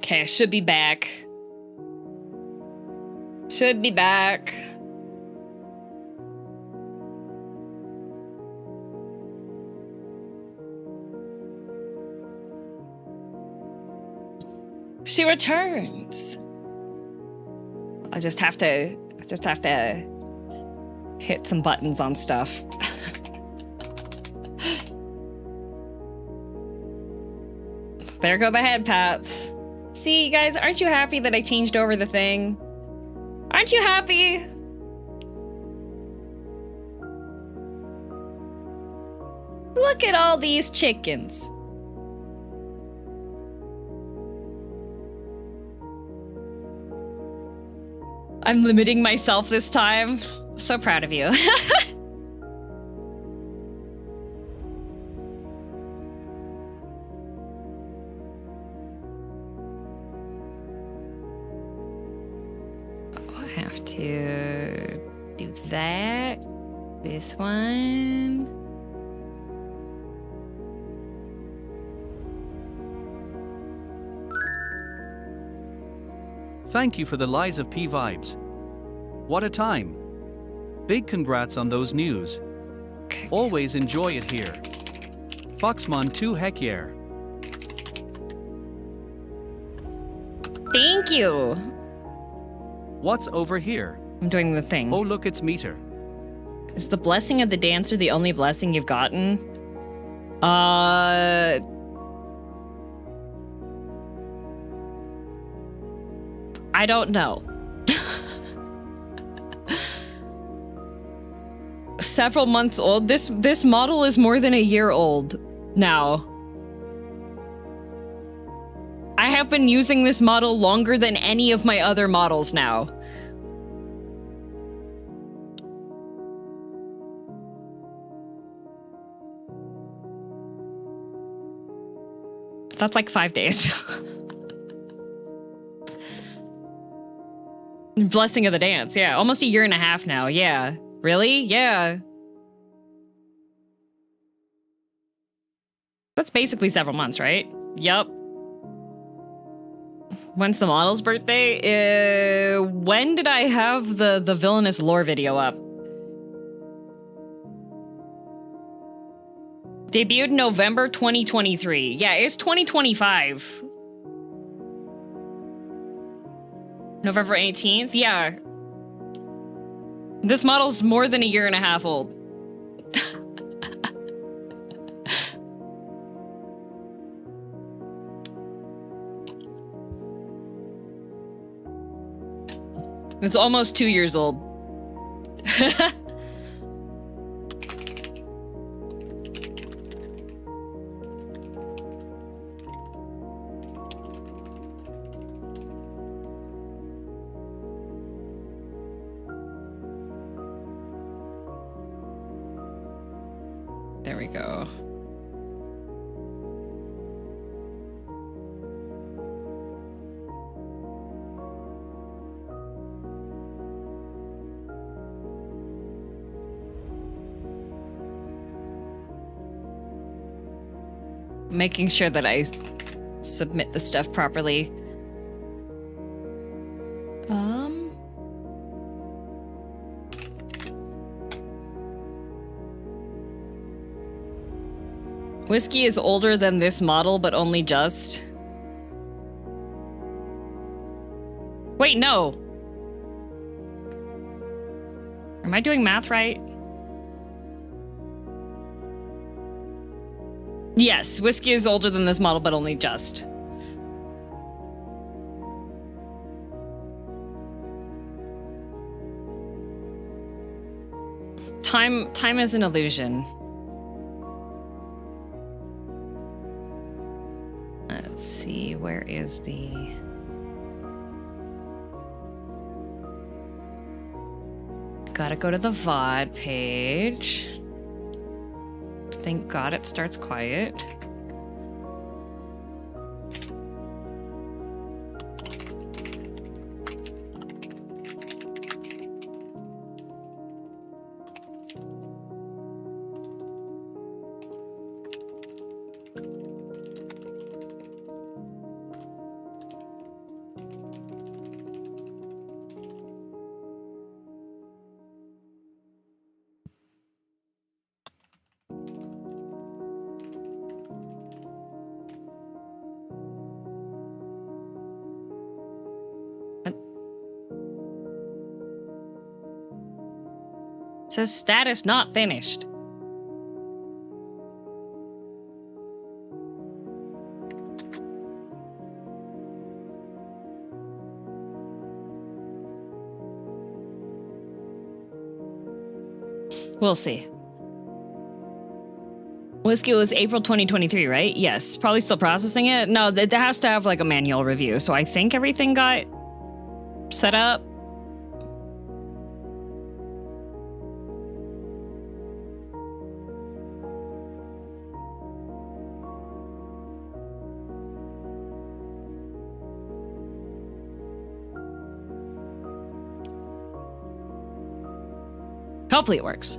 Okay, should be back. Should be back. She returns. I just have to hit some buttons on stuff. There go the head pats. See, guys, aren't you happy that I changed over the thing? Aren't you happy? Look at all these chickens. I'm limiting myself this time. So proud of you. I have to do that. This one. Thank you for the Lies of P vibes. What a time. Big congrats on those news. Always enjoy it here. Foxmon 2 heck yeah. Thank you. What's over here? I'm doing the thing. Oh look, it's Meter. Is the blessing of the dancer the only blessing you've gotten? I don't know. Several months old. This model is more than a year old now. I have been using this model longer than any of my other models now. That's like 5 days. Blessing of the dance, yeah. Almost a year and a half now, yeah. Really? Yeah. That's basically several months, right? Yup. When's the model's birthday? When did I have the villainous lore video up? Debuted November 2023. Yeah, it's 2025. November 18th? Yeah. This model's more than a year and a half old. It's almost 2 years old. There we go. Making sure that I submit the stuff properly. Whiskey is older than this model, but only just. Wait, no. Am I doing math right? Yes, Whiskey is older than this model, but only just. Time is an illusion. Let's see, where is the... Gotta go to the VOD page. Thank God it starts quiet. It says status not finished. We'll see. Whiskey was April 2023, right? Yes. Probably still processing it. No, it has to have like a manual review. So I think everything got set up. Hopefully it works.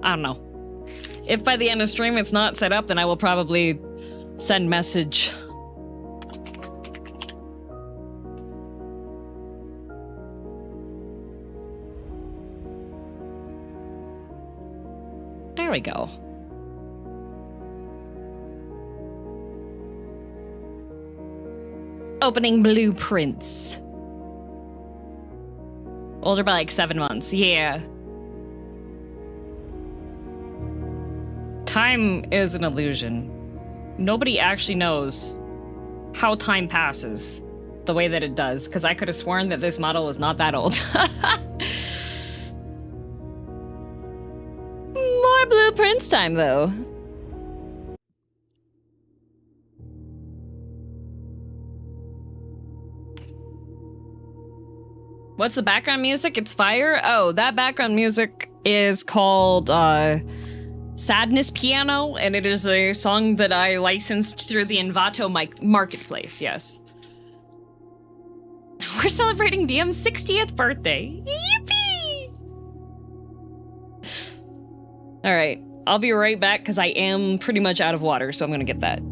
I don't know. If by the end of stream it's not set up, then I will probably send message. There we go. Opening blueprints. Older by like 7 months. Yeah. Time is an illusion. Nobody actually knows how time passes the way that it does, because I could have sworn that this model was not that old. More blueprints time, though. What's the background music? It's fire? Oh, that background music is called, Sadness Piano, and it is a song that I licensed through the Envato marketplace, yes. We're celebrating DM's 60th birthday. Yippee! Alright, I'll be right back because I am pretty much out of water, so I'm gonna get that.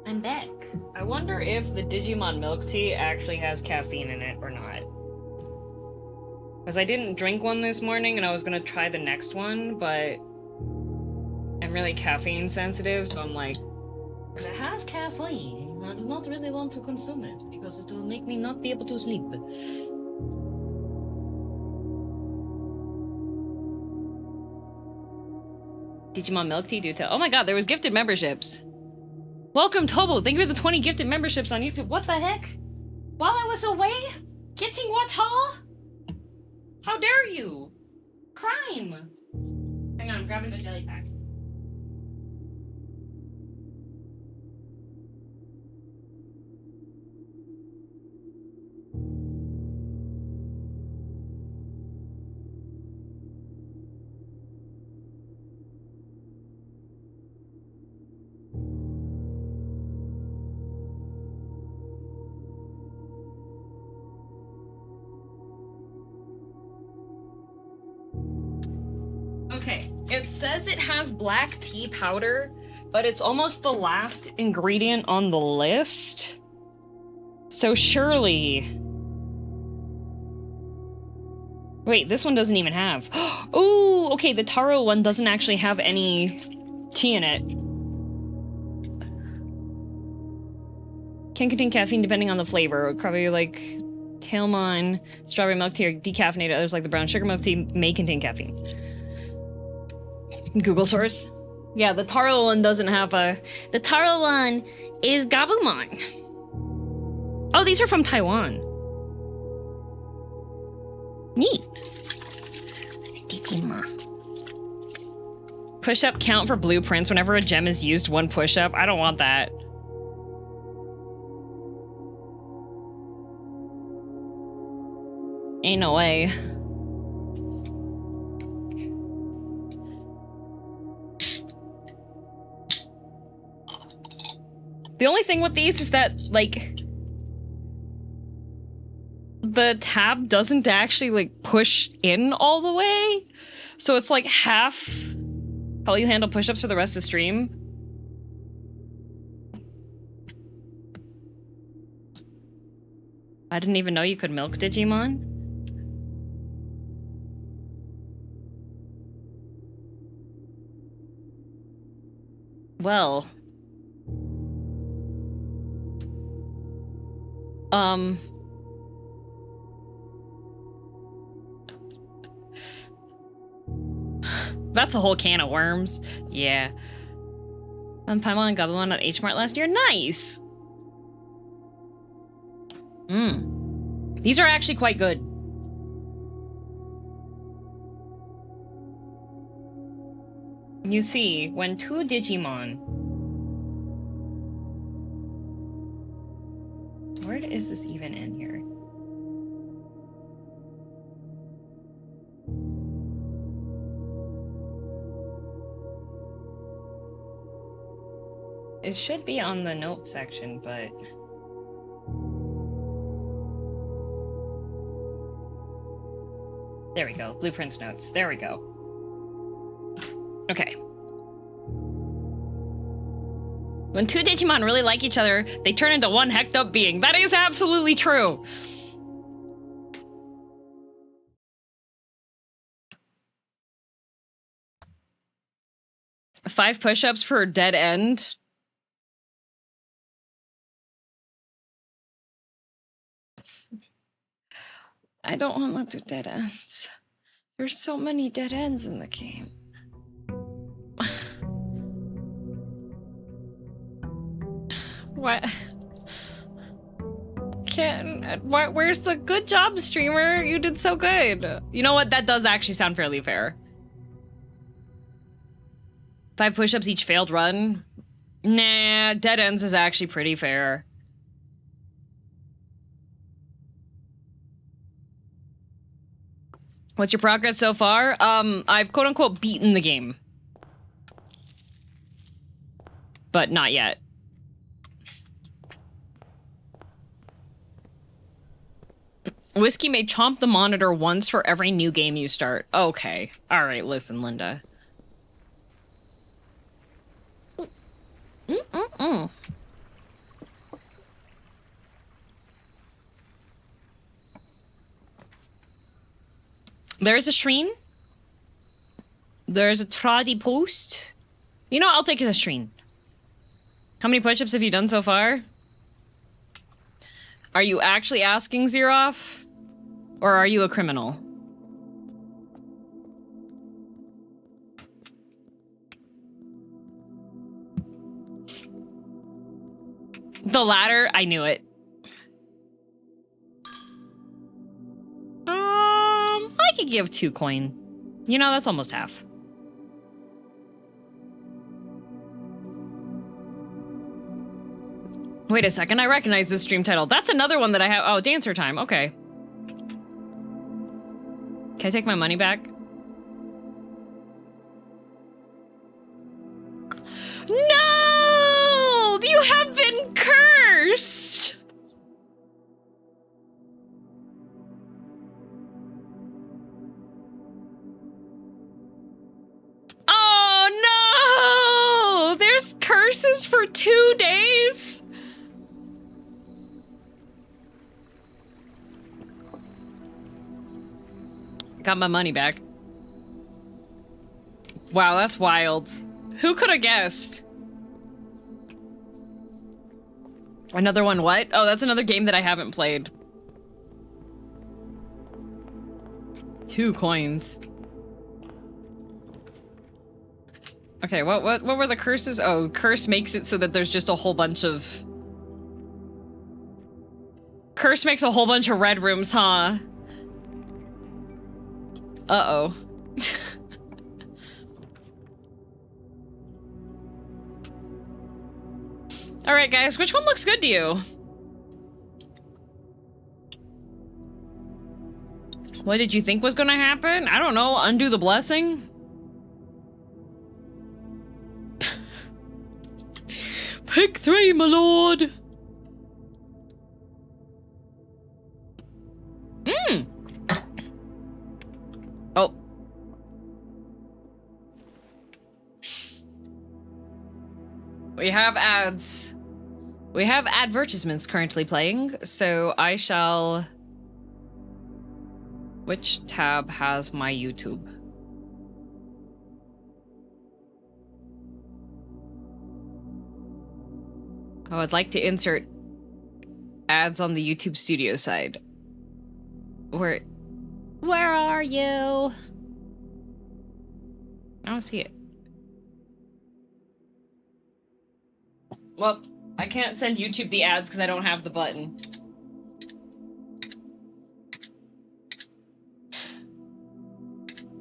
I'm back. I wonder if the Digimon milk tea actually has caffeine in it or not. Because I didn't drink one this morning and I was gonna try the next one, but I'm really caffeine sensitive, so I'm like, if it has caffeine, I do not really want to consume it because it will make me not be able to sleep. Digimon milk tea do tell. Oh my god, there was gifted memberships. Welcome, Tobo. Thank you for the 20 gifted memberships on YouTube. What the heck? While I was away? Getting what, all? How dare you? Crime! Hang on, I'm grabbing the jelly pack. Okay, it says it has black tea powder, but it's almost the last ingredient on the list. So surely... Wait, this one doesn't even have... Oh, okay, the taro one doesn't actually have any tea in it. Can contain caffeine depending on the flavor. Probably like Tailmon, strawberry milk tea, or decaffeinated. Others like the brown sugar milk tea may contain caffeine. Google source. Yeah, the taro one doesn't have a... The taro one is Gabumon. Oh, these are from Taiwan. Neat. Push-up count for blueprints. Whenever a gem is used, 1 push-up. I don't want that. Ain't no way. The only thing with these is that, like, the tab doesn't actually, like, push in all the way. So it's like half how you handle push-ups for the rest of the stream. I didn't even know you could milk Digimon. Well. That's a whole can of worms. Yeah. Paimon and Gabumon at H-Mart last year. Nice! These are actually quite good. You see, when 2 Digimon... Where is this even in here? It should be on the note section, but... There we go. Blueprints notes. There we go. Okay. When 2 Digimon really like each other, they turn into one hecked up being. That is absolutely true! Five push-ups per dead end? I don't want to do dead ends. There's so many dead ends in the game. What? Where's the good job, streamer? You did so good. You know what? That does actually sound fairly fair. 5 push-ups each failed run? Nah, dead ends is actually pretty fair. What's your progress so far? I've quote-unquote beaten the game. But not yet. Whiskey may chomp the monitor once for every new game you start. Okay. Alright, listen, Linda. There's a Shreen. There's a Troddy Post. You know, I'll take a Shreen. How many push-ups have you done so far? Are you actually asking, Zeroff? Or are you a criminal? The latter, I knew it. I could give 2 coin. You know, that's almost half. Wait a second, I recognize this stream title. That's another one that I have. Oh, Dancer Time, okay. Can I take my money back? No! You have been cursed! just curses for 2 days? Got my money back. Wow, that's wild. Who could have guessed? Another one what? Oh, that's another game that I haven't played. 2 coins. Okay, what were the curses? Oh, curse makes it so that there's just a whole bunch of... Curse makes a whole bunch of red rooms, huh? Uh-oh. Alright, guys, which one looks good to you? What did you think was gonna happen? I don't know, undo the blessing? Pick 3, my lord! Oh. We have ads. We have advertisements currently playing, so I shall... Which tab has my YouTube? Oh, I'd like to insert ads on the YouTube studio side. Where are you? I don't see it. Well, I can't send YouTube the ads because I don't have the button.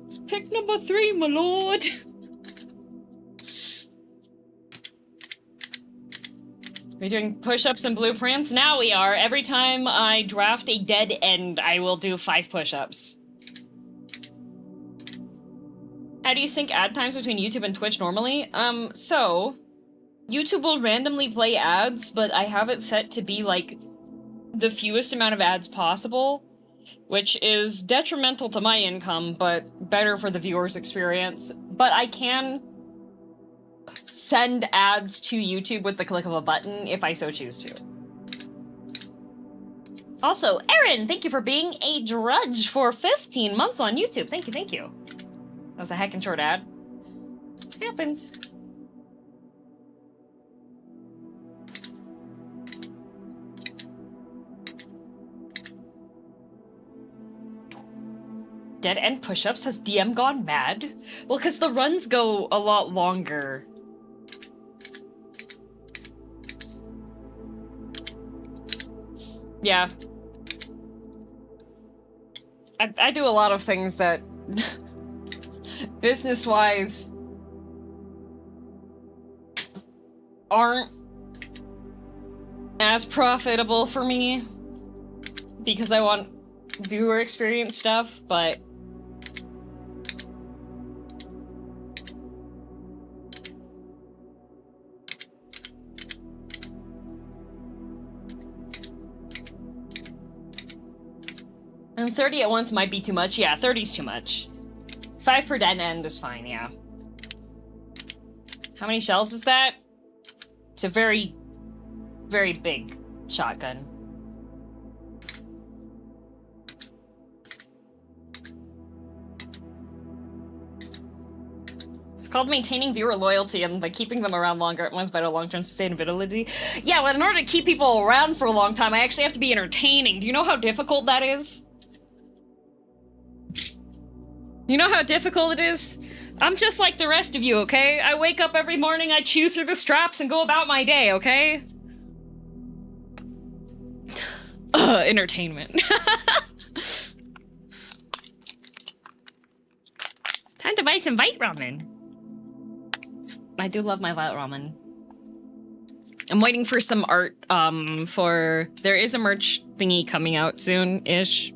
It's pick number 3, my lord. Are we doing push-ups and blueprints? Now we are. Every time I draft a dead end, I will do 5 push-ups. How do you sync ad times between YouTube and Twitch normally? So... YouTube will randomly play ads, but I have it set to be, like, the fewest amount of ads possible, which is detrimental to my income, but better for the viewer's experience. But I can send ads to YouTube with the click of a button if I so choose to. Also, Erin, thank you for being a drudge for 15 months on YouTube. Thank you, thank you. That was a heckin' short ad. Happens. Dead end push-ups? Has DM gone mad? Well, because the runs go a lot longer. Yeah. I do a lot of things that, business-wise, aren't as profitable for me, because I want viewer experience stuff, but... And 30 at once might be too much. Yeah, 30's too much. 5 per dead end is fine, yeah. How many shells is that? It's a very, very big shotgun. It's called maintaining viewer loyalty, and by keeping them around longer at once better long-term sustainability. Yeah, well, in order to keep people around for a long time, I actually have to be entertaining. Do you know how difficult that is? You know how difficult it is? I'm just like the rest of you, okay? I wake up every morning, I chew through the straps and go about my day, okay? Entertainment. Time to buy some white ramen. I do love my white ramen. I'm waiting for some art, there is a merch thingy coming out soon-ish,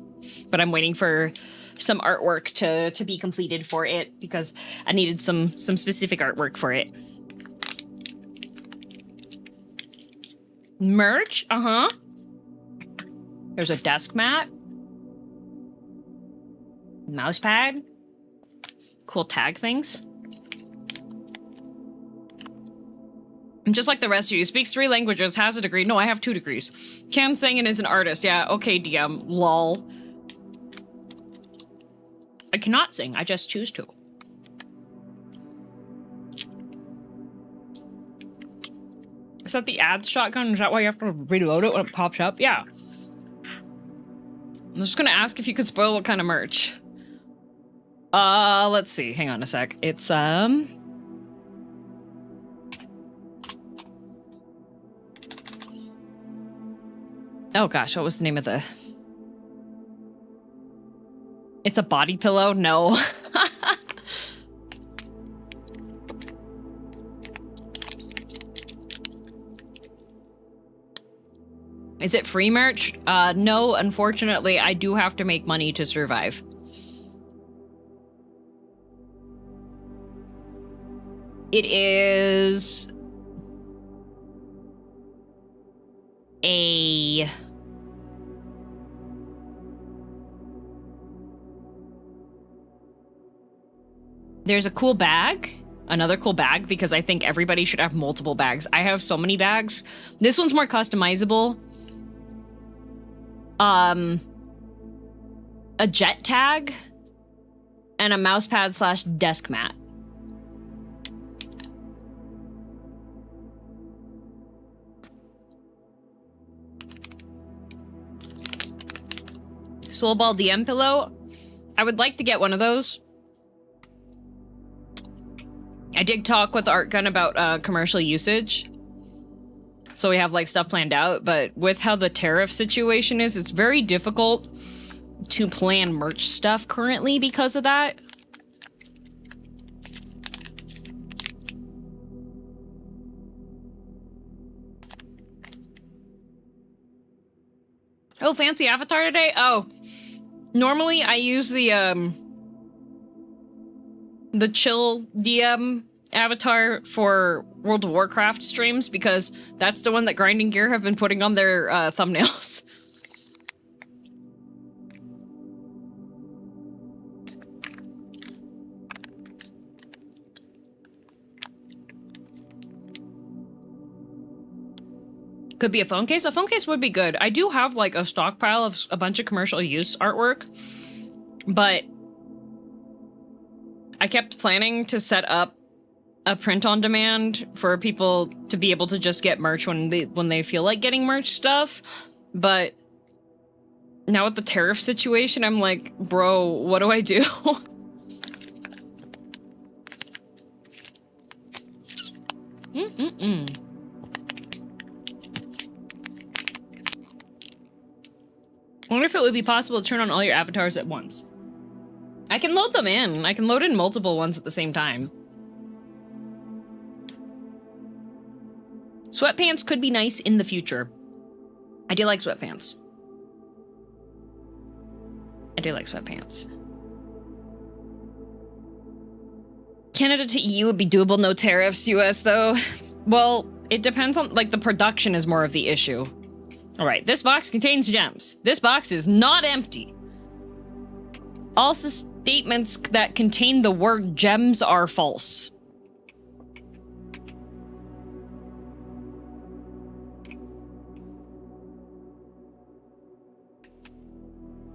but I'm waiting for some artwork to be completed for it, because I needed some specific artwork for it. Merch? Uh-huh. There's a desk mat. Mouse pad. Cool tag things. Just like the rest of you, speaks 3 languages, has a degree. No, I have 2 degrees. Can sing and is an artist. Yeah, okay, DM. Lol. I cannot sing, I just choose to. Is that the ads shotgun? Is that why you have to reload it when it pops up? Yeah. I'm just gonna ask if you could spoil what kind of merch. Let's see. Hang on a sec. It's, oh gosh, what was the name of the... It's a body pillow? No. Is it free merch? No, unfortunately, I do have to make money to survive. It is... a... There's a cool bag, another cool bag, because I think everybody should have multiple bags. I have so many bags. This one's more customizable. A jet tag and a mouse pad / desk mat. Soulball DM pillow. I would like to get one of those. I did talk with Artgun about commercial usage. So we have like stuff planned out, but with how the tariff situation is, it's very difficult to plan merch stuff currently because of that. Oh, fancy avatar today? Oh, normally I use the chill DM avatar for World of Warcraft streams because that's the one that Grinding Gear have been putting on their thumbnails. Could be a phone case. A phone case would be good. I do have like a stockpile of a bunch of commercial use artwork, but I kept planning to set up a print on demand for people to be able to just get merch when they feel like getting merch stuff. But now with the tariff situation, I'm like, bro, what do I do? I wonder if it would be possible to turn on all your avatars at once. I can load them in. I can load in multiple ones at the same time. Sweatpants could be nice in the future. I do like sweatpants. I do like sweatpants. Canada to EU would be doable, no tariffs. US though, well, it depends on, like, the production is more of the issue. All right, this box contains gems. This box is not empty. All statements that contain the word gems are false.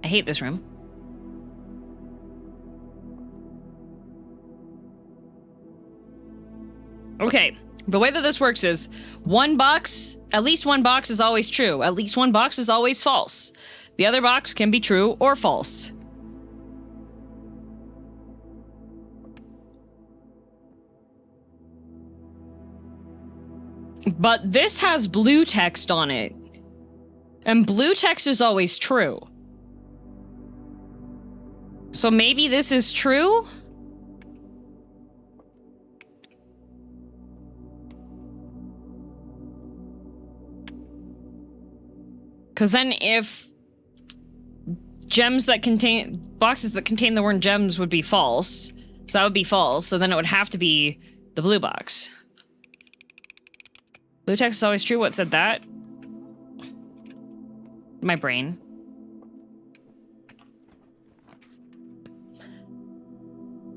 I hate this room. Okay, the way that this works is one box, at least one box is always true. At least one box is always false. The other box can be true or false. But this has blue text on it. And blue text is always true. So maybe this is true? Because then if gems that contain, boxes that contain the word gems would be false, so that would be false, so then it would have to be the blue box. Blue text is always true. What said that? My brain.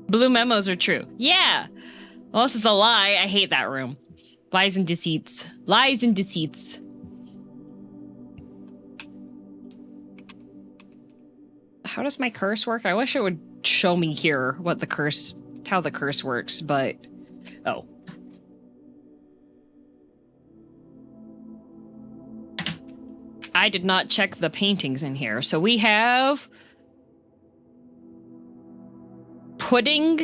Blue memos are true. Yeah! Unless it's a lie, I hate that room. Lies and deceits. Lies and deceits. How does my curse work? I wish it would show me here what the curse, how the curse works, but... Oh. I did not check the paintings in here. So we have... pudding...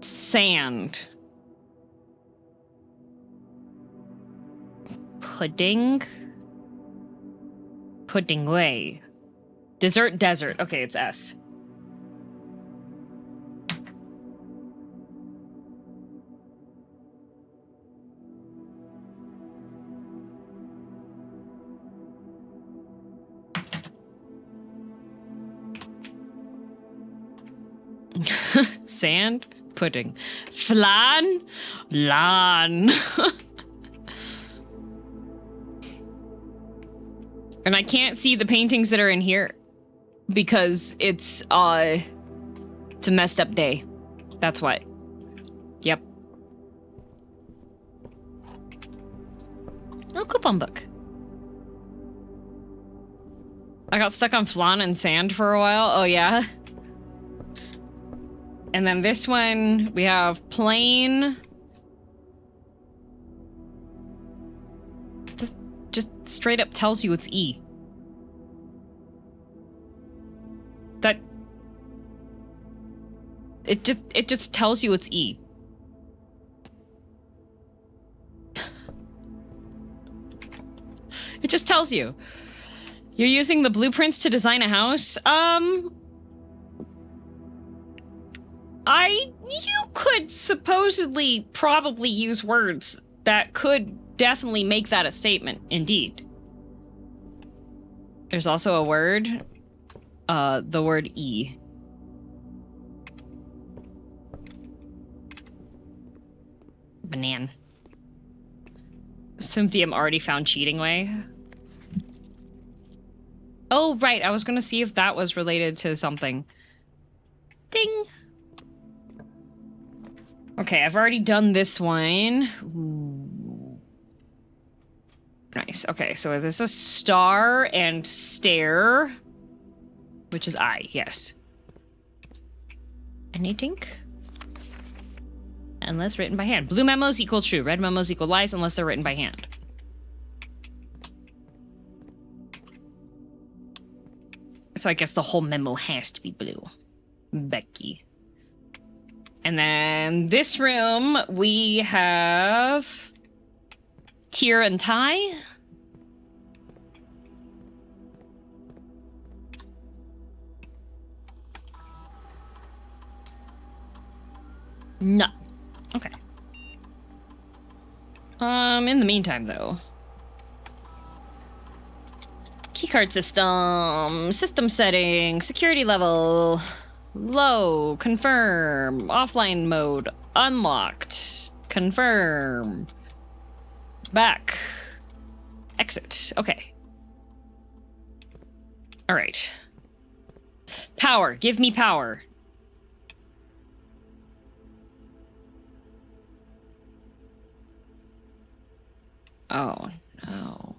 sand. Pudding... pudding way. Dessert, desert. Okay, it's S. Sand, pudding. Flan, lan. And I can't see the paintings that are in here because it's a messed up day. That's what. Yep. Oh, coupon book. I got stuck on flan and sand for a while. Oh, yeah. And then this one, we have plain. Just straight up tells you it's E. That it just tells you it's E. It just tells you. You're using the blueprints to design a house? You could supposedly probably use words that could definitely make that a statement, indeed. There's also a word, the word E. Banan. Cynthia already found cheating way. Oh, right, I was gonna see if that was related to something. Ding! Okay, I've already done this one. Ooh. Nice. Okay, so this is star and stare, which is I, yes. Anything? Unless written by hand. Blue memos equal true. Red memos equal lies unless they're written by hand. So I guess the whole memo has to be blue. Becky. And then this room, we have Tier and Ty. No. Okay. In the meantime, though. Keycard system, system setting, security level, low, confirm, offline mode, unlocked, confirm, back, exit, okay. All right. Power, give me power. Oh, no.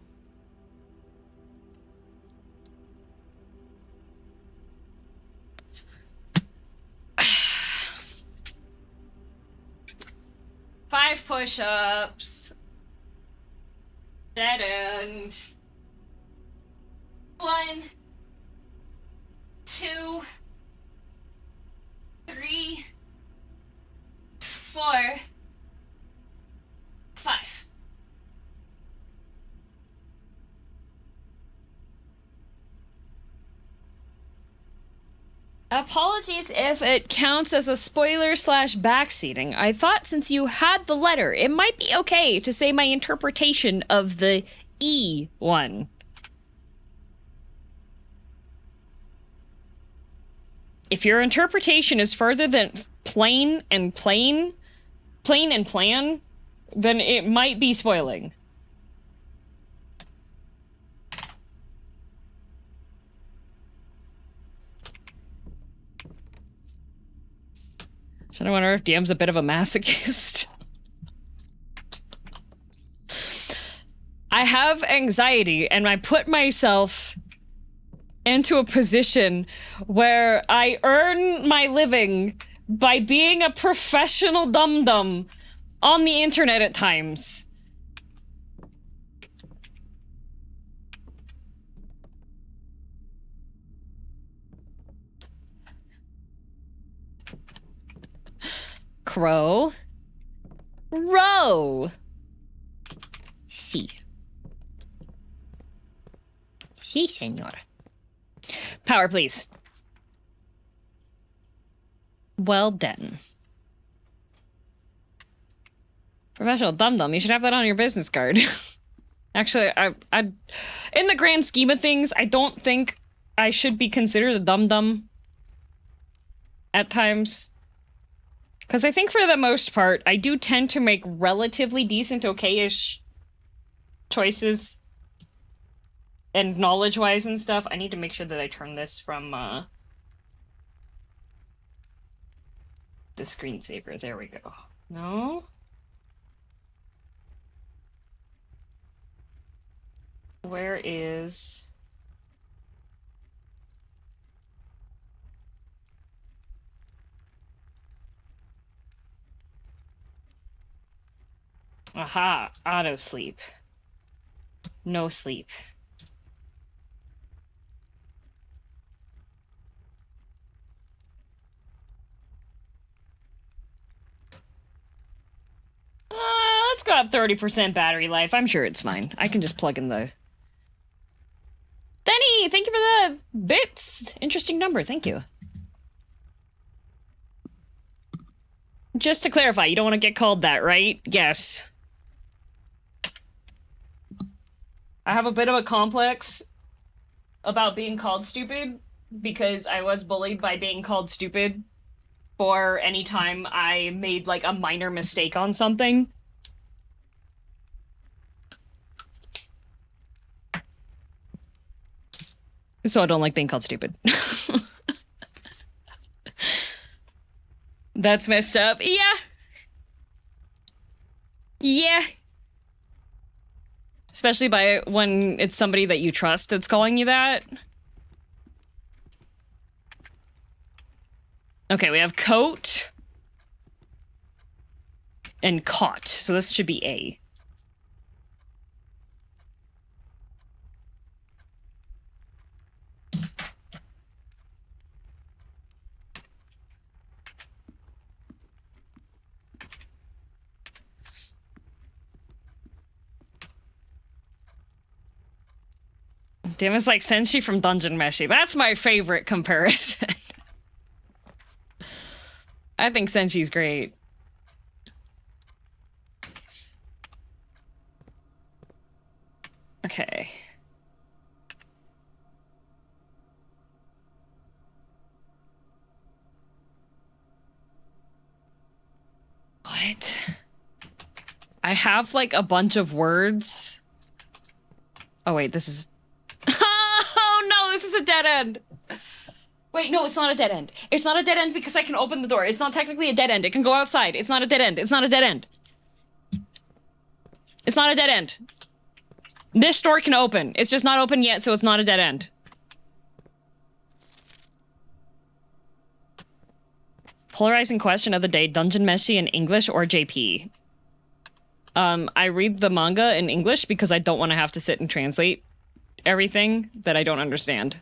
Five push-ups. Dead end. 1, 2, 3, 4, 5. Apologies if it counts as a spoiler / backseating. I thought since you had the letter, it might be okay to say my interpretation of the E one. If your interpretation is further than plain and plan, then it might be spoiling. So I wonder if DM's a bit of a masochist. have anxiety and I put myself into a position where I earn my living by being a professional dum-dum on the internet at times. Crow. Row. Si. Si, senor. Power, please. Well done. Professional dum-dum. You should have that on your business card. Actually, I, in the grand scheme of things, I don't think I should be considered a dum-dum at times. Because I think for the most part, I do tend to make relatively decent, okay-ish choices. And knowledge-wise and stuff. I need to make sure that I turn this from, the screensaver. There we go. No? Where is... Aha! Auto sleep. No sleep. Let's go at 30% battery life. I'm sure it's fine. I can just plug in the... Denny! Thank you for the bits! Interesting number, thank you. Just to clarify, you don't want to get called that, right? Yes. I have a bit of a complex about being called stupid because I was bullied by being called stupid for any time I made, like, a minor mistake on something. So I don't like being called stupid. That's messed up. Yeah. Yeah. Especially by when it's somebody that you trust that's calling you that. Okay, we have coat and caught. So this should be A. Damn, it's like Senshi from Dungeon Meshi. That's my favorite comparison. I think Senshi's great. Okay. What? I have, like, a bunch of words. Oh, wait, this is... Oh, no, this is a dead end. Wait, no, it's not a dead end. It's not a dead end because I can open the door. It's not technically a dead end. It can go outside. It's not a dead end. It's not a dead end. It's not a dead end. This door can open. It's just not open yet, so it's not a dead end. Polarizing question of the day, Dungeon Meshi in English or JP? I read the manga in English because I don't want to have to sit and translate everything that I don't understand.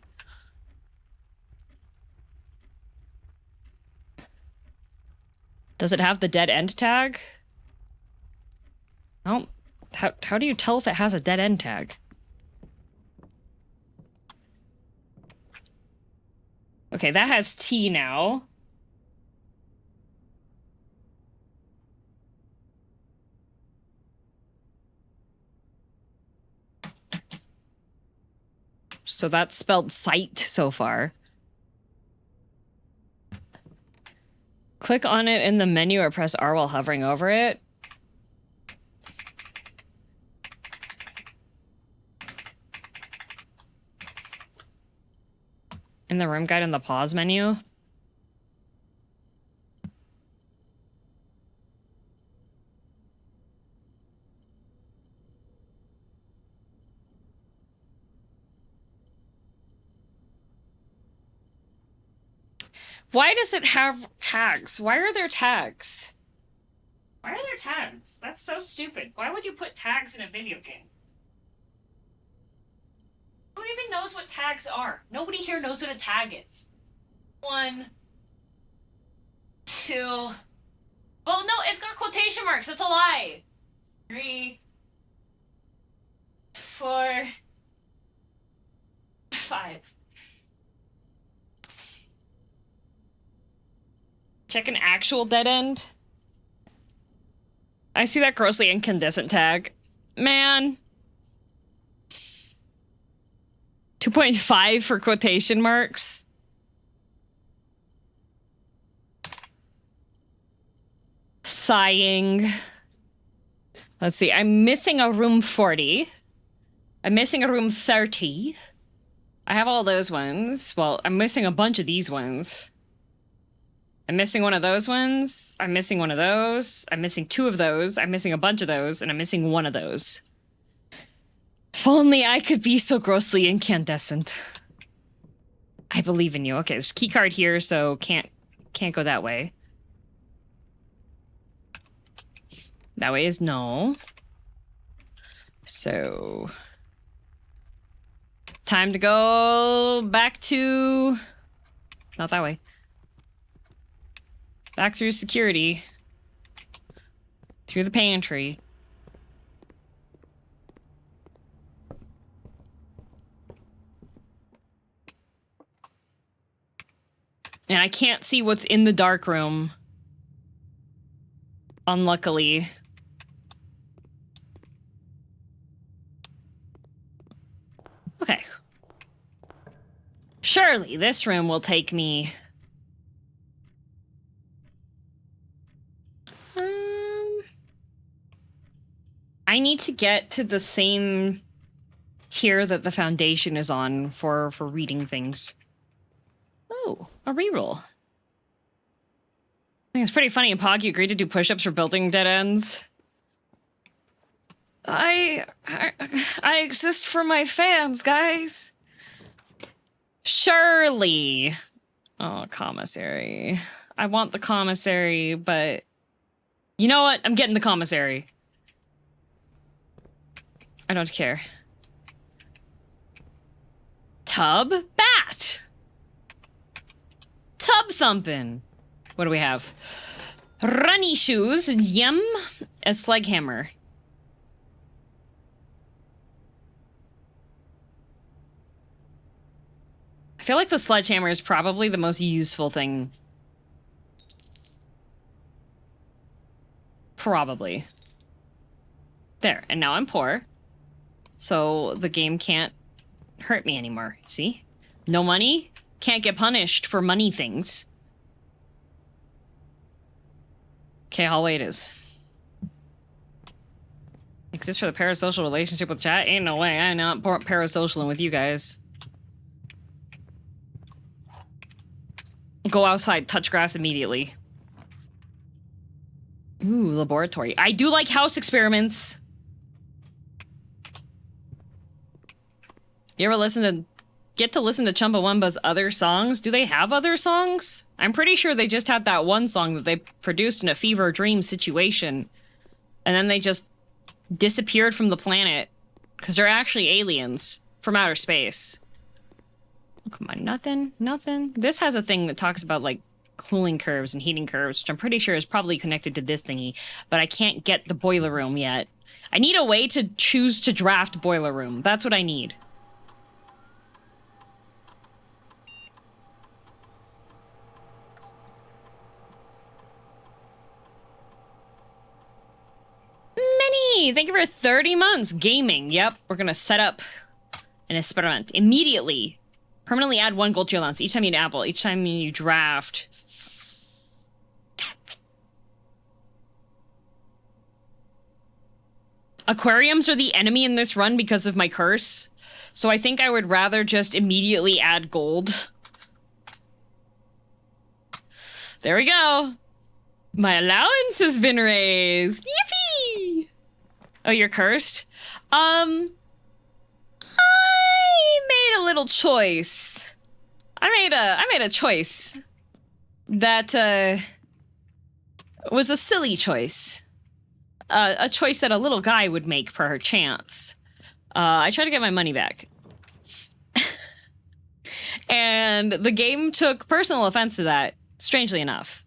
Does it have the dead end tag? Oh, how do you tell if it has a dead end tag? Okay, that has T now. So that's spelled sight so far. Click on it in the menu or press R while hovering over it. In the room guide in the pause menu. Why does it have tags? Why are there tags? Why are there tags? That's so stupid. Why would you put tags in a video game? Who even knows what tags are? Nobody here knows what a tag is. 1, 2. Well, no, it's got quotation marks. It's a lie. 3, 4, 5. Check an actual dead end. I see that grossly incandescent tag. Man. 2.5 for quotation marks. Sighing. Let's see. I'm missing a room 40. I'm missing a room 30. I have all those ones. Well, I'm missing a bunch of these ones. I'm missing one of those ones. I'm missing one of those. I'm missing 2 of those. I'm missing a bunch of those. And I'm missing 1 of those. If only I could be so grossly incandescent. I believe in you. Okay, there's a key card here, so can't go that way. That way is no. So... time to go back to... not that way. Back through security. Through the pantry. And I can't see what's in the dark room. Unluckily. Okay. Surely this room will take me... I need to get to the same tier that the foundation is on for reading things. Oh, a reroll. I think it's pretty funny. Pog, you agreed to do push-ups for building dead ends. I exist for my fans, guys. Surely. Oh, commissary. I want the commissary, but... you know what? I'm getting the commissary. I don't care. Tub? Bat! Tub thumping. What do we have? Runny shoes. Yum. A sledgehammer. I feel like the sledgehammer is probably the most useful thing. Probably. There. And now I'm poor. So the game can't hurt me anymore. See? No money? Can't get punished for money things. Okay, hallway it is. Exists for the parasocial relationship with chat? Ain't no way. I'm not parasocialing with you guys. Go outside, touch grass immediately. Ooh, laboratory. I do like house experiments. You ever get to listen to Chumbawamba's other songs? Do they have other songs? I'm pretty sure they just had that one song that they produced in a fever dream situation. And then they just disappeared from the planet. Because they're actually aliens from outer space. Oh, come on, nothing. This has a thing that talks about, like, cooling curves and heating curves, which I'm pretty sure is probably connected to this thingy. But I can't get the boiler room yet. I need a way to choose to draft boiler room. That's what I need. Minnie, thank you for 30 months. Gaming, yep. We're gonna set up an experiment immediately. Permanently add 1 gold to your allowance. Each time you eat an apple, each time you draft. Aquariums are the enemy in this run because of my curse. So I think I would rather just immediately add gold. There we go. My allowance has been raised. Yippee! Oh, you're cursed? I made a little choice. I made a choice. that was a silly choice. A choice that a little guy would make per chance. I tried to get my money back. And the game took personal offense to that, strangely enough.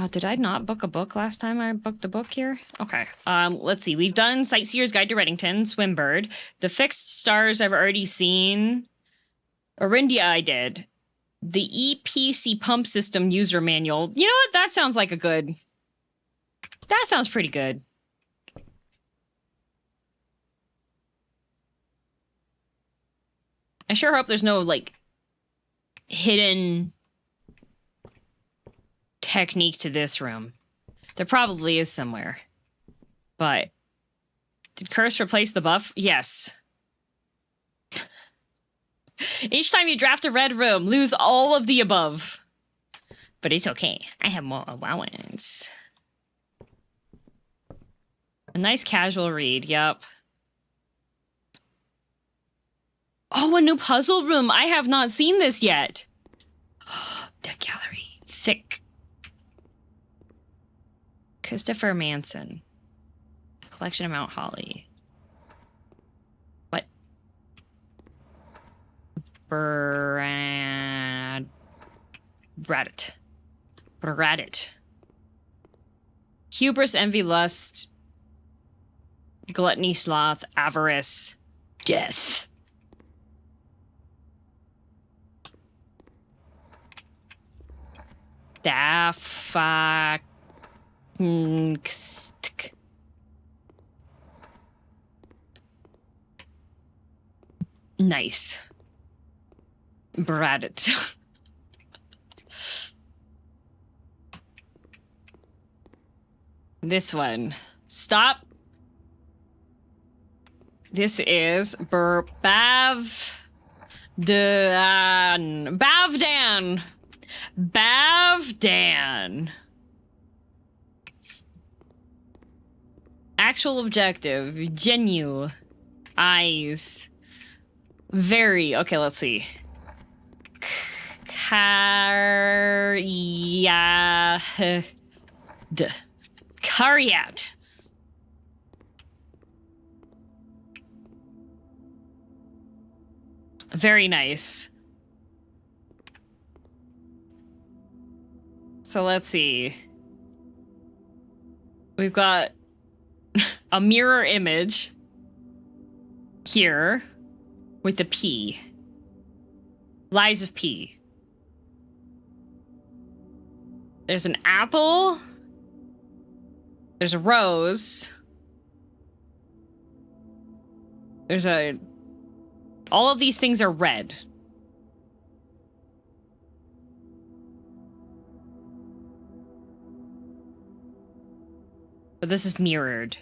Did I not book a book last time I booked a book here? Okay. Let's see. We've done Sightseer's Guide to Reddington, Swimbird. The Fixed Stars I've already seen. Orindia I did. The EPC Pump System User Manual. You know what? That sounds like a good... That sounds pretty good. I sure hope there's no, like, hidden technique to this room. There probably is somewhere. But did Curse replace the buff? Yes. Each time you draft a red room, lose all of the above. But it's okay. I have more allowance. A nice casual read, yep. Oh, a new puzzle room. I have not seen this yet. Deck gallery. Thick. Christopher Manson. Collection of Mount Holly. What? Bradit. Hubris, envy, lust. Gluttony, sloth, avarice, death. Nice. Bradit. This one. Stop. This is Bavdan. Bavdan. Actual objective. Genu. Eyes. Very. Okay, let's see. Cariat. Very nice. So let's see. We've got a mirror image here with a P. Lies of P. There's an apple. There's a rose. There's a... All of these things are red. But this is mirrored.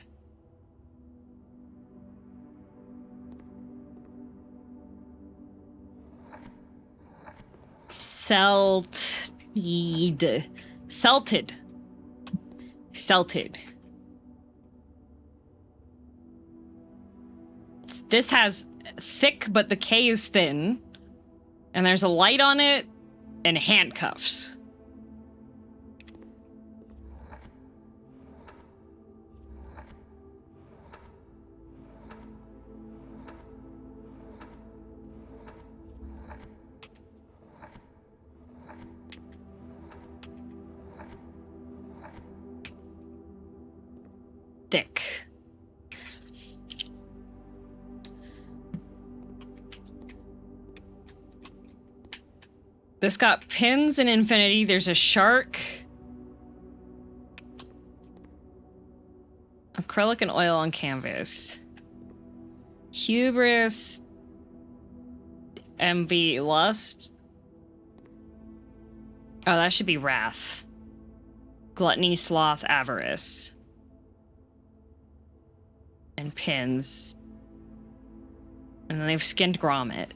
Celted. This has thick, but the K is thin. And there's a light on it and handcuffs. Thick. This got pins and infinity. There's a shark. Acrylic and oil on canvas. Hubris. Envy. Lust. Oh, that should be wrath. Gluttony, sloth, avarice. And pins. And then they've skinned Grommet.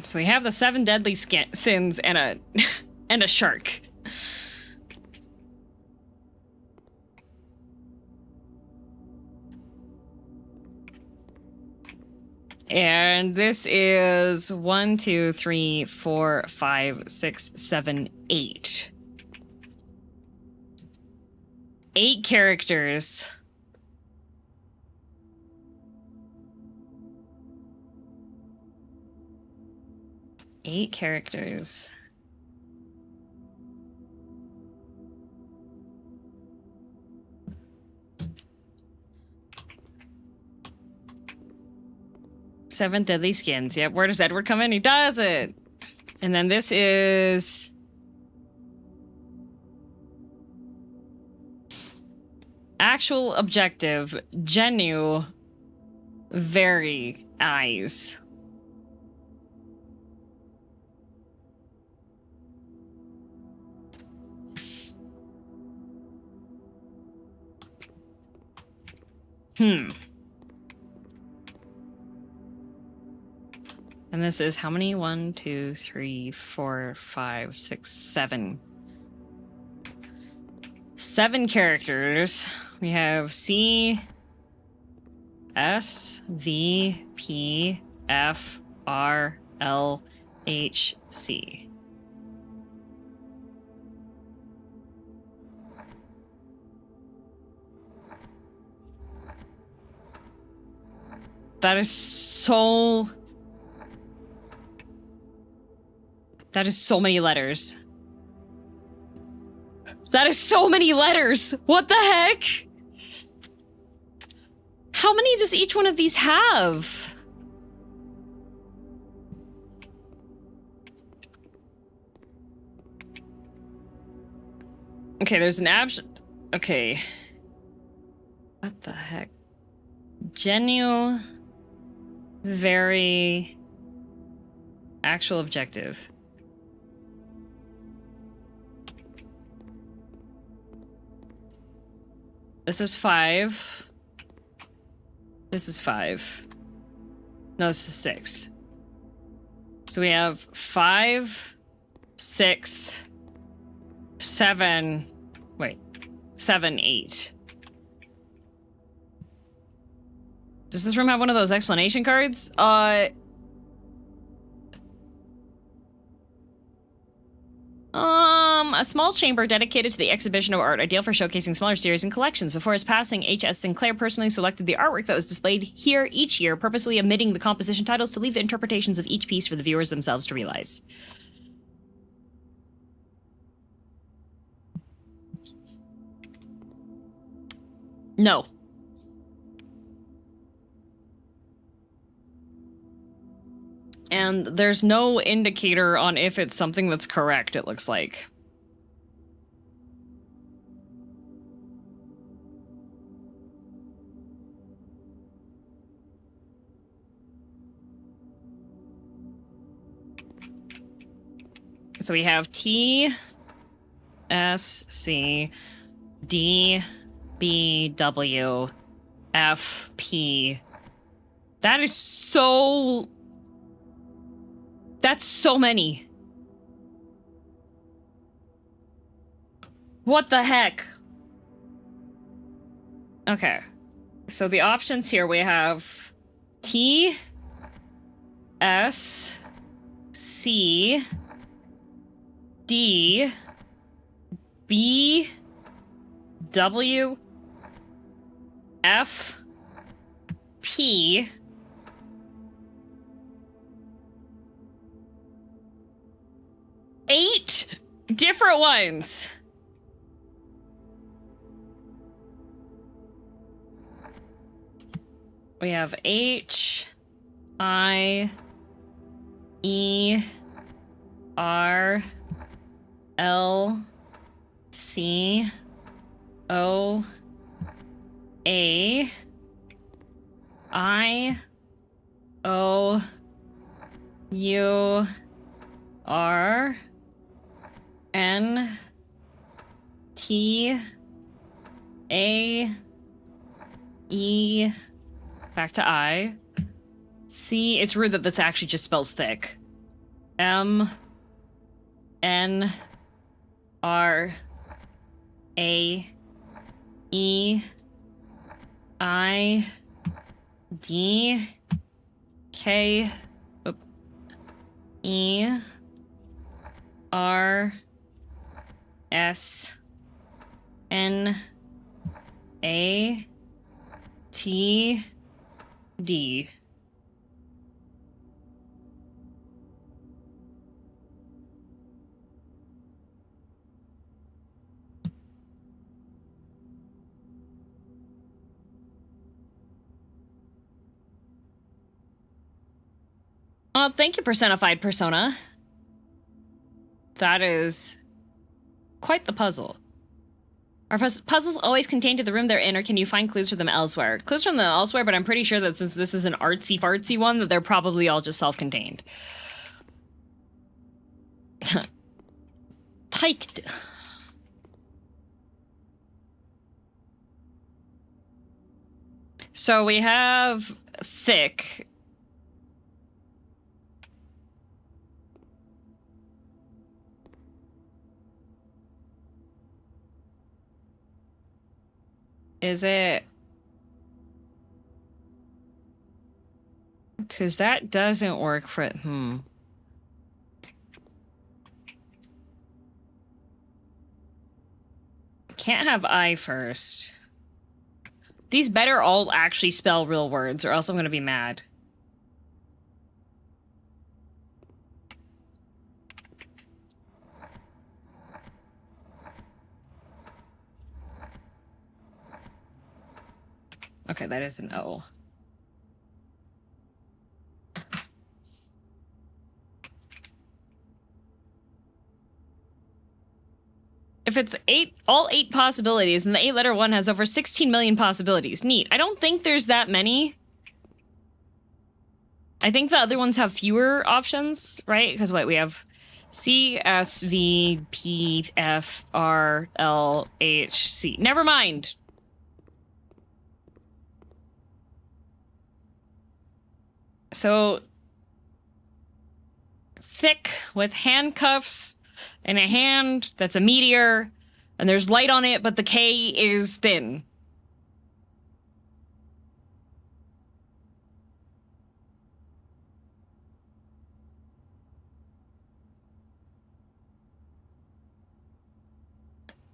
So we have the 7 deadly sins and a and a shark. And this is 1, 2, 3, 4, 5, 6, 7, 8. 8 characters. Eight characters. Seven deadly skins. Yep. Where does Edward come in? He does it. And then this is actual objective. Genu. Very eyes. And this is how many? 1, 2, 3, 4, 5, 6, 7. 7 characters. We have C, S, V, P, F, R, L, H, C. That is so many letters. That is so many letters. What the heck? How many does each one of these have? Okay, there's an okay. What the heck? Genu. Very actual objective. This is 5. This is 5. No, this is 6. So we have 5, 6, 7. Wait, 7, 8. Does this room have one of those explanation cards? A small chamber dedicated to the exhibition of art, ideal for showcasing smaller series and collections. Before his passing, H.S. Sinclair personally selected the artwork that was displayed here each year, purposely omitting the composition titles to leave the interpretations of each piece for the viewers themselves to realize. No. And there's no indicator on if it's something that's correct, it looks like. So we have T, S, C, D, B, W, F, P. That is so... That's so many. What the heck? Okay. So the options here we have T, S, C, D, B, W, F, P, eight different ones. We have H, I, E, R, L, C, O, A, I, O, U, R, N, T, A, E, back to I, C. It's rude that this actually just spells thick. M, N, R, A, E, I, D, K E R S N A T D. Oh, thank you, personified persona. That is quite the puzzle. Are puzzles always contained to the room they're in, or can you find clues for them elsewhere? Clues from them elsewhere, but I'm pretty sure that since this is an artsy-fartsy one, that they're probably all just self-contained. Tyked. So we have thick. Is it? Because that doesn't work for it. Can't have I first. These better all actually spell real words, or else I'm gonna be mad. Okay, that is an O. If it's all eight possibilities, and the 8-letter one has over 16 million possibilities. Neat. I don't think there's that many. I think the other ones have fewer options, right? Because wait, we have C, S, V, P, F, R, L, H, C. Never mind. So, thick with handcuffs and a hand that's a meteor, and there's light on it, but the K is thin.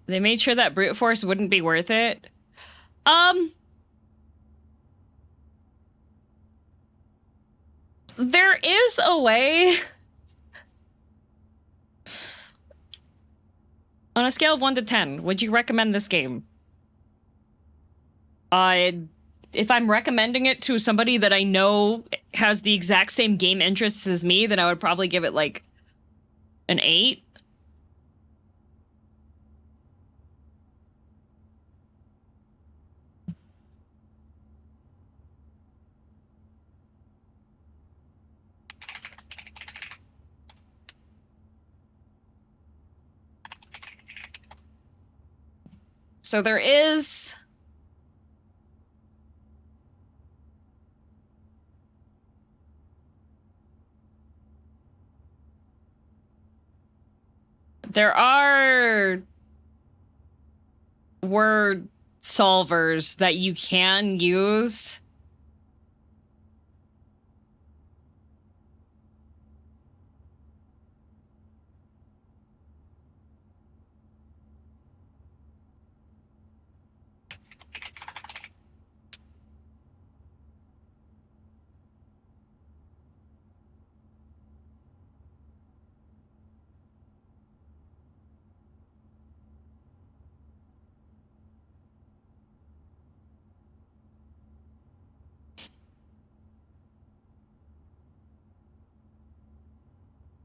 They made sure that brute force wouldn't be worth it. There is a way. On a scale of 1 to 10, would you recommend this game? If I'm recommending it to somebody that I know has the exact same game interests as me, then I would probably give it like an 8. So there is... There are word solvers that you can use.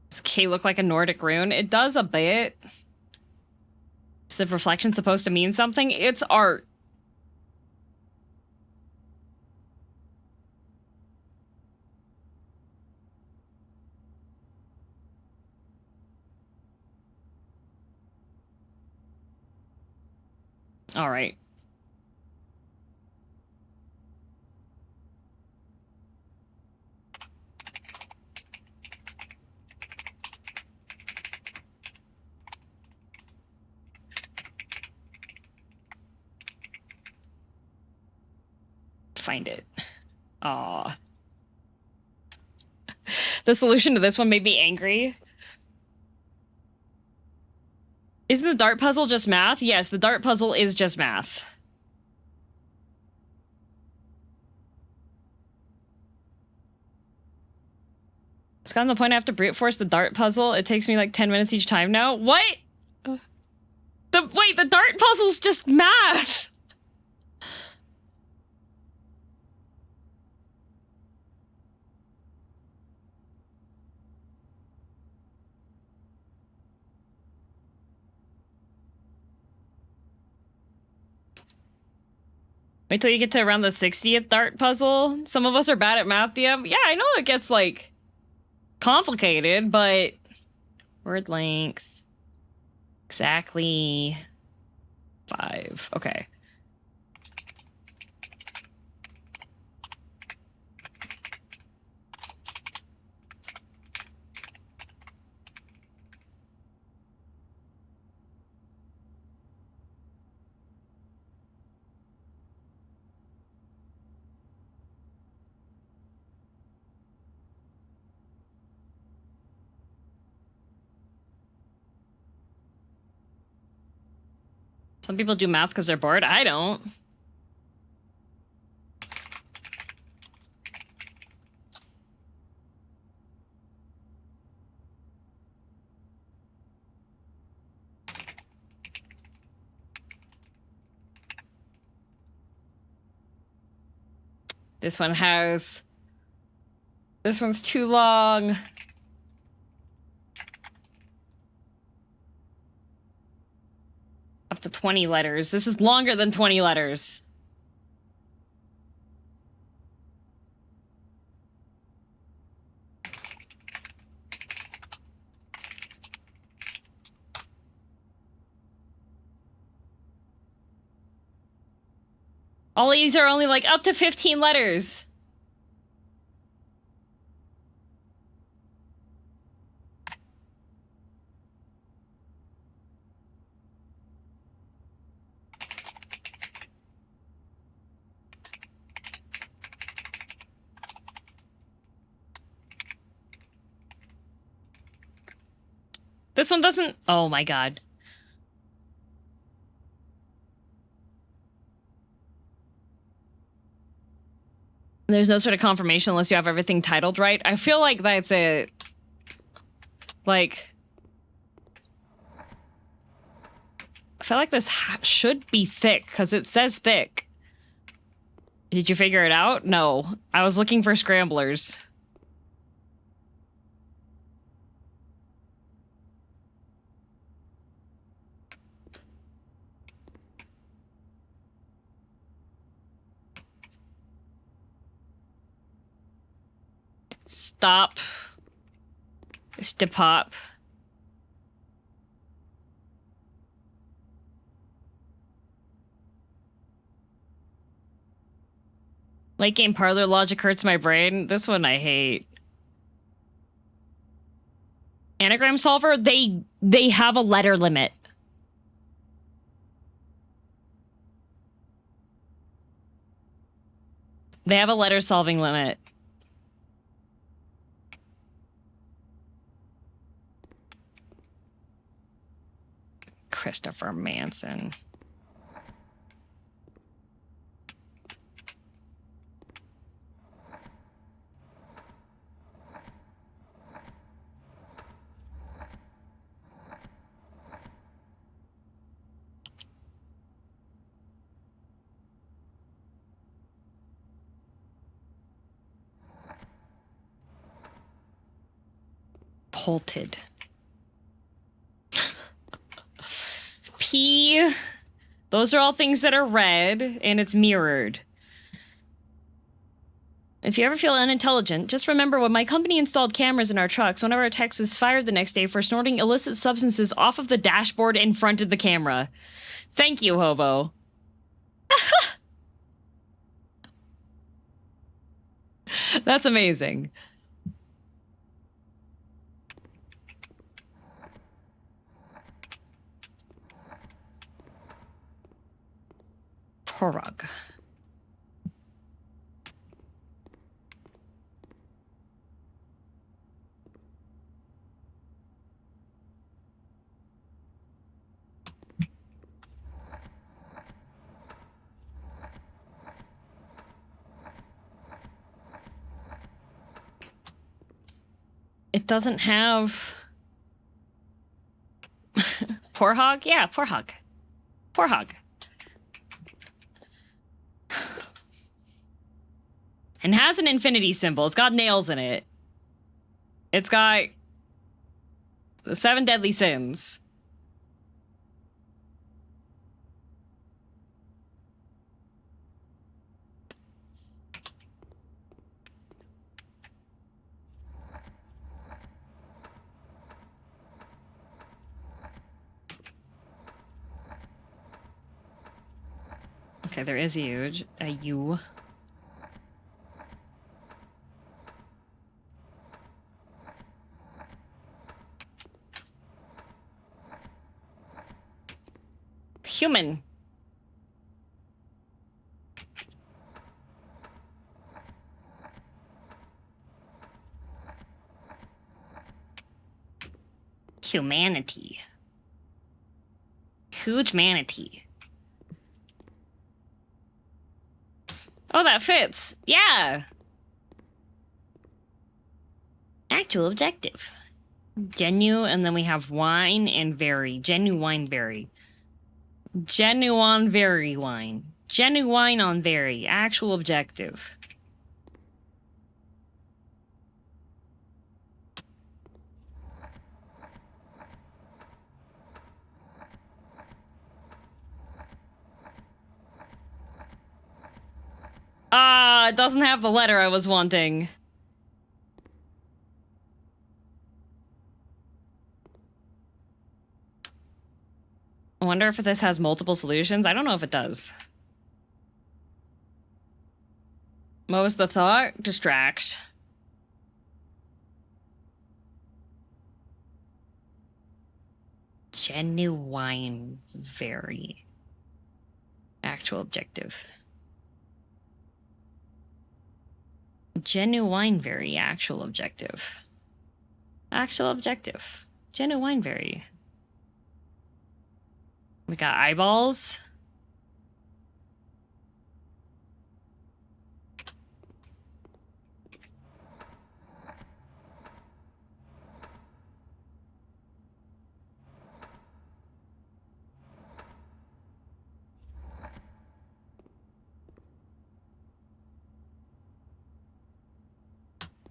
Does K look like a Nordic rune? It does a bit. Is the reflection supposed to mean something? It's art. All right. Find it. Aw. The solution to this one made me angry. Isn't the dart puzzle just math? Yes, the dart puzzle is just math. It's gotten to the point I have to brute force the dart puzzle. It takes me like 10 minutes each time now. What? Wait, the dart puzzle's just math! Wait till you get to around the 60th dart puzzle. Some of us are bad at math, yeah, I know it gets, like, complicated, but... Word length. Exactly... 5. Okay. Some people do math because they're bored. I don't. This one has... This one's too long. Up to 20 letters. This is longer than 20 letters. All these are only like up to 15 letters. This one doesn't... Oh my god. There's no sort of confirmation unless you have everything titled right. I feel like that's a... Like... I feel like this should be thick, because it says thick. Did you figure it out? No. I was looking for scramblers. Stop. Stop. Late game parlor logic hurts my brain. This one I hate. Anagram solver, they have a letter limit. They have a letter solving limit. Christopher Manson. Polted. P. Those are all things that are red, and it's mirrored. If you ever feel unintelligent, just remember when my company installed cameras in our trucks, one of our techs was fired the next day for snorting illicit substances off of the dashboard in front of the camera. Thank you, hobo. That's amazing. Porog. It doesn't have... Poor hog? Yeah, poor hog. Poor hog. And has an infinity symbol. It's got nails in it. It's got the 7 deadly sins. Okay, there is a U. Human. Humanity. Huge manatee. Oh, that fits. Yeah. Actual objective. Genu, and then we have wine and very. Genuine berry. Genuine very wine. Genuine on very. Actual objective. Ah, it doesn't have the letter I was wanting. I wonder if this has multiple solutions. I don't know if it does. What was the thought? Distract. Genuine very. Actual objective. Genuine very. Actual objective. Actual objective. Genuine very. We got eyeballs.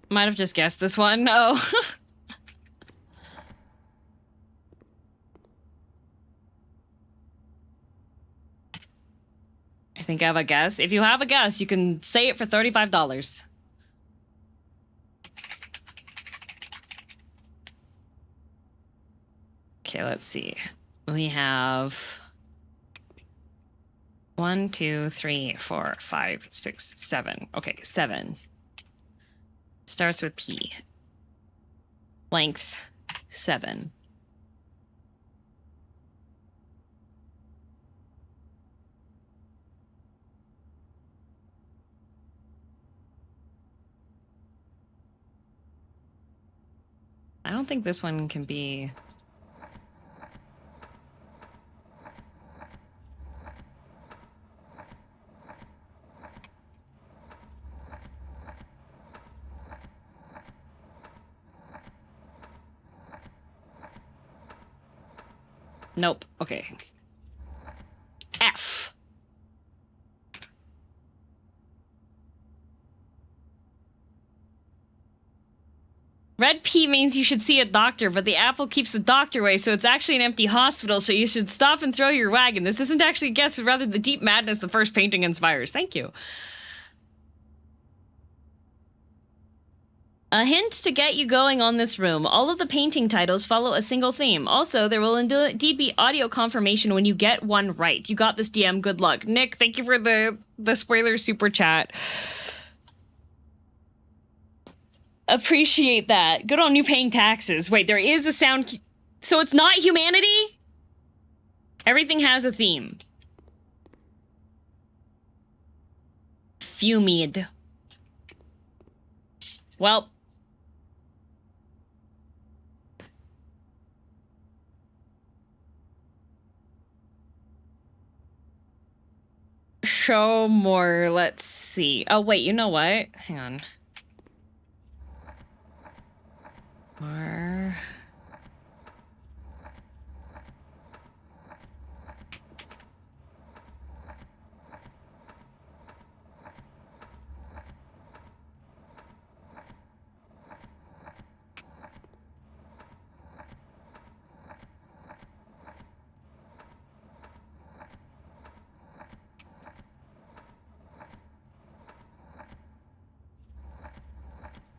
Might have just guessed this one. No. I think I have a guess. If you have a guess, you can say it for $35. Okay, let's see. We have 1, 2, 3, 4, 5, 6, 7. Okay, 7. Starts with P. Length 7. I don't think this one can be... Nope. Okay. F. Red P means you should see a doctor, but the apple keeps the doctor away, so it's actually an empty hospital, so you should stop and throw your wagon. This isn't actually a guess, but rather the deep madness the first painting inspires. Thank you. A hint to get you going on this room. All of the painting titles follow a single theme. Also, there will indeed be audio confirmation when you get one right. You got this, DM. Good luck. Nick, thank you for the spoiler super chat. Appreciate that. Good on you paying taxes. Wait, there is a sound... So it's not humanity? Everything has a theme. Fumid. Well... Show more. Let's see. Oh, wait, you know what? Hang on. Or...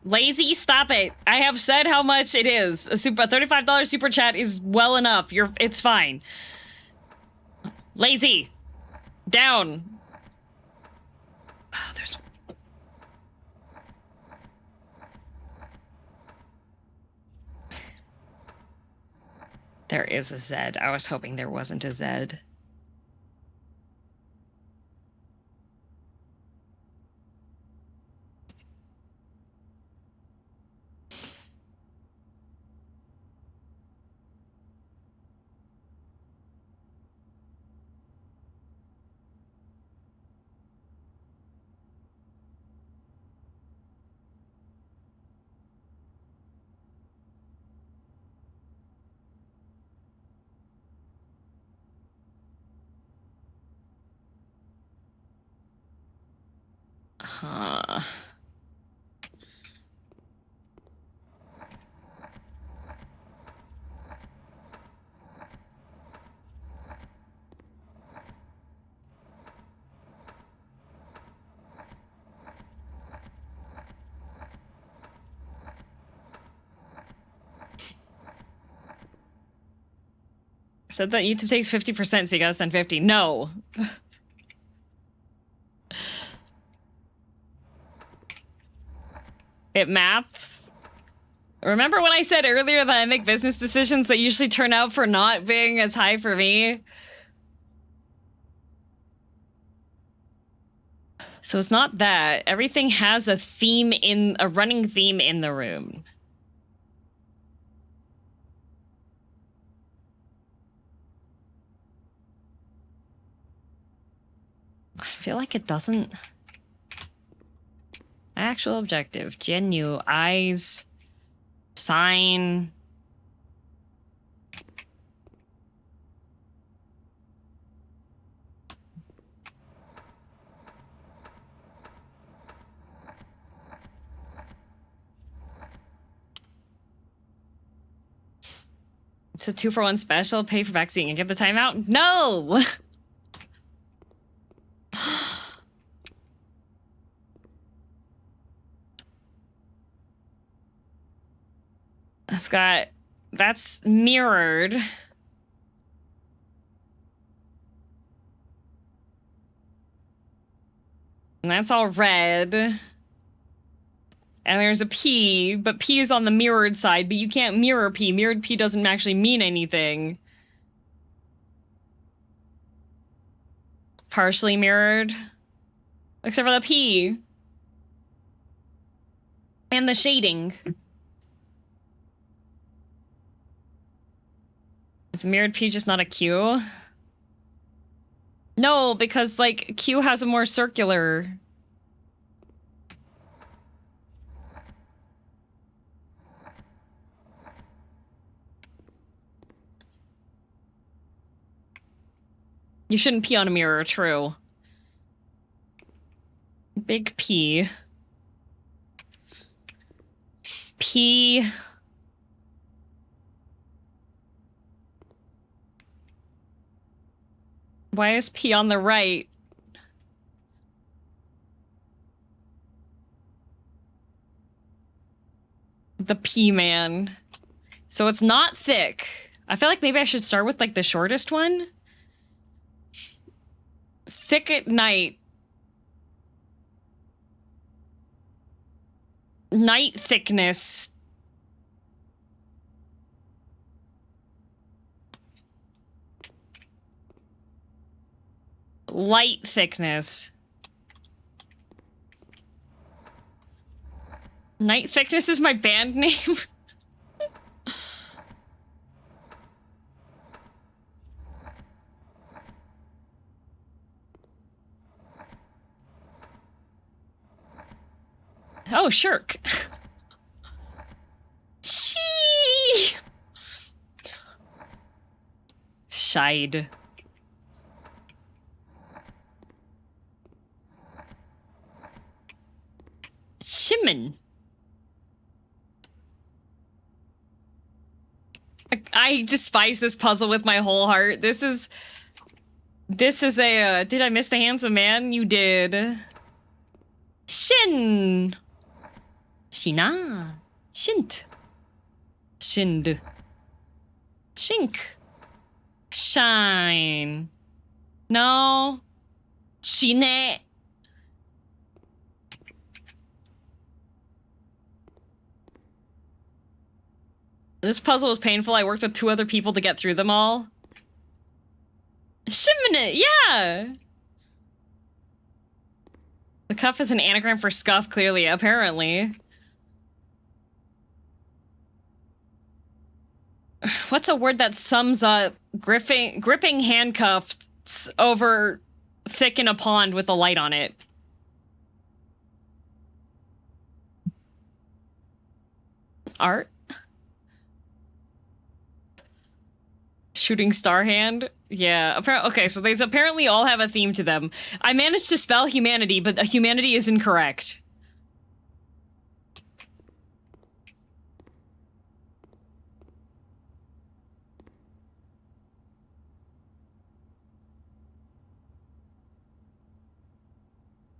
Lazy, stop it. I have said how much it is. A $35 super chat is well enough. It's fine. Lazy. Down. Oh, there's... There is a Z. I was hoping there wasn't a Z. Huh. Said that YouTube takes 50%, so you gotta send 50. No. It maths. Remember when I said earlier that I make business decisions that usually turn out for not being as high for me? So it's not that. Everything has a theme a running theme in the room. I feel like it doesn't... Actual objective. Genu. Eyes. Sign. It's a 2-for-1 special. Pay for backseating and get the timeout? No! That's mirrored. And that's all red. And there's a P, but P is on the mirrored side, but you can't mirror P. Mirrored P doesn't actually mean anything. Partially mirrored. Except for the P. And the shading. Is mirrored P just not a Q? No, because, like, Q has a more circular... You shouldn't pee on a mirror, true. Big P. P... Why is P on the right? The P man. So it's not thick. I feel like maybe I should start with like the shortest one. Thick at night. Night thickness. Light thickness. Night thickness is my band name. Oh, shirk. Sheesh. Shide. Shimmin. I despise this puzzle with my whole heart. This is a, did I miss the handsome man? You did. Shin. Shina. Shint. Shind. Shink. Shine. No. Shine. This puzzle was painful. I worked with 2 other people to get through them all. Shimminit, yeah! The cuff is an anagram for scuff, clearly, apparently. What's a word that sums up gripping handcuffs over thick in a pond with a light on it? Art? Shooting star hand? Yeah, okay, so these apparently all have a theme to them. I managed to spell humanity, but humanity is incorrect.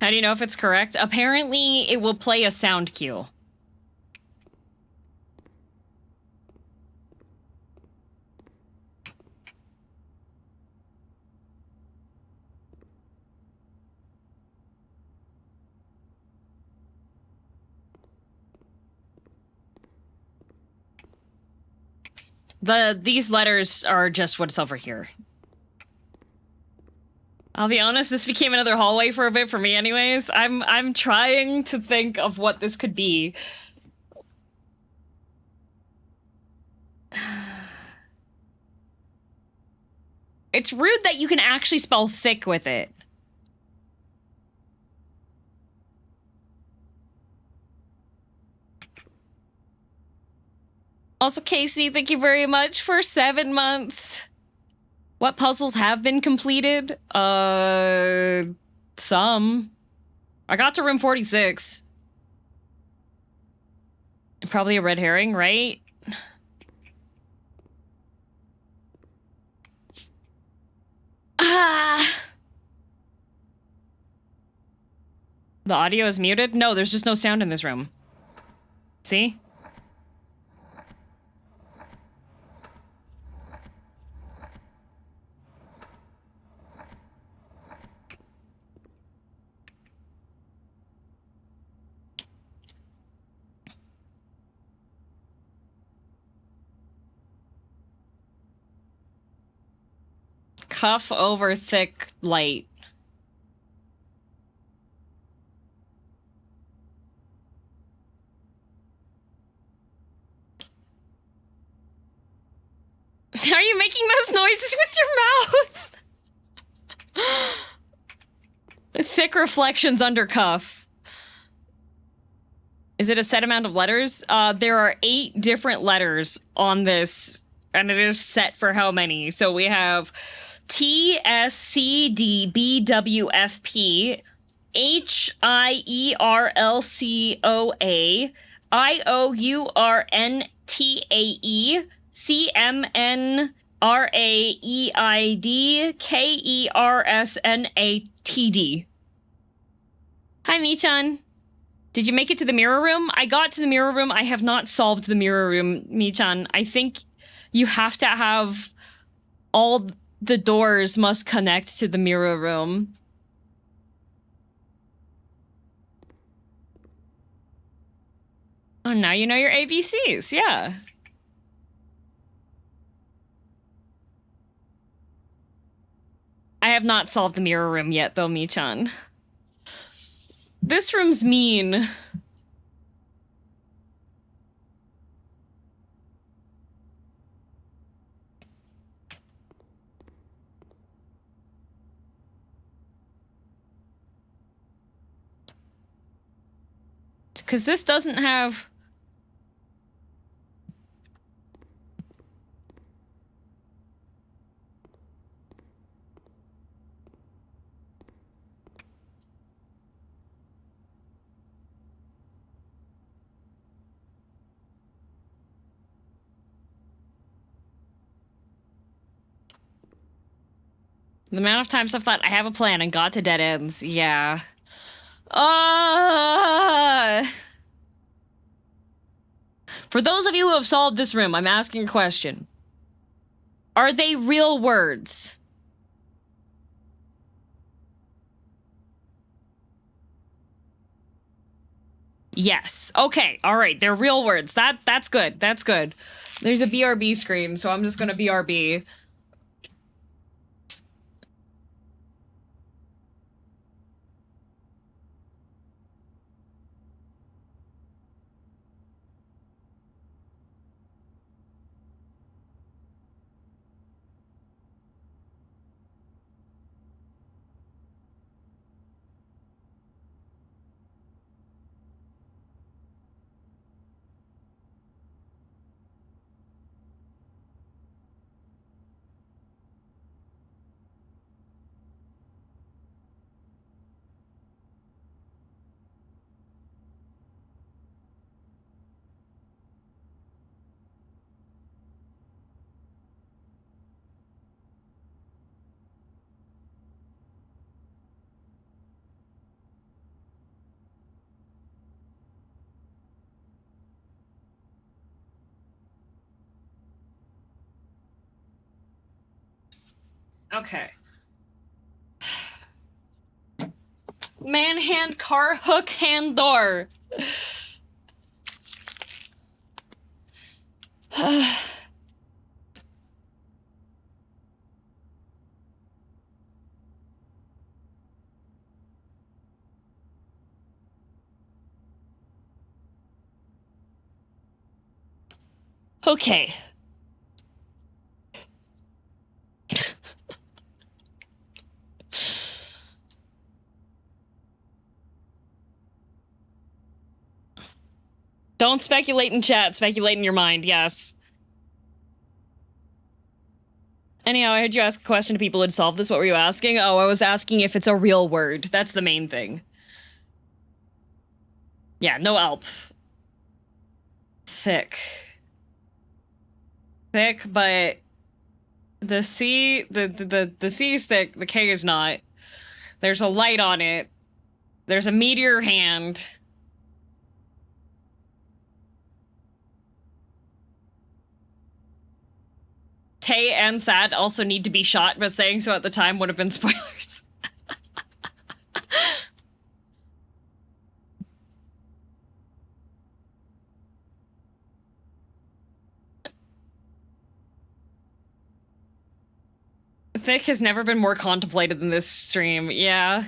How do you know if it's correct? Apparently, it will play a sound cue. These letters are just what's over here. I'll be honest, this became another hallway for a bit for me anyways. I'm trying to think of what this could be. It's rude that you can actually spell thick with it. Also, Casey, thank you very much for 7 months. What puzzles have been completed? Some. I got to room 46. Probably a red herring, right? Ah! The audio is muted? No, there's just no sound in this room. See? Cuff over thick light. Are you making those noises with your mouth? Thick reflections under cuff. Is it a set amount of letters? There are 8 different letters on this, and it is set for how many. So we have T, S, C, D, B, W, F, P, H, I, E, R, L, C, O, A, I, O, U, R, N, T, A, E, C, M, N, R, A, E, I, D, K, E, R, S, N, A, T, D. Hi, Michan. Did you make it to the mirror room? I got to the mirror room. I have not solved the mirror room, Michan. I think you have to have all the doors must connect to the mirror room. Oh, now you know your ABCs, yeah. I have not solved the mirror room yet, though, Michan. This room's mean. Because this doesn't have... The amount of times I've thought I have a plan and got to dead ends. Yeah. For those of you who have solved this room, I'm asking a question. Are they real words? Yes. Okay. All right. They're real words. That's good. That's good. There's a BRB screen, so I'm just gonna BRB. Okay. Man, hand, car, hook, hand, door. Okay. Don't speculate in chat, speculate in your mind, yes. Anyhow, I heard you ask a question to people who'd solved this. What were you asking? Oh, I was asking if it's a real word. That's the main thing. Yeah, no Alp. Thick. Thick, but the C, the C is thick, the K is not. There's a light on it. There's a meteor hand. Tay and Sad also need to be shot, but saying so at the time would have been spoilers. Thick has never been more contemplated than this stream, yeah.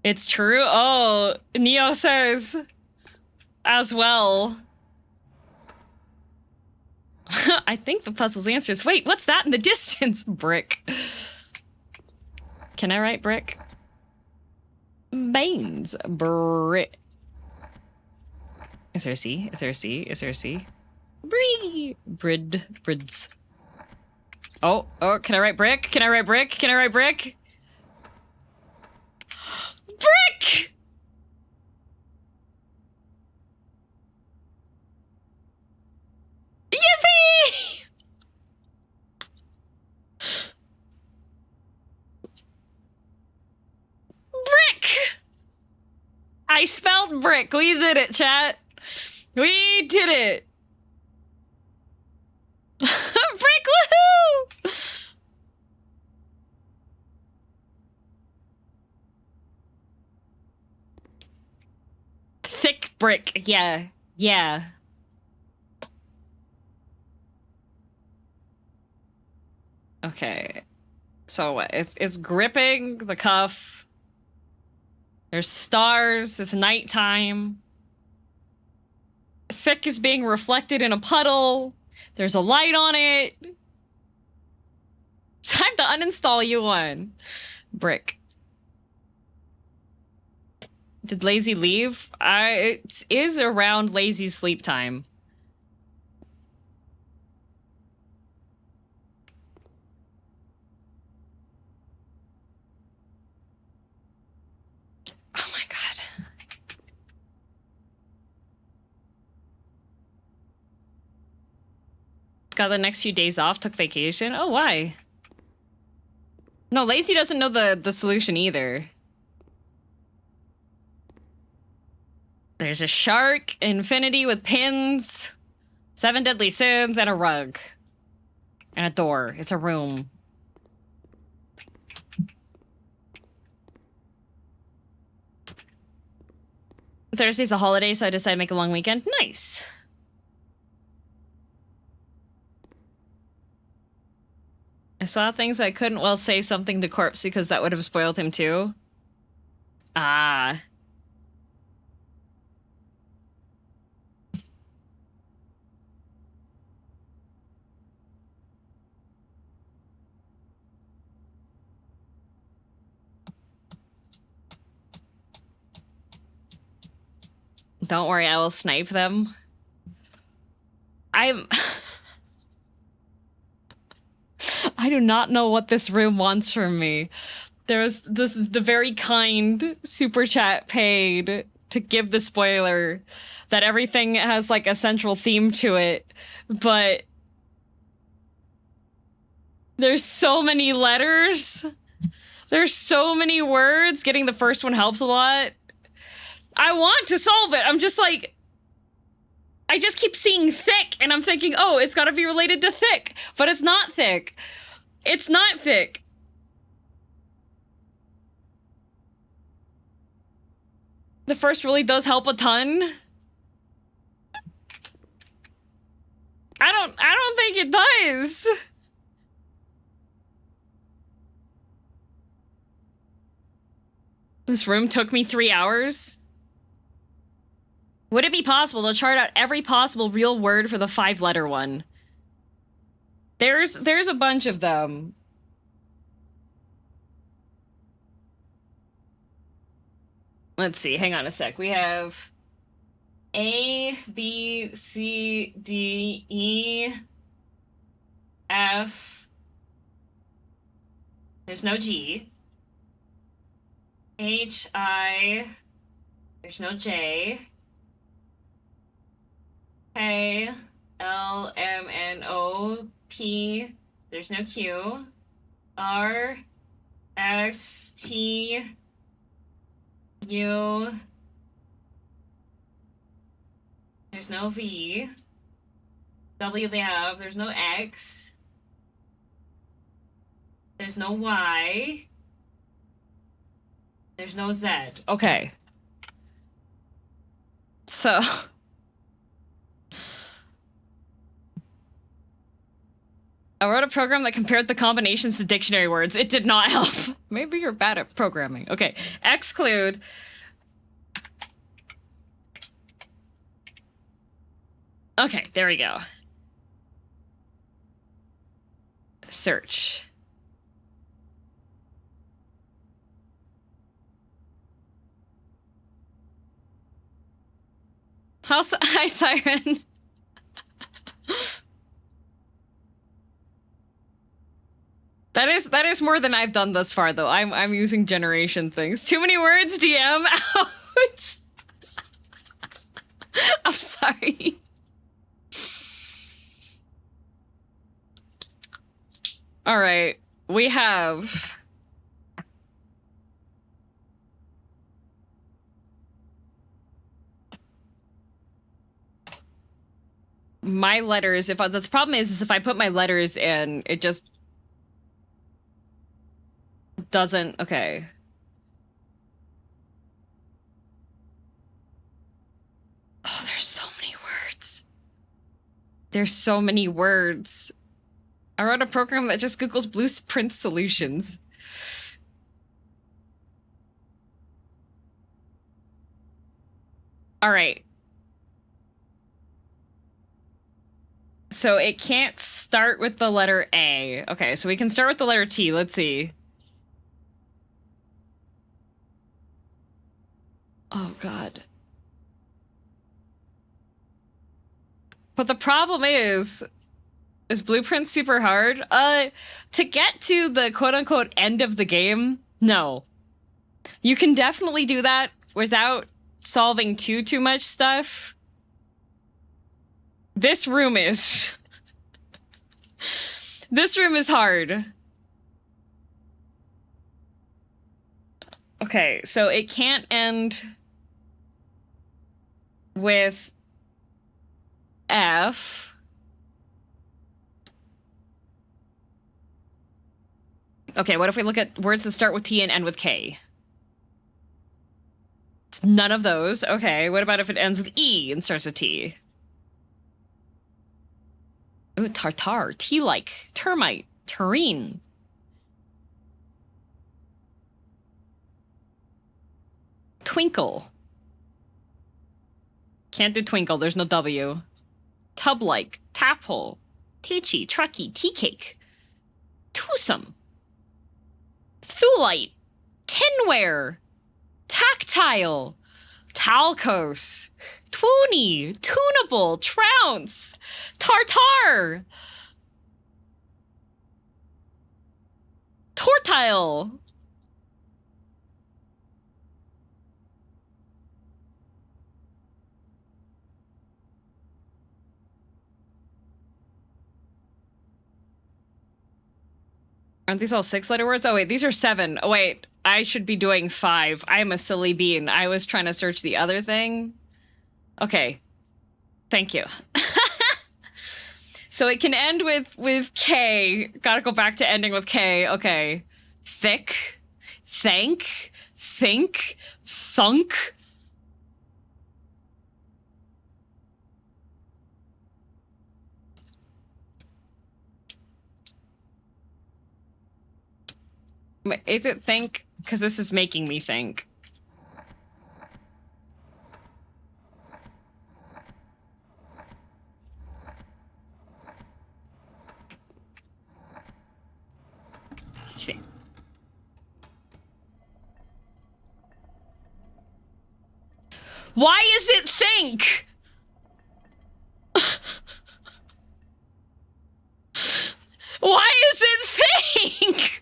It's true? Oh, Neo says as well. I think the puzzle's answers. Wait, what's that in the distance? Brick. Can I write brick? Baines. Brick. Is there a C? Is there a C? Is there a C? Bree. Brids. Oh, can I write brick? Can I write brick? Can I write brick? Brick! Yippee! Brick! I spelled brick. We did it, chat. We did it. Brick, woohoo! Thick brick. Yeah. Yeah. Okay. So what? It's gripping the cuff. There's stars. It's nighttime. Thick is being reflected in a puddle. There's a light on it. Time to uninstall you one. Brick. Did Lazy leave? It is around Lazy's sleep time. Oh my god. Got the next few days off, took vacation. Oh, why? No, Lacey doesn't know the solution either. There's a shark, infinity with pins, 7 deadly sins, and a rug. And a door. It's a room. Thursday's a holiday, so I decided to make a long weekend. Nice. I saw things, but I couldn't well say something to Corpse because that would have spoiled him too. Ah. Don't worry, I will snipe them. I do not know what this room wants from me. There's the very kind super chat paid to give the spoiler that everything has like a central theme to it, but there's so many letters. There's so many words. Getting the first one helps a lot. I want to solve it. I'm just like, I just keep seeing thick and I'm thinking, oh, it's gotta be related to thick, but it's not thick. It's not thick. The first really does help a ton. I don't think it does. This room took me 3 hours. Would it be possible to chart out every possible real word for the 5-letter one? There's a bunch of them. Let's see, hang on a sec. We have A, B, C, D, E, F. There's no G. H, I. There's no J. K, L, M, N, O, P. There's no Q. R, S, T, U. There's no V. W, they have. There's no X. There's no Y. There's no Z. Okay. So... I wrote a program that compared the combinations to dictionary words. It did not help. Maybe you're bad at programming. Okay, exclude. Okay, there we go. Search. Hi, Siren. That is more than I've done thus far, though. I'm using generation things. Too many words, DM. Ouch. I'm sorry. All right, we have my letters. The problem is if I put my letters in, it just doesn't. Okay. Oh, there's so many words. There's so many words. I wrote a program that just Googles blueprint solutions. All right. So it can't start with the letter A. Okay, so we can start with the letter T. Let's see. Oh, God. But the problem is Blueprint super hard? To get to the quote-unquote end of the game, no. You can definitely do that without solving too much stuff. This room is... This room is hard. Okay, so it can't end with F. Okay, what if we look at words that start with T and end with K? It's none of those. Okay, what about if it ends with E and starts with T? Ooh, tartar, tea-like, termite, tureen. Twinkle. Can't do twinkle, there's no W. Tub-like, taphole, teachy, trucky, tea cake. Twosome. Thulite, tinware, tactile, talcose, twoony, tunable, trounce, tartar, tortile. Aren't these all 6-letter words? Oh, wait, these are 7. Oh, wait, I should be doing 5. I'm a silly bean. I was trying to search the other thing. Okay. Thank you. So it can end with K. Gotta go back to ending with K. Okay. Thick. Thank. Think. Thunk. Is it think? Because this is making me think. Why is it think? Why is it think?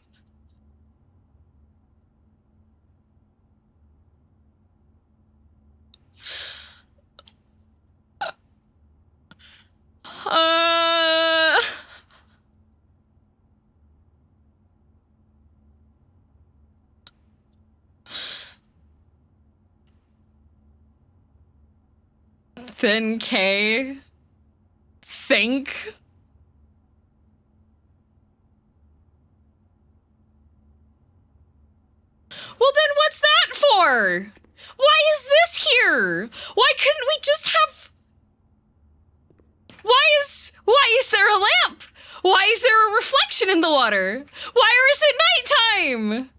Thin K. Think. Well, then what's that for? Why is this here? Why couldn't we just have... Why is there a lamp? Why is there a reflection in the water? Why is it nighttime?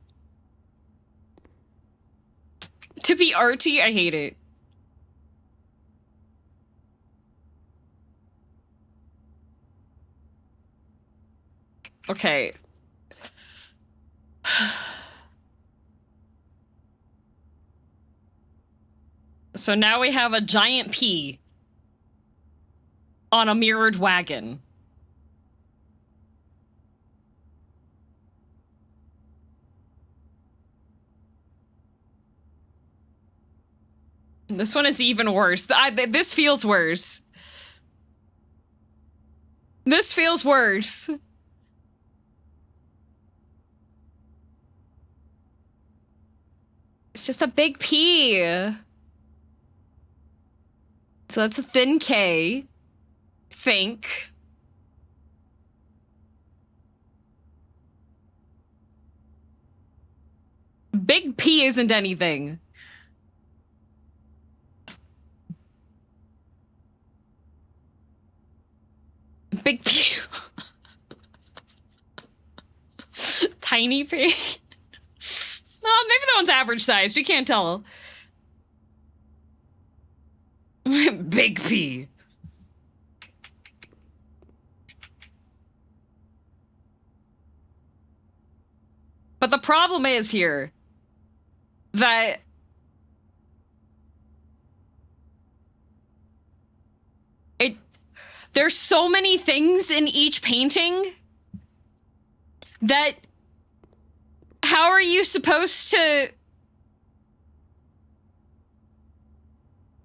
To be arty, I hate it. Okay. So now we have a giant P on a mirrored wagon. This one is even worse. This feels worse. This feels worse. It's just a big P. So that's a thin K. Think. Big P isn't anything. Big P. Tiny P. Oh, maybe that one's average sized. We can't tell. Big P. But the problem is here that there's so many things in each painting that how are you supposed to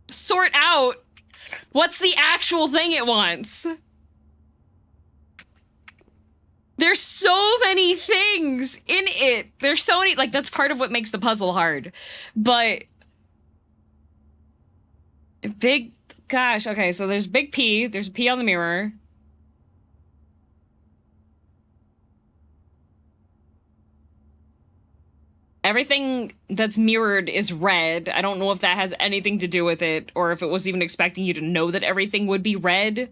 sort out what's the actual thing it wants? There's so many things in it. There's so many, like, that's part of what makes the puzzle hard. But big, gosh, okay, so there's big P. There's a P on the mirror. Everything that's mirrored is red. I don't know if that has anything to do with it, or if it was even expecting you to know that everything would be red.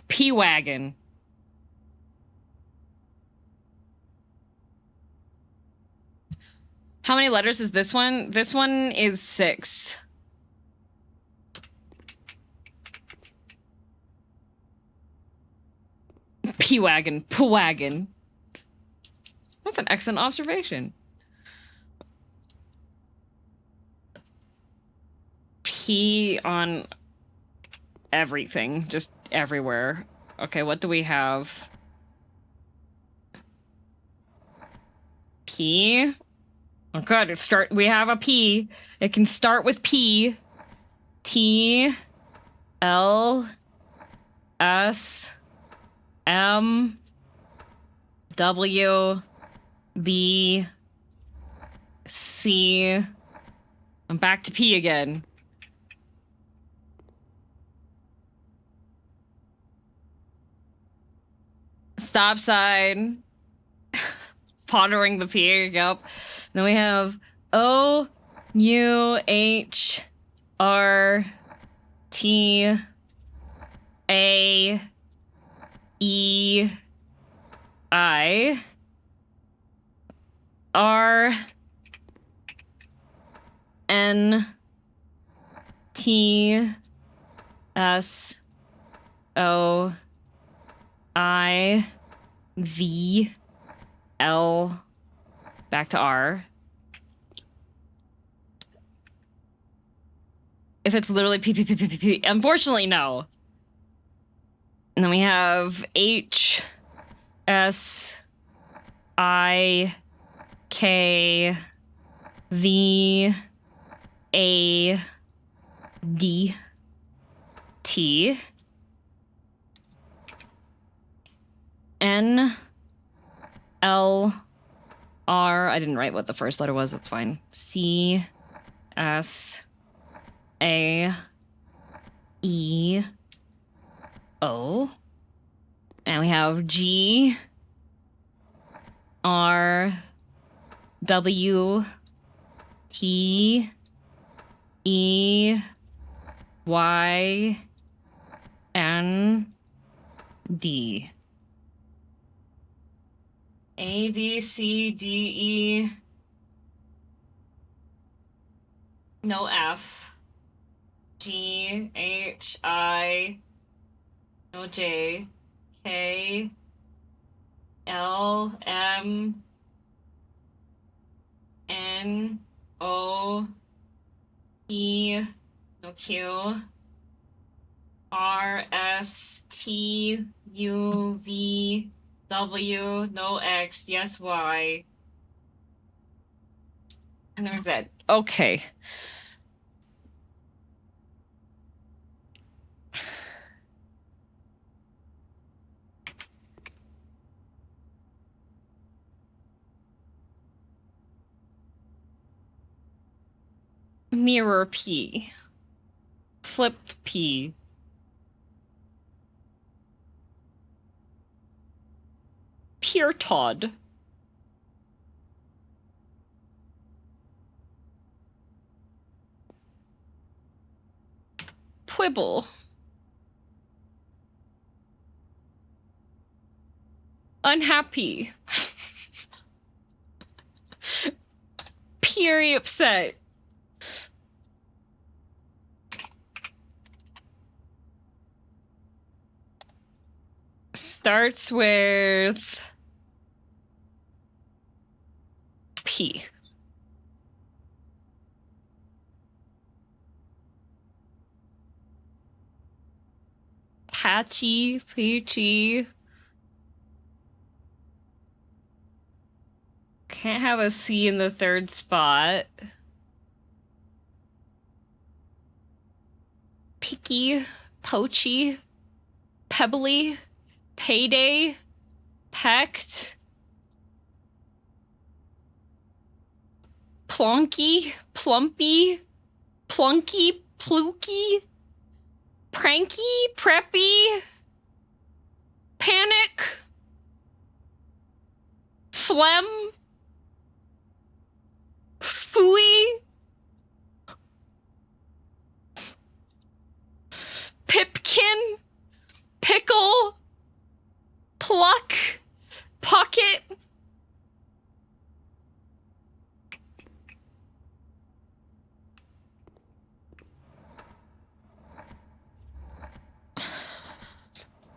P-Wagon. How many letters is this one? This one is 6. P-Wagon. P-Wagon. That's an excellent observation. P on everything. Just everywhere. Okay, what do we have? P. Oh god, we have a P. It can start with P. T. L. S. M. W. B. C. I'm back to P again. Stop sign. Pondering the P, yep. Then we have O, U, H, R, T, A, E, I, R, N, T, S, O, I, V, L, back to R. If it's literally P, P, P, P, P, P, unfortunately, no. And then we have H, S, I, K, V, A, D, T, N, L, R. I didn't write what the first letter was. That's fine. C, S, A, E, O. And we have G, R, W, T, E, Y, N, D. A, B, C, D, E. No F. G, H, I. No J. K. L, M. N, O. E. No Q. R, S, T, U, V. W, no X, yes Y. And there's Z. Okay. Mirror P. Flipped P. Pure Todd. Quibble. Unhappy. Purely upset. Starts with P. Patchy, peachy. Can't have a C in the third spot. Picky, poachy. Pebbly, payday, pecked, plonky, plumpy, plunky, pluky, pranky, preppy, panic, phlegm, fooey, pipkin, pickle, pluck, pocket,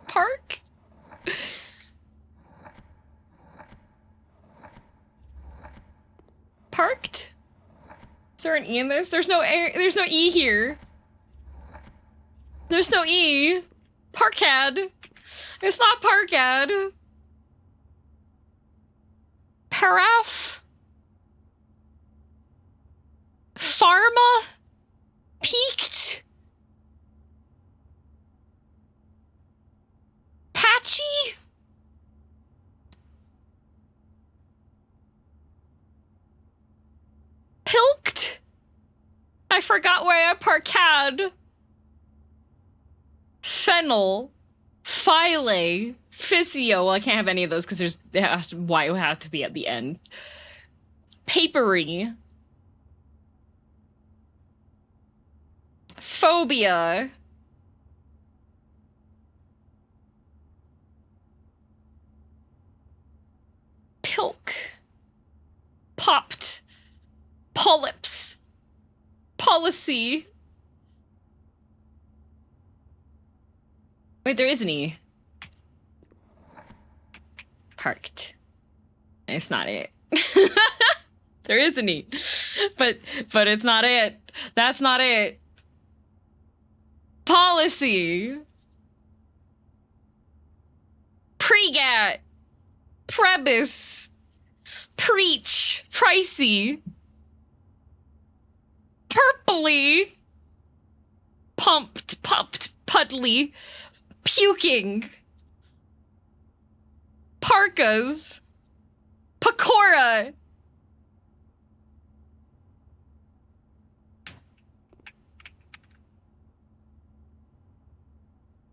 park, parked. Is there an E in this? There's no E here. There's no E. Parkad. It's not parkad. Paraph. Pharma. Peaked. Patchy. Pilked. I forgot where I parkad. Fennel, Phile, Physio. Well, I can't have any of those because why it would have to be at the end. Papery. Phobia. Pilk. Popped. Polyps. Policy. Wait, there is an E. Parked. It's not it. There is an E. But it's not it. That's not it. Policy. Pregat. Prebis. Preach. Pricey. Purpley. Pumped. Puddly. Puking. Parkas. Pakora.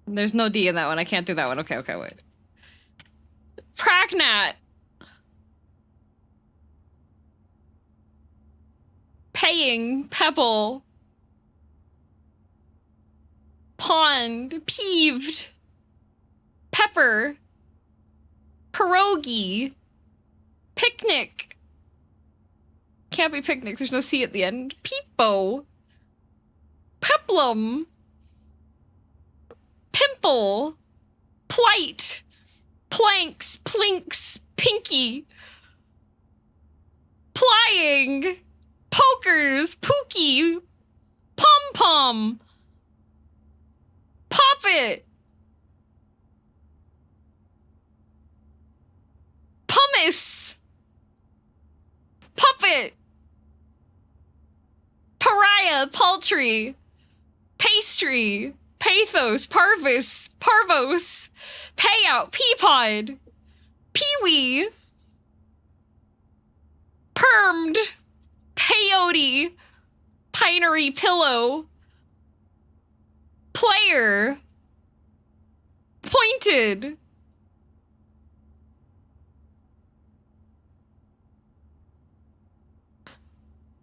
There's no D in that one. I can't do that one. Okay, wait. Pragnat. Paying. Pebble. Pond. Peeved. Pepper. Pierogi. Picnic. Can't be picnic. There's no C at the end. Peepo. Peplum. Pimple. Plight. Planks. Plinks. Pinky. Plying. Pokers. Pookie. Pom-pom. Poppet. Pumice. Puppet. Pariah. Paltry. Pastry. Pathos. Parvis. Parvos. Payout. Peapod. Peewee. Permed. Peyote. Pinery. Pillow. Player. Pointed.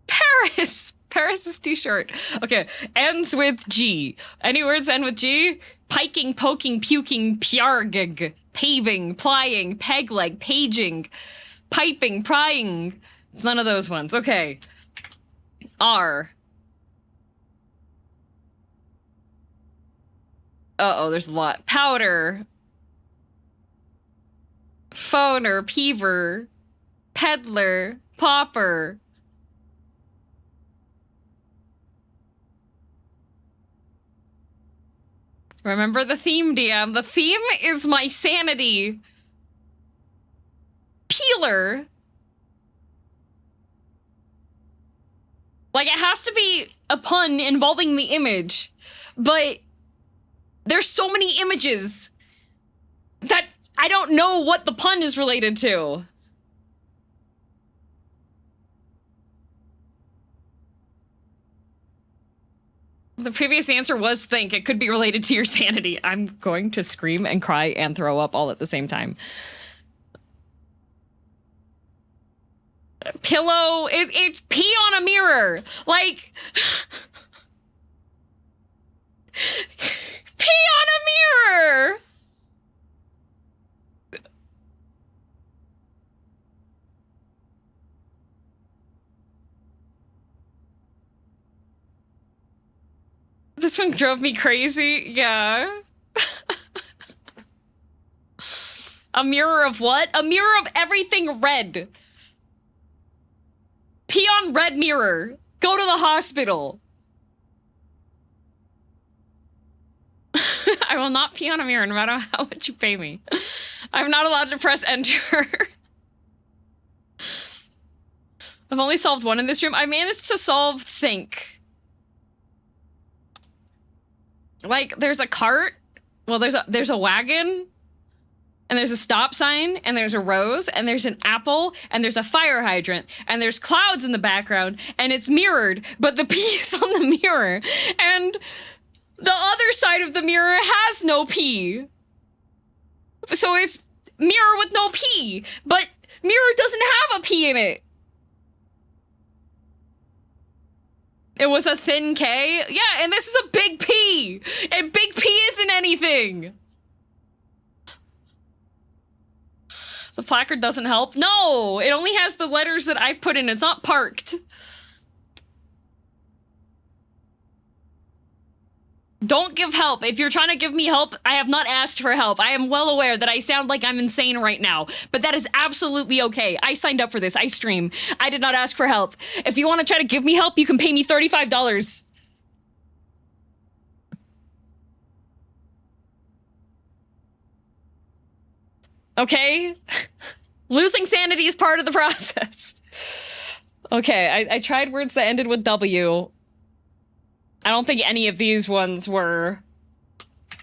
Paris. Paris is too short. Okay, ends with G. Any words end with G? Piking, poking, puking, pjargig. Paving, plying, peg leg, paging. Piping, prying. It's none of those ones. Okay. R. Uh-oh, there's a lot. Powder. Phoner, peever. Peddler. Popper. Remember the theme, DM. The theme is my sanity. Peeler. Like, it has to be a pun involving the image, but There's so many images that I don't know what the pun is related to. The previous answer was think. It could be related to your sanity. I'm going to scream and cry and throw up all at the same time. Pillow, it's pee on a mirror. Like, pee on a mirror. This one drove me crazy. Yeah. A mirror of what? A mirror of everything red. Pee on red mirror. Go to the hospital. I will not pee on a mirror no matter how much you pay me. I'm not allowed to press enter. I've only solved one in this room. I managed to solve think. Like, there's a cart. Well, there's a wagon. And there's a stop sign, and there's a rose, and there's an apple, and there's a fire hydrant, and there's clouds in the background, and it's mirrored, but the pee is on the mirror. And the other side of the mirror has no pee. So it's mirror with no pee, but mirror doesn't have a pee in it. It was a thin K? Yeah, and this is a big P! And big P isn't anything! The placard doesn't help? No! It only has the letters that I've put in. It's not parked. Don't give help. If you're trying to give me help, I have not asked for help. I am well aware that I sound like I'm insane right now, but that is absolutely okay. I signed up for this. I stream. I did not ask for help. If you want to try to give me help, you can pay me $35. Okay? Losing sanity is part of the process. Okay, I tried words that ended with W. I don't think any of these ones were...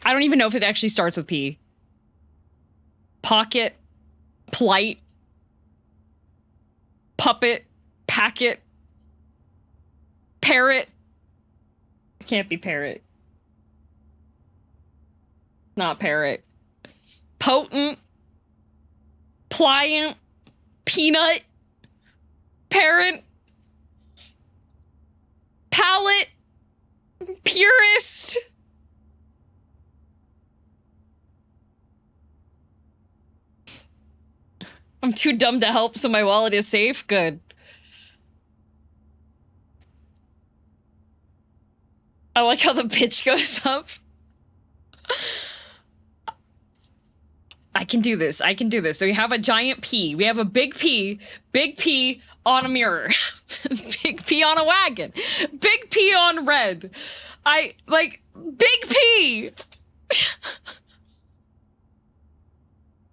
I don't even know if it actually starts with P. Pocket. Plight. Puppet. Packet. Parrot. It can't be parrot. Not parrot. Potent. Pliant. Peanut. Parent. Palette. Purist. I'm too dumb to help, so my wallet is safe. Good. I like how the pitch goes up. I can do this. I can do this. So we have a giant P. We have a big P on a mirror. Big P on a wagon. Big P on red. Big P.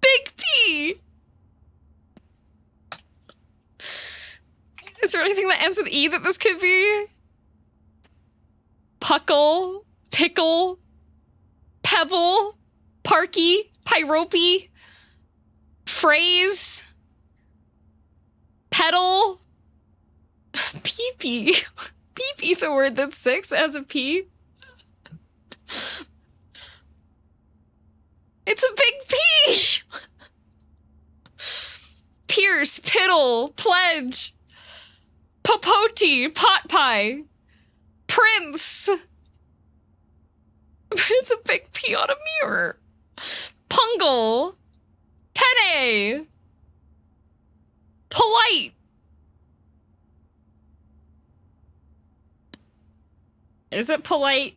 Big P. Is there anything that ends with E that this could be? Puckle, pickle, pebble, parky, pyrope, phrase, pedal, pee-pee. Pee-pee's a word that's 6 as a P. It's a big P! Pierce, piddle, pledge, popote, pot pie, prince. It's a big P on a mirror. Pungle, penne, polite. Is it polite?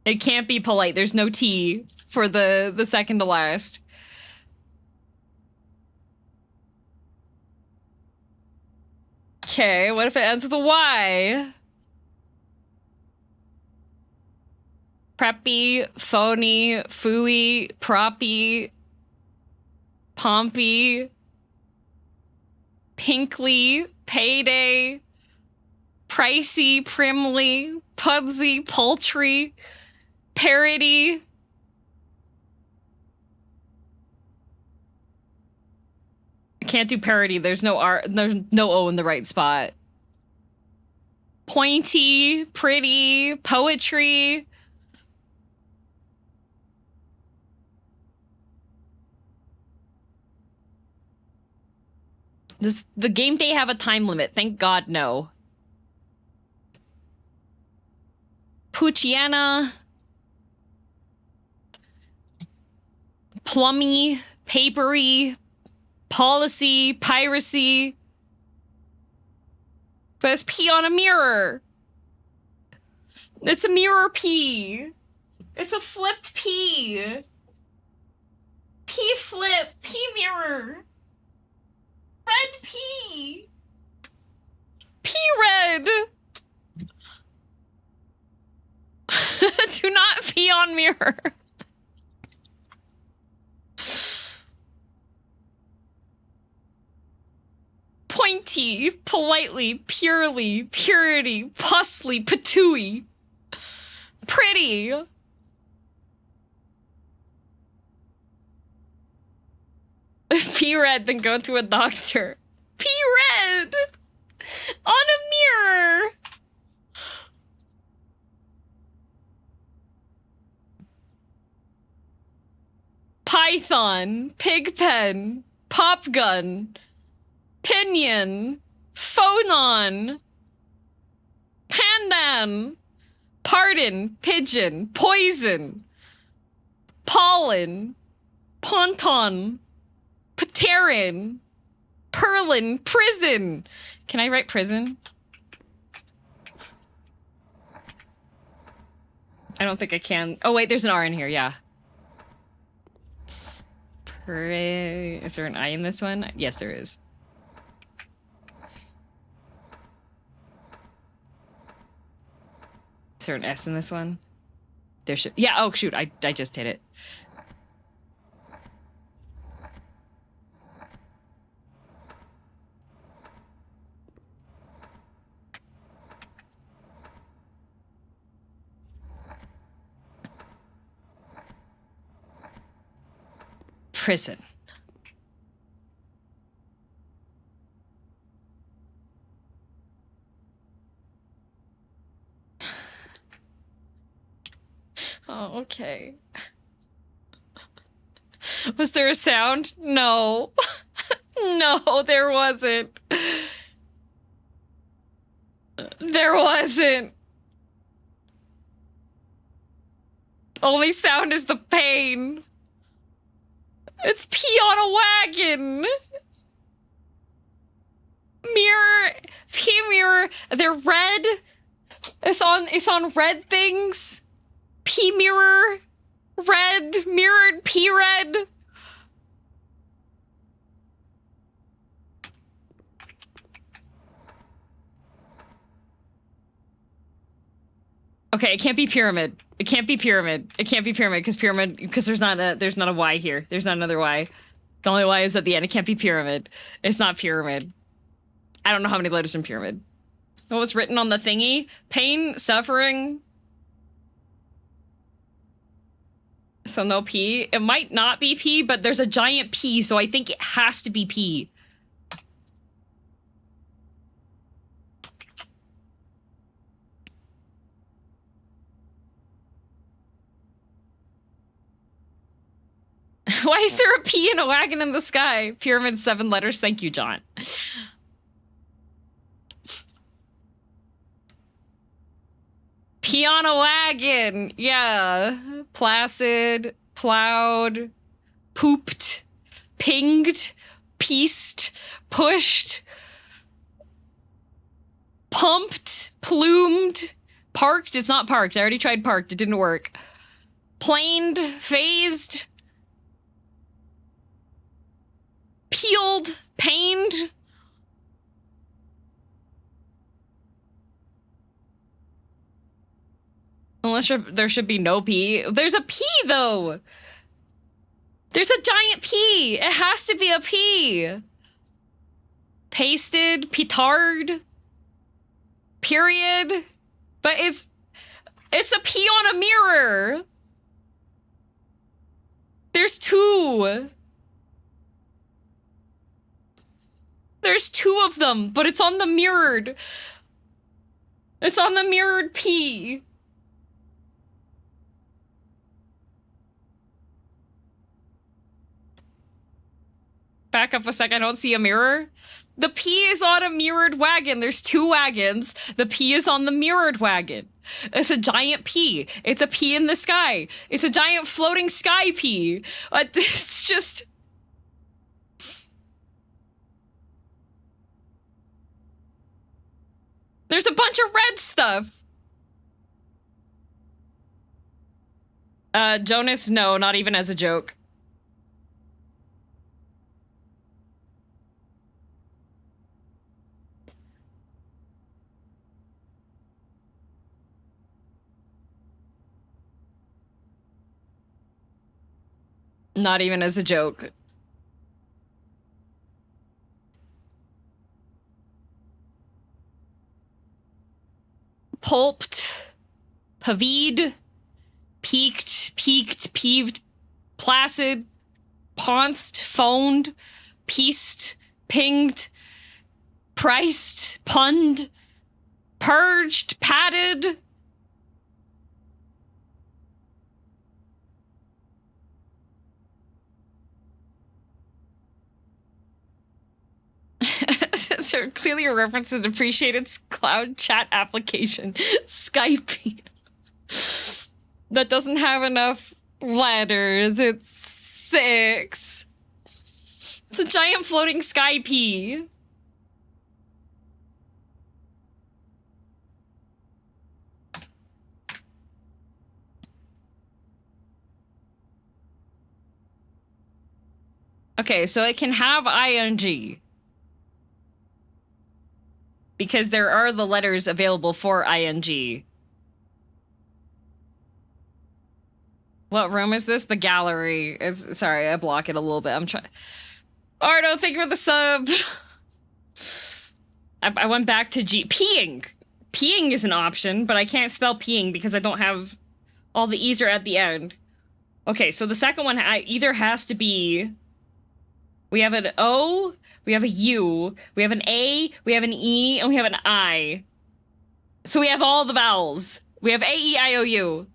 It can't be polite. There's no T for the second to last. Okay, what if it ends with a Y? Preppy, phony, fooey, proppy, pompy, pinkly, payday, pricey, primly, pudsy, paltry, parody. I can't do parody. There's no R, there's no O in the right spot. Pointy, pretty, poetry. The game day have a time limit? Thank God, no. Poochiana. Plummy, papery, policy, piracy. But it's pee on a mirror. It's a mirror pee. It's a flipped pee. Pee flip, pee mirror. Red pea. Pea red. Do not pee on mirror. Pointy, politely, purely, purity, pussly, patooey. Pretty. If pee red, then go to a doctor. Pee red! On a mirror! Python, pigpen, pop gun, pinion, phonon, pandan, pardon, pigeon, poison, pollen, ponton, paterin, perlin, prison. Can I write prison? I don't think I can. Oh wait, there's an R in here, yeah. Is there an I in this one? Yes, there is. Is there an S in this one? There should. Yeah. Oh shoot! I just hit it. Prison. Oh, okay. Was there a sound? No. No, there wasn't. There wasn't. Only sound is the pain. It's pee on a wagon. Mirror, pee mirror. They're red. It's on red things. Pee mirror, red, mirrored pee red. Okay, it can't be pyramid. It can't be pyramid. It can't be pyramid because there's not a Y here. There's not another Y. The only Y is at the end. It can't be pyramid. It's not pyramid. I don't know how many letters in pyramid. What was written on the thingy? Pain, suffering. So no P. It might not be P, but there's a giant P, so I think it has to be P. Why is there a P in a wagon in the sky? Pyramid, 7 letters. Thank you, John. P on a wagon. Yeah. Placid, plowed, pooped, pinged, pieced, pushed, pumped, plumed, parked. It's not parked. I already tried parked. It didn't work. Planed, phased, peeled, pained. Unless there should be no P. There's a P, though! There's a giant P! It has to be a P! Pasted, petard. Period. But it's a P on a mirror. There's two. There's two of them, but it's on the mirrored. It's on the mirrored P. Back up a sec, I don't see a mirror. The P is on a mirrored wagon. There's two wagons. The P is on the mirrored wagon. It's a giant P. It's a P in the sky. It's a giant floating sky P. It's just... There's a bunch of red stuff. Jonas, no, not even as a joke. Not even as a joke. Pulped, pavied, peaked, peeved, placid, pounced, phoned, pieced, pinged, priced, punned, purged, padded. So clearly a reference to depreciated cloud chat application, Skype. That doesn't have enough letters. It's 6. It's a giant floating Skype. Okay, so it can have ing. Because there are the letters available for ing. What room is this? The gallery. Sorry, I block it a little bit. I'm trying. Ardo, thank you for the sub. I went back to G. Peeing. Peeing is an option, but I can't spell peeing because I don't have all the E's are at the end. Okay, so the second one either has to be... We have an O, we have a U, we have an A, we have an E, and we have an I. So we have all the vowels. We have A, E, I, O, U.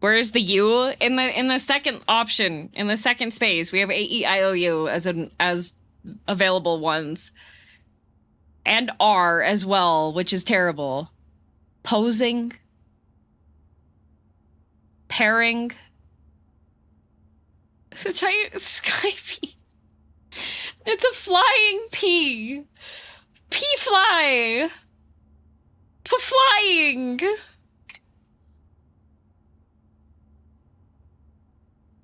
Where's the U? In the second option, in the second space, we have A, E, I, O, U as available ones. And R as well, which is terrible. Posing. Pairing. It's a giant Skype. It's a flying P. P-fly. Flying.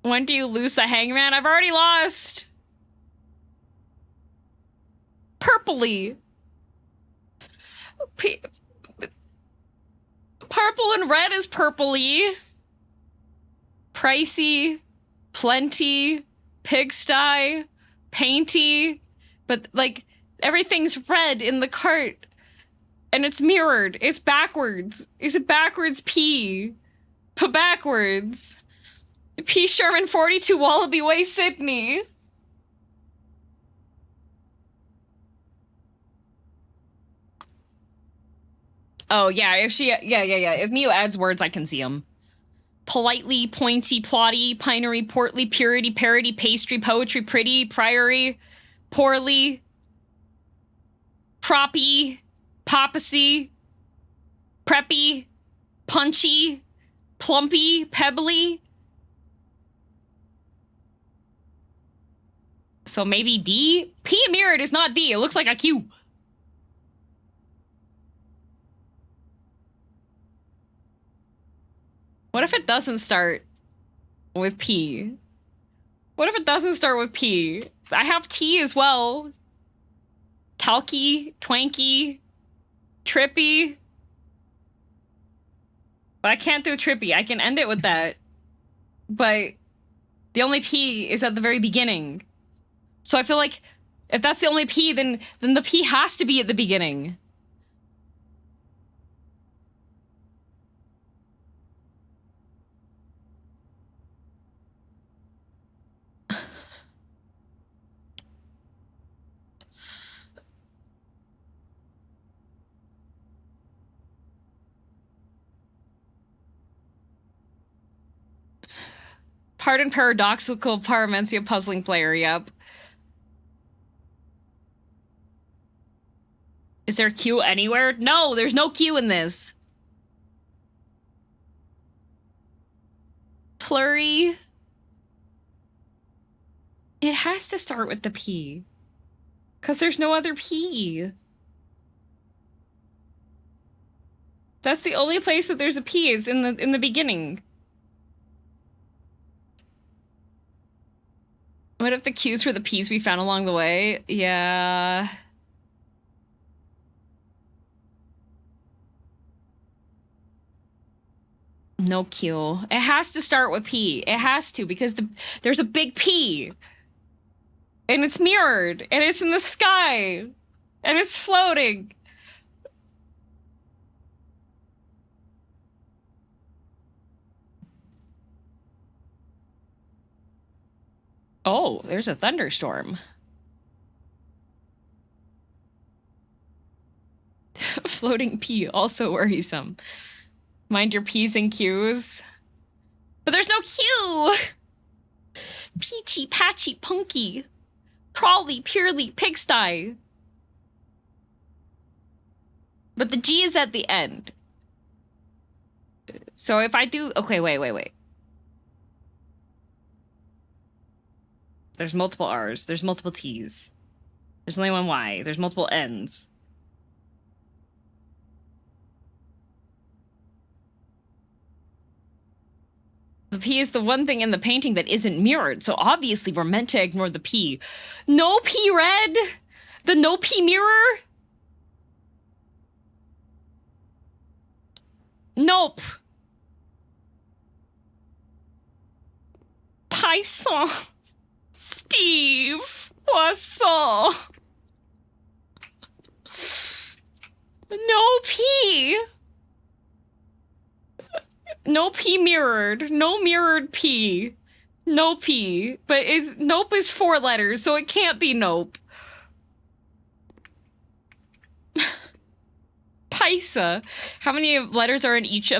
When do you lose the hangman? I've already lost. Purpley. Purple and red is purpley. Pricey. Plenty. Pigsty. Painty. But, like, everything's red in the cart. And it's mirrored. It's backwards. It's a backwards P. Backwards. P. Sherman 42 Wallaby Way, Sydney. Oh, yeah, if she... Yeah. If Mio adds words, I can see them. Politely, pointy, plotty, pinery, portly, purity, parody, pastry, poetry, pretty, priory, poorly, proppy, poppy, preppy, punchy, plumpy, pebbly. So maybe D? P mirrored is not D. It looks like a Q. What if it doesn't start with P? What if it doesn't start with P? I have T as well. Talky, twanky, trippy. But I can't do trippy. I can end it with that. But The only P is at the very beginning. So I feel like if that's the only P, then the P has to be at the beginning. Pardon paradoxical Paramensia puzzling player, yep. Is there a Q anywhere? No, there's no Q in this. Flurry. It has to start with the P. Because there's no other P. That's the only place that there's a P is in the beginning. What if the Q's were the P's we found along the way? Yeah. No Q. It has to start with P. It has to, because there's a big P. And it's mirrored. And it's in the sky. And it's floating. Oh, there's a thunderstorm. Floating P, also worrisome. Mind your P's and Q's. But there's no Q! Peachy, patchy, punky. Prawly, purely, pigsty. But the G is at the end. So if I do... Okay, wait. There's multiple R's. There's multiple T's. There's only one Y. There's multiple N's. The P is the one thing in the painting that isn't mirrored, so obviously we're meant to ignore the P. No P red? The no P mirror? Nope. Python. Steve. Poisson. No P. No P mirrored. No mirrored P. No P. But nope is 4 letters, so it can't be nope. Paisa. How many letters are in each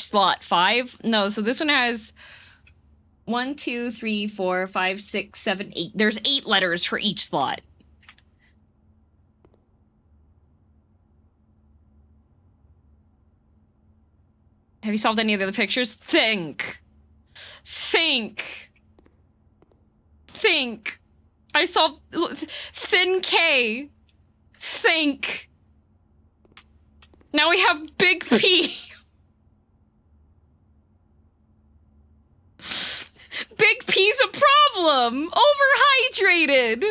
slot? 5? No, so this one has 1, 2, 3, 4, 5, 6, 7, 8. There's 8 letters for each slot. Have you solved any of the other pictures? Think. I solved thin K. Think. Now we have big P. Big P's a problem. Overhydrated.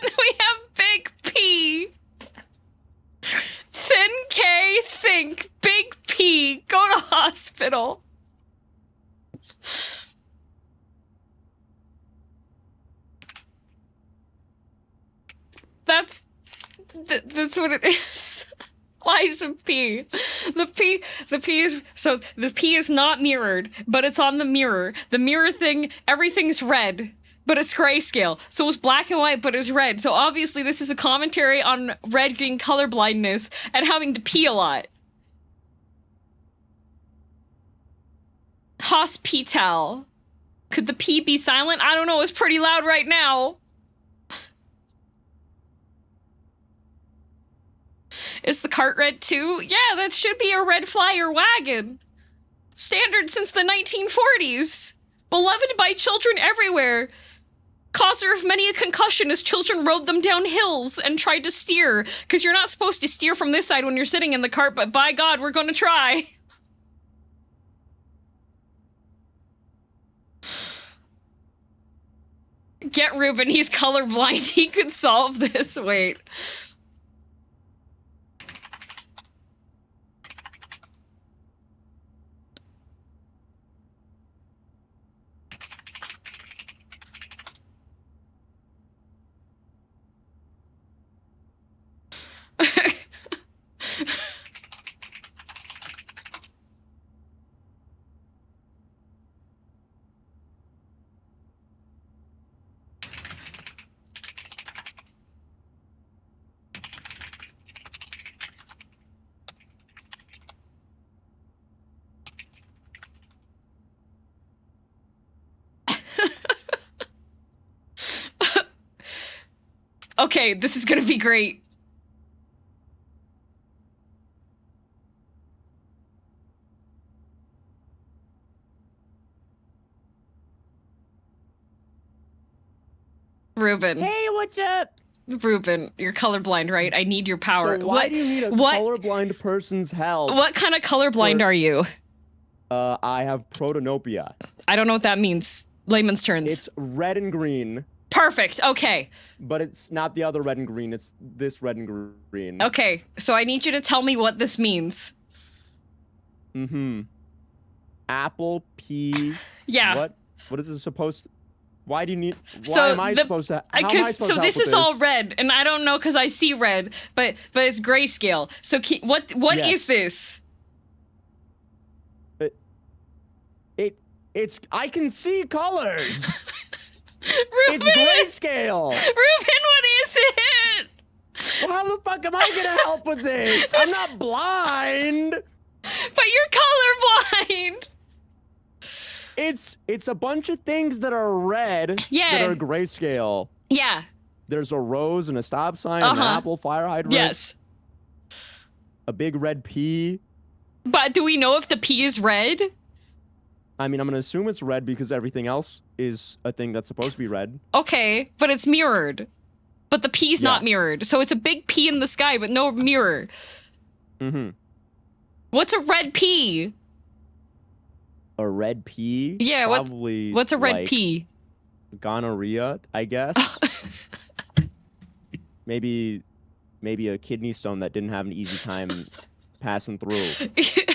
We have big P. Thin K, think, big P, go to hospital. That's what it is. Why is a P? The P is, so the P is not mirrored, but it's on the mirror. The mirror thing, everything's red. But it's grayscale, so it's black and white, but it's red. So obviously this is a commentary on red-green color blindness and having to pee a lot. Hospital. Could the P be silent? I don't know, it's pretty loud right now. Is the cart red too? Yeah, that should be a red flyer wagon. Standard since the 1940s. Beloved by children everywhere. Causer of many a concussion as children rode them down hills and tried to steer. Because you're not supposed to steer from this side when you're sitting in the cart, but by God, we're gonna try. Get Ruben, he's colorblind. He could solve this. Wait. Okay, this is gonna be great. Ruben. Hey, what's up? Ruben, you're colorblind, right? I need your power. So why do you need a colorblind person's help? What kind of colorblind are you? I have protanopia. I don't know what that means. Layman's terms. It's red and green. Perfect, okay. But it's not the other red and green, it's this red and green. Okay, so I need you to tell me what this means. Apple, pea. Yeah. What is this supposed to... Why do you need... Why am I supposed to... How am I supposed to help this with is all red, and I don't know because I see red, but it's grayscale. So what is this? It's... I can see colors! Ruben! It's grayscale! Ruben, what is it? Well, how the fuck am I gonna help with this? I'm not blind! But you're colorblind! It's a bunch of things that are red that are grayscale. Yeah. There's a rose and a stop sign, an apple, fire hydrant. Yes. A big red pea. But do we know if the pea is red? I mean, I'm gonna assume it's red because everything else is a thing that's supposed to be red. Okay, but it's mirrored. But the pea's not mirrored. So it's a big pea in the sky, but no mirror. What's a red pea? A red pea? Yeah, probably what's a red like pea? Gonorrhea, I guess. maybe a kidney stone that didn't have an easy time passing through.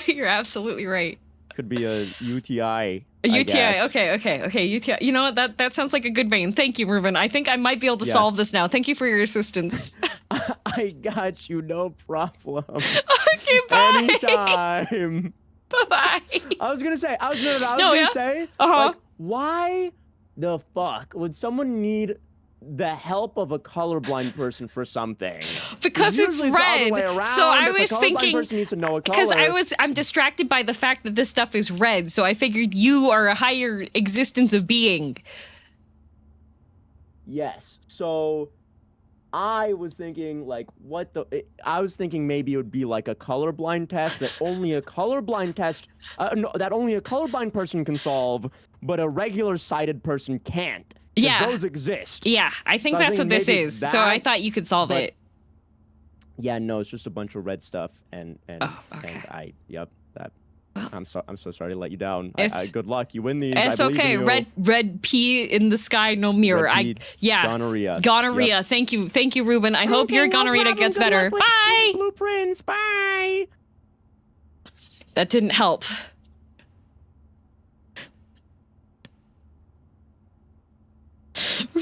You're absolutely right. Could be a UTI. A UTI. Okay. UTI. You know what? That sounds like a good vein. Thank you, Ruben. I think I might be able to solve this now. Thank you for your assistance. I got you. No problem. Okay, bye. Anytime. Bye-bye. I was gonna say, like, why the fuck would someone need the help of a colorblind person for something? Because it's red. So I was thinking, person needs to know a because color. I'm distracted by the fact that this stuff is red. So I figured you are a higher existence of being. Yes. So I was thinking, like, I was thinking maybe it would be like a colorblind test that only a colorblind person can solve, but a regular sighted person can't. Yeah. Those exist. Yeah, I think that's what this is. So I thought you could solve it. Yeah, no, it's just a bunch of red stuff, and Well, I'm so sorry to let you down. Good luck. You win these. It's okay. Red pea in the sky, no mirror. Gonorrhea. Gonorrhea. Yep. Thank you, Ruben. I hope your gonorrhea gets better. Bye. Blueprints. Bye. That didn't help.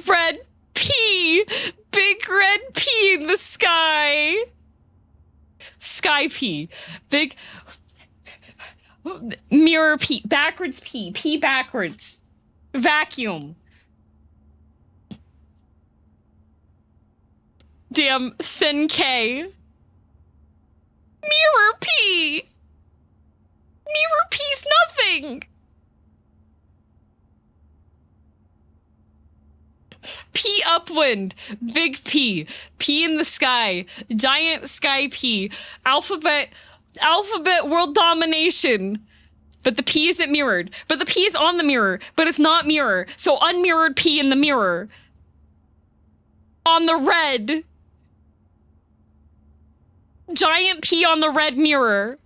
Red pea! Big red pea in the sky! Sky pea. Big... Mirror pea. Backwards pea. Pea backwards. Vacuum. Damn thin K. Mirror pea! Mirror pea's nothing! P upwind, big P, P in the sky, giant sky P, alphabet world domination. But the P isn't mirrored. But the P is on the mirror, but it's not mirror. So unmirrored P in the mirror. On the red. Giant P on the red mirror.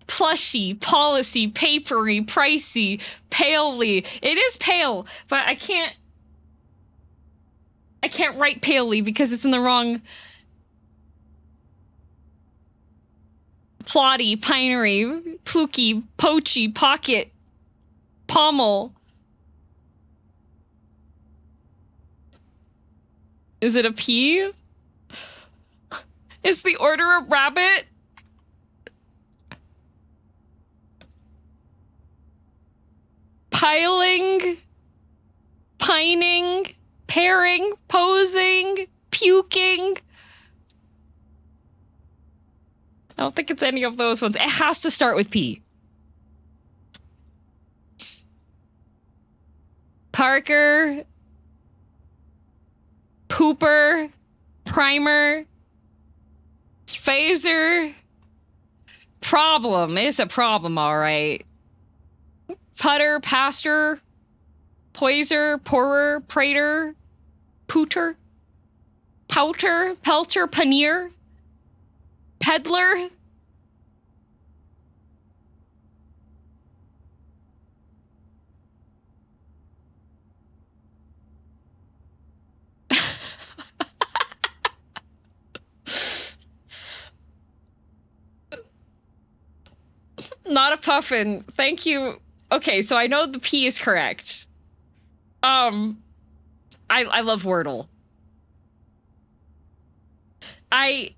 Plushy, policy, papery, pricey, palely. It is pale, but I can't write palely because it's in the wrong. Plotty, pinery, pluky, poachy, pocket, pommel. Is it a P? Is the order a rabbit? Piling, pining, pairing, posing, puking. I don't think it's any of those ones. It has to start with P. Parker. Pooper. Primer. Phaser. Problem. It's a problem, alright. Putter. Pastor. Poiser. Pourer. Prater. Pooter. Pouter. Pelter. Paneer. Peddler. Not a puffin. Thank you. Okay, so I know the P is correct. I love Wordle. I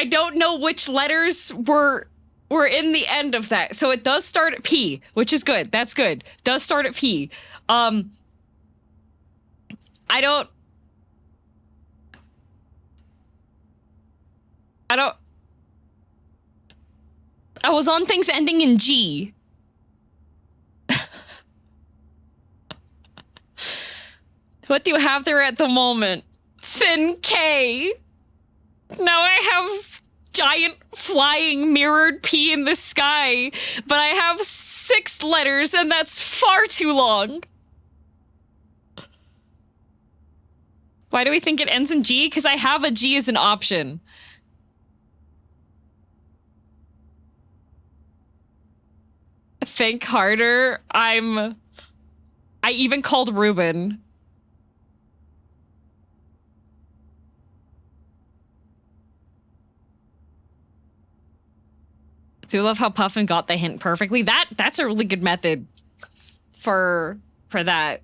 don't know which letters were in the end of that. So it does start at P, which is good. That's good. Does start at P. I was on things ending in G. What do you have there at the moment? Thin K. Now I have giant flying mirrored P in the sky, but I have 6 letters and that's far too long. Why do we think it ends in G? Because I have a G as an option. Think harder. I even called Ruben. Do love how Puffin got the hint perfectly. That's a really good method for that.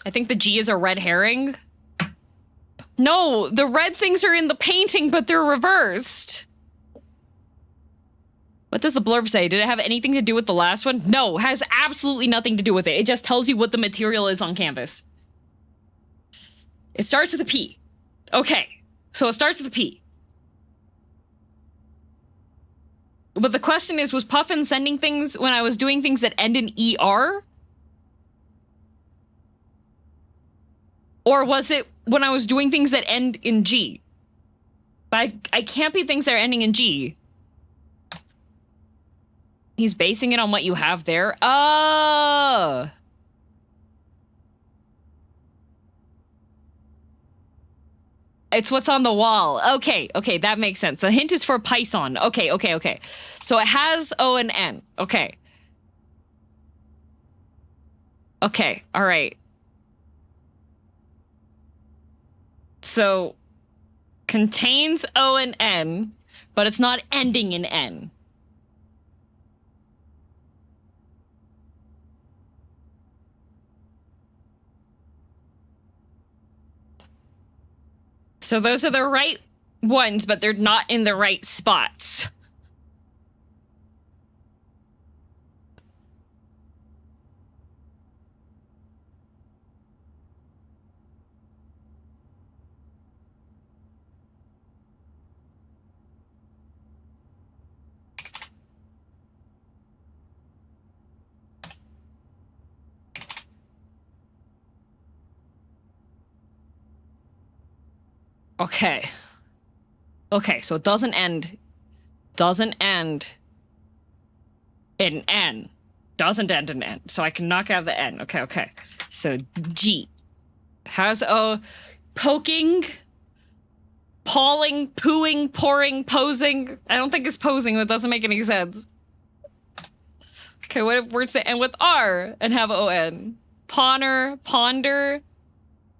I think the G is a red herring. No, the red things are in the painting, but they're reversed. What does the blurb say? Did it have anything to do with the last one? No, has absolutely nothing to do with it. It just tells you what the material is on canvas. It starts with a P. Okay, so it starts with a P. But the question is, was Puffin sending things when I was doing things that end in ER? Or was it when I was doing things that end in G? But I can't be things that are ending in G. He's basing it on what you have there. Oh! It's what's on the wall. Okay, okay, that makes sense. The hint is for Python. Okay, okay, okay. So it has O and N. Okay. Okay, all right. So, contains O and N, but it's not ending in N. So those are the right ones, but they're not in the right spots. Okay. Okay, so it doesn't end in N. Doesn't end in N. So I can knock out the N. Okay, okay. So G. Has O. Poking. Pawing, pooing, pouring, posing. I don't think it's posing. That doesn't make any sense. Okay, what if words that end with R and have O-N? Pawner, ponder.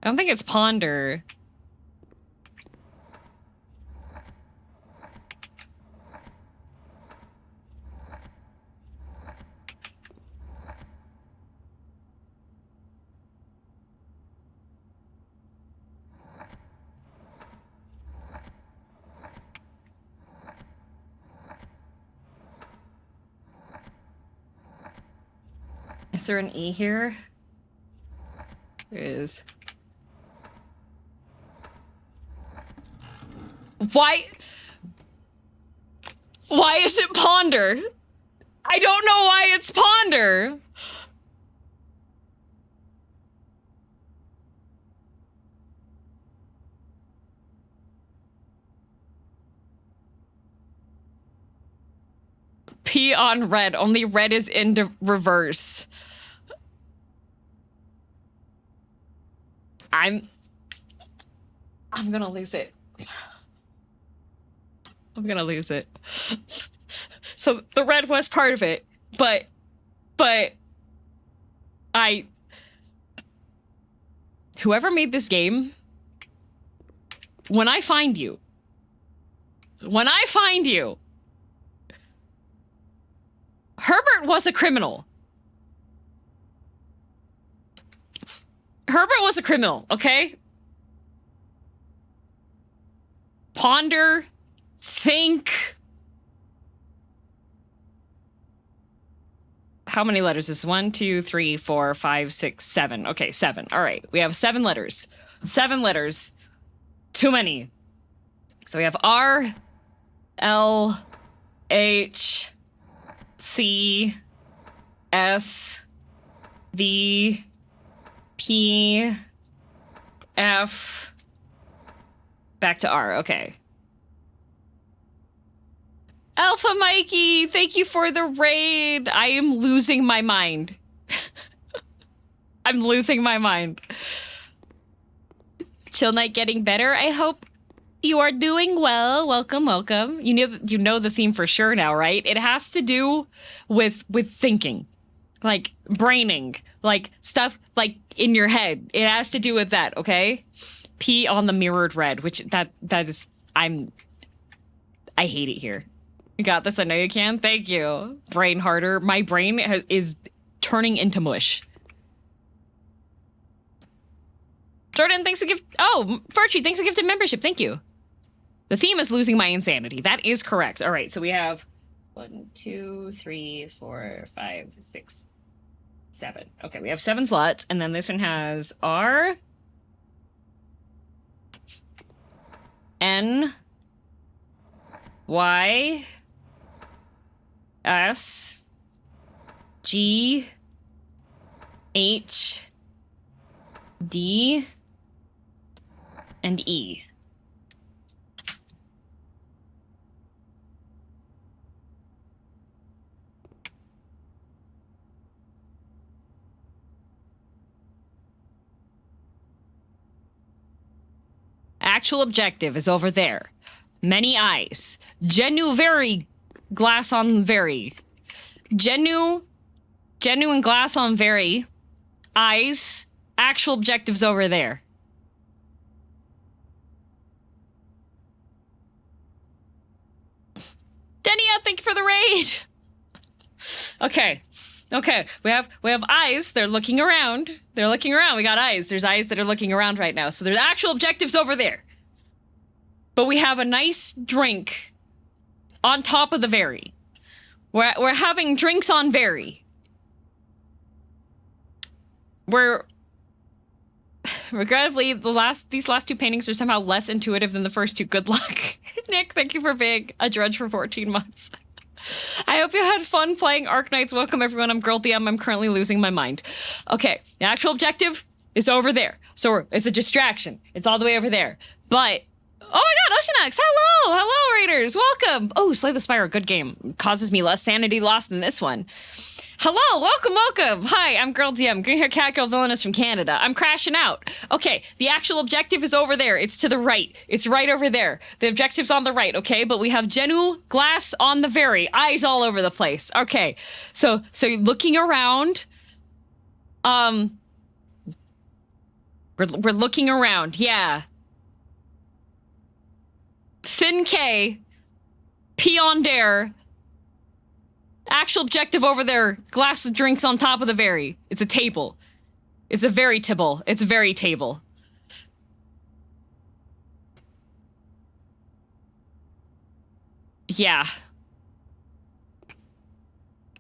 I don't think it's ponder. Is there an E here? There is. Why is it ponder? I don't know why it's ponder. P on red. Only red is in reverse. I'm gonna lose it. I'm gonna lose it. So the red was part of it, but whoever made this game, when I find you, Herbert was a criminal. Herbert was a criminal, okay? Ponder, think. How many letters is this? 1, 2, 3, 4, 5, 6, 7. Okay, 7. All right, we have 7 letters. 7 letters. Too many. So we have R, L, H, C, S, V, P, F, back to R, okay. Alpha Mikey, thank you for the raid. I am losing my mind. I'm losing my mind. Chill Night getting better, I hope you are doing well. Welcome, welcome. You know the theme for sure now, right? It has to do with thinking. Like braining. Like stuff like in your head. It has to do with that, okay? P on the mirrored red, which that is I hate it here. You got this, I know you can. Thank you. Brain harder. My brain is turning into mush. Jordan, thanks a gift. Oh, Virtue, thanks a gifted membership. Thank you. The theme is losing my insanity. That is correct. All right, so we have 1, 2, 3, 4, 5, 6, 7. Okay, we have 7 slots, and then this one has R, N, Y, S, G, H, D, and E. Actual objective is over there. Many eyes. Genu very glass on very. Genu and glass on very. Eyes. Actual objectives over there. Denia, thank you for the raid. Okay. Okay, we have eyes. They're looking around. They're looking around. We got eyes. There's eyes that are looking around right now. So there's actual objectives over there. But we have a nice drink on top of the very. We're having drinks on very. Regrettably, these last 2 paintings are somehow less intuitive than the first 2. Good luck. Nick, thank you for being a drudge for 14 months. I hope you had fun playing Arknights. Welcome everyone, I'm girldm. I'm currently losing my mind. Okay, the actual objective is over there. So it's a distraction. It's all the way over there. But, oh my god, Oceanax, hello! Hello, raiders, welcome! Oh, Slay the Spire, good game. Causes me less sanity loss than this one. Hello, welcome. Hi, I'm girldm, green hair cat girl villainous from Canada. I'm crashing out. Okay, the actual objective is over there. It's to the right. It's right over there. The objective's on the right, okay? But we have Genu, glass on the very, eyes all over the place. Okay, so looking around, we're looking around, yeah. Fin K, P on dare. Actual objective over there. Glass of drinks on top of the very. It's a table. It's a very table. It's a very table. Yeah.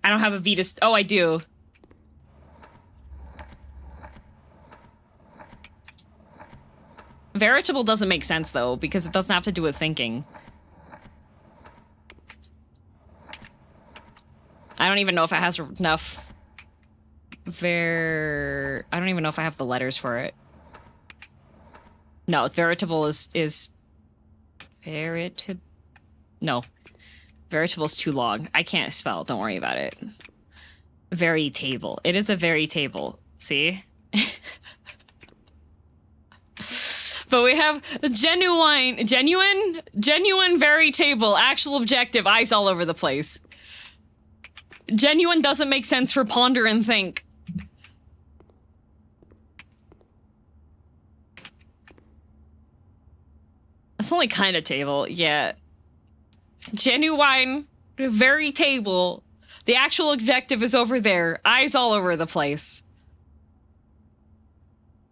I don't have a Vetus. Oh, I do. veritable doesn't make sense, though, because it doesn't have to do with thinking. I don't even know if it has enough... I don't even know if I have the letters for it. No, veritable is... No. Veritable's too long. I can't spell. Don't worry about it. Veritable. It is a veritable. See? But we have genuine, veritable, actual objective, eyes all over the place. Genuine doesn't make sense for ponder and think. That's only kind of table, yeah. Genuine, veritable. The actual objective is over there. Eyes all over the place.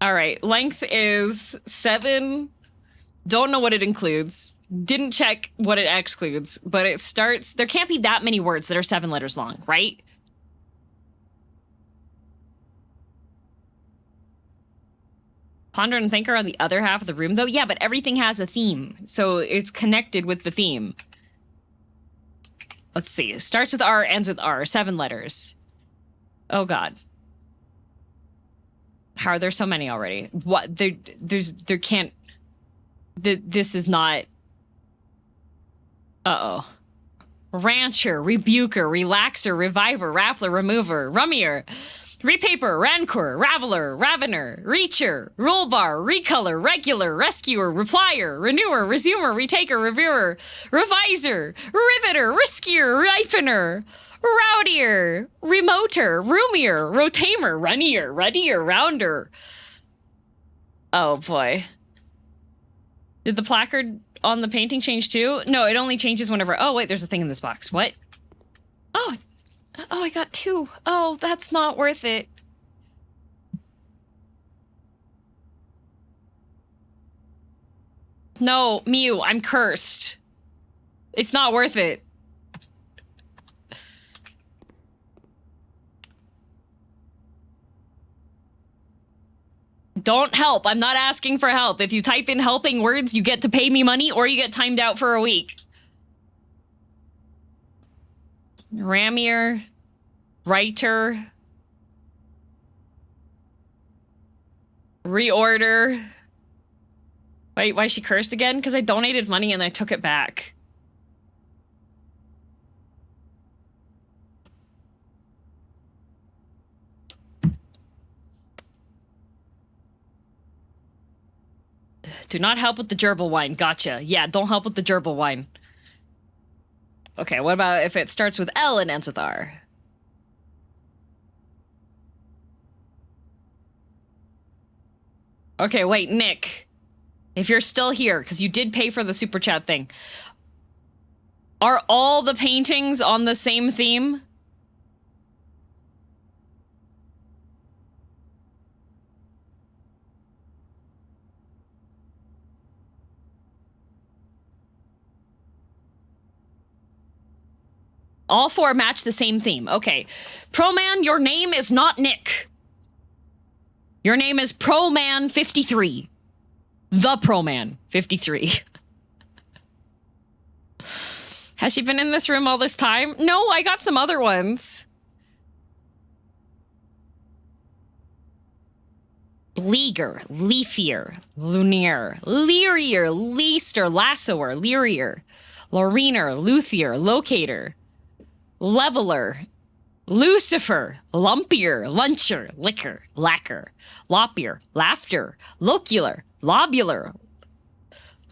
All right, length is 7. Don't know what it includes. Didn't check what it excludes, but it starts... There can't be that many words that are 7 letters long, right? Ponder and think are on the other half of the room, though? Yeah, but everything has a theme, so it's connected with the theme. Let's see. It starts with R, ends with R. 7 letters. Oh, God. How are there so many already? What? There can't... This is not... Uh-oh. Rancher, rebuker, relaxer, reviver, raffler, remover, rummier, repaper, rancor, raveler, ravener, reacher, roll bar, recolor, regular, rescuer, replier, renewer, resumer, retaker, reviewer, reviser, riveter, riskier, ripener, rowdier, remoter, roomier, rotamer, runnier, ruddier, rounder. Oh boy. Did the placard on the painting change too? No, it only changes whenever... Oh wait, there's a thing in this box. What? Oh, I got 2. Oh, that's not worth it. No, Mew, I'm cursed. It's not worth it. Don't help. I'm not asking for help. If you type in helping words, you get to pay me money or you get timed out for a week. Ramier. Writer. Reorder. Wait, why is she cursed again? Because I donated money and I took it back. Do not help with the gerbil wine. Gotcha. Yeah, don't help with the gerbil wine. Okay, what about if it starts with L and ends with R? Okay, wait, Nick. If you're still here, because you did pay for the super chat thing. Are all the paintings on the same theme? All 4 match the same theme. Okay. Pro-Man, your name is not Nick. Your name is Pro-Man 53. The Pro-Man 53. Has she been in this room all this time? No, I got some other ones. Leaguer, leafier, lunier, learier, leaster, lassoer, learier, lauriner, luthier, locator, leveler, Lucifer, lumpier, luncher, liquor, lacquer, lopier, laughter, locular, lobular.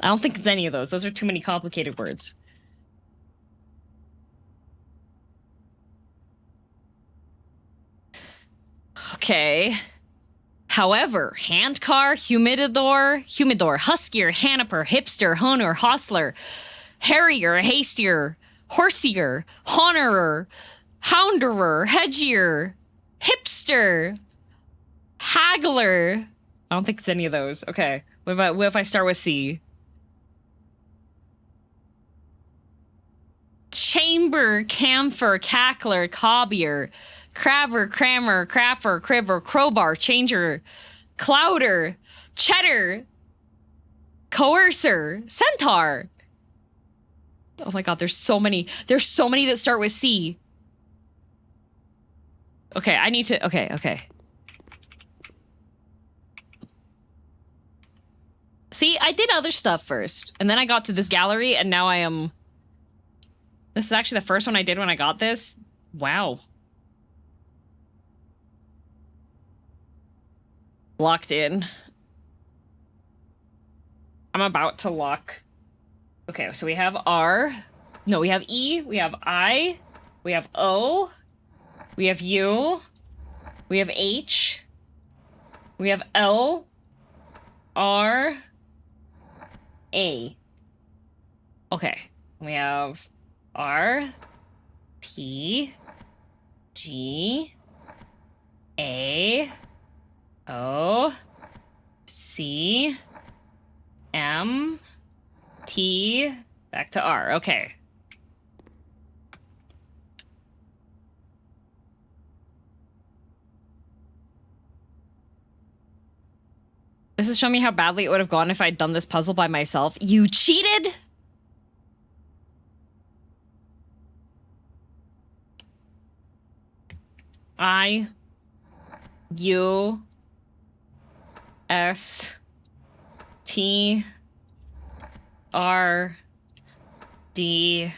I don't think it's any of those. Those are too many complicated words. Okay. However, handcar, humidor, huskier, hanaper, hipster, honer, hostler, harrier, hastier, horsier, honorer, hounderer, hedgier, hipster, haggler. I don't think it's any of those. Okay. What if I start with C? Chamber, camphor, cackler, cobbier, crabber, crammer, crapper, cribber, crowbar, changer, clouder, cheddar, Coercer. Centaur. Oh my god, there's so many. There's so many that start with C. Okay, I need to... Okay. See, I did other stuff first, and then I got to this gallery, and now I am... This is actually the first one I did when I got this. Wow. Locked in. I'm about to lock... Okay, so we have R. No, we have E. We have I. We have O. We have U. We have H. We have L. R. A. Okay. We have R. P. G. A. O. C. M. T. Back to R. Okay. This is showing me how badly it would have gone if I'd done this puzzle by myself. You cheated? I. U. S. T. R. D.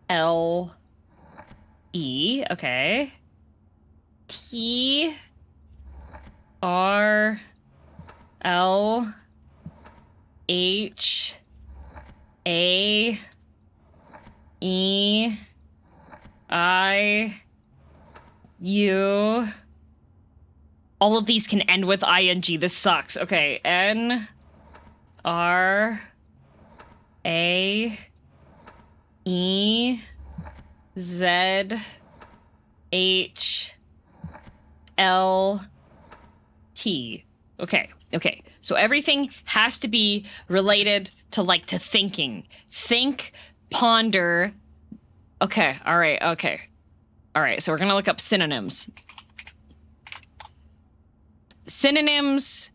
L. E. Okay. T. R. L. H. A. E. I. U. All of these can end with ing. This sucks. Okay. N. R. A. E. Z. H. L. T. Okay. Okay. So everything has to be related to, like, to thinking. Think, ponder. Okay. All right. Okay. All right. So we're going to look up synonyms. Synonyms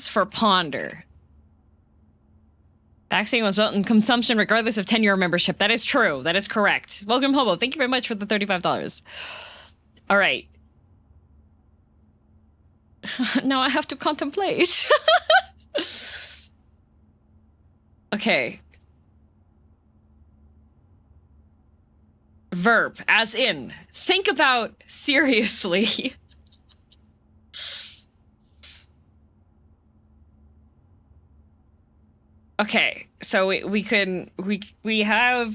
for ponder. Backseating was built in consumption regardless of tenure or membership. That is true. That is correct. Welcome, Hobo. Thank you very much for the $35. All right. Now I have to contemplate. Okay. Verb, as in, think about seriously. Okay, so we have...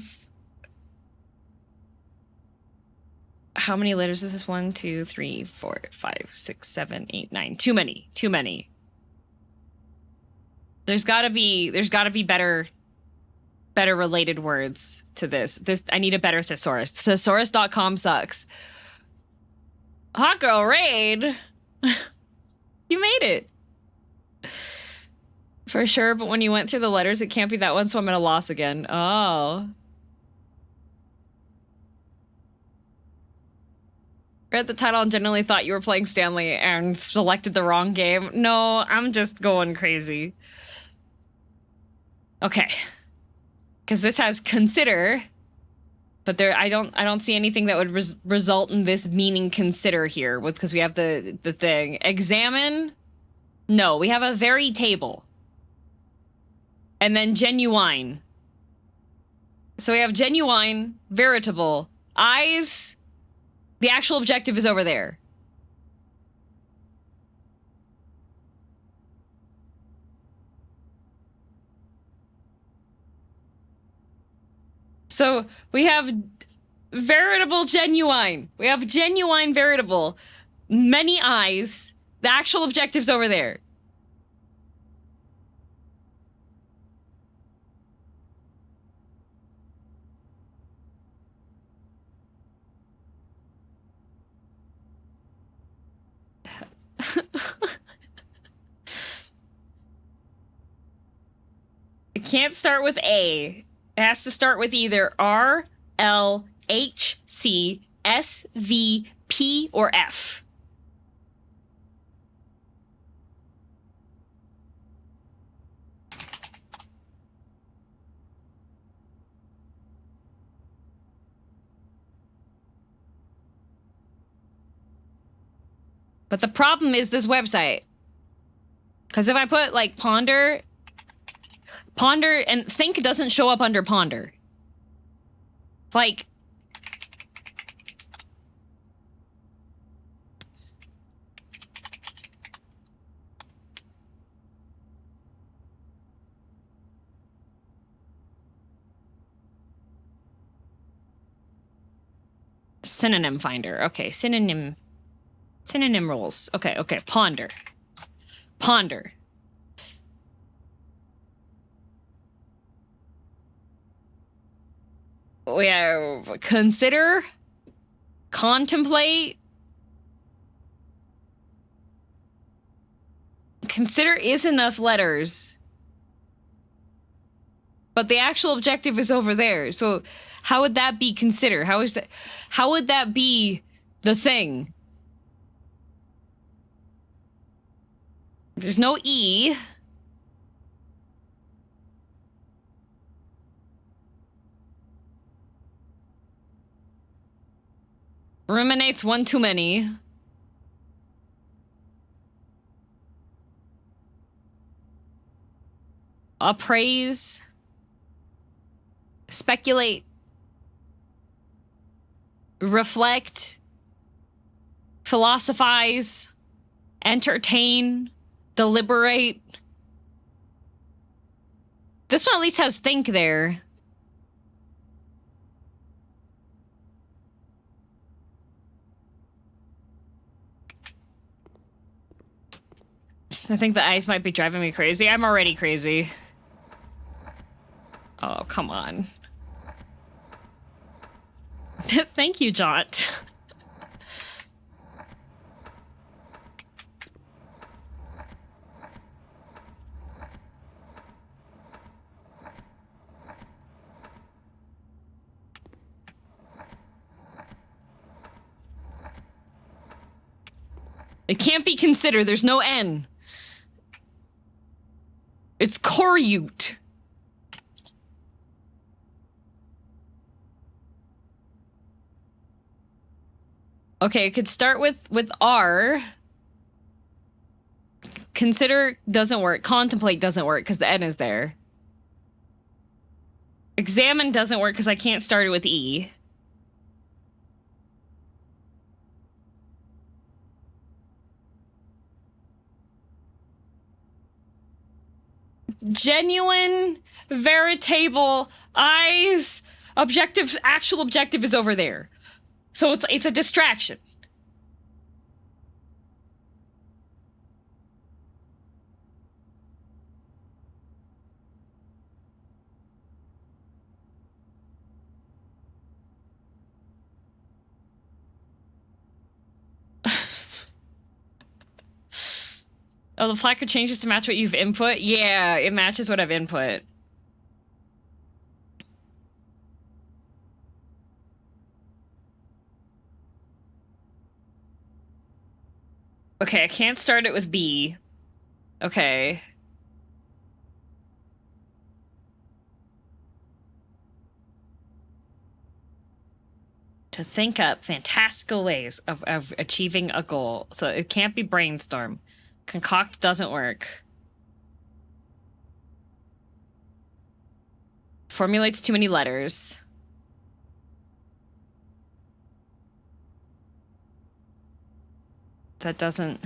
How many letters is this? 1, 2, 3, 4, 5, 6, 7, 8, 9. Too many. Too many. There's gotta be better related words to this. I need a better thesaurus. Thesaurus.com sucks. Hot girl raid. You made it. For sure, but when you went through the letters, it can't be that one, so I'm at a loss again. Oh. Read the title and genuinely thought you were playing Stanley and selected the wrong game. No, I'm just going crazy. Okay. Because this has consider, but I don't see anything that would result in this meaning consider here, because we have the thing. Examine? No, we have a very table. And then genuine. So we have genuine, veritable, eyes. The actual objective is over there. So we have veritable, genuine. We have genuine, veritable. Many eyes. The actual objective's over there. It can't start with A. It has to start with either R, L, H, C, S, V, P, or F. But the problem is this website. Because if I put, like, ponder, and think doesn't show up under ponder. It's like... Synonym finder. Okay, synonym rules. Okay, ponder. Ponder. We have consider, contemplate. Consider is enough letters. But the actual objective is over there. So how would that be consider? How would that be the thing? There's no E. Ruminates one too many. Appraise. Speculate. Reflect. Philosophize. Entertain. Deliberate. This one at least has think there. I think the eyes might be driving me crazy. I'm already crazy. Oh, come on. Thank you, Jaunt. It can't be considered. There's no N. It's Coryute. Okay, it could start with R. Consider doesn't work. Contemplate doesn't work because the N is there. Examine doesn't work because I can't start it with E. Genuine, veritable, eyes, objective, actual objective is over there. So it's a distraction. Oh, the placard changes to match what you've input? Yeah, it matches what I've input. Okay, I can't start it with B. Okay. To think up fantastical ways of achieving a goal. So it can't be brainstorm. Concoct doesn't work. Formulates too many letters. That doesn't...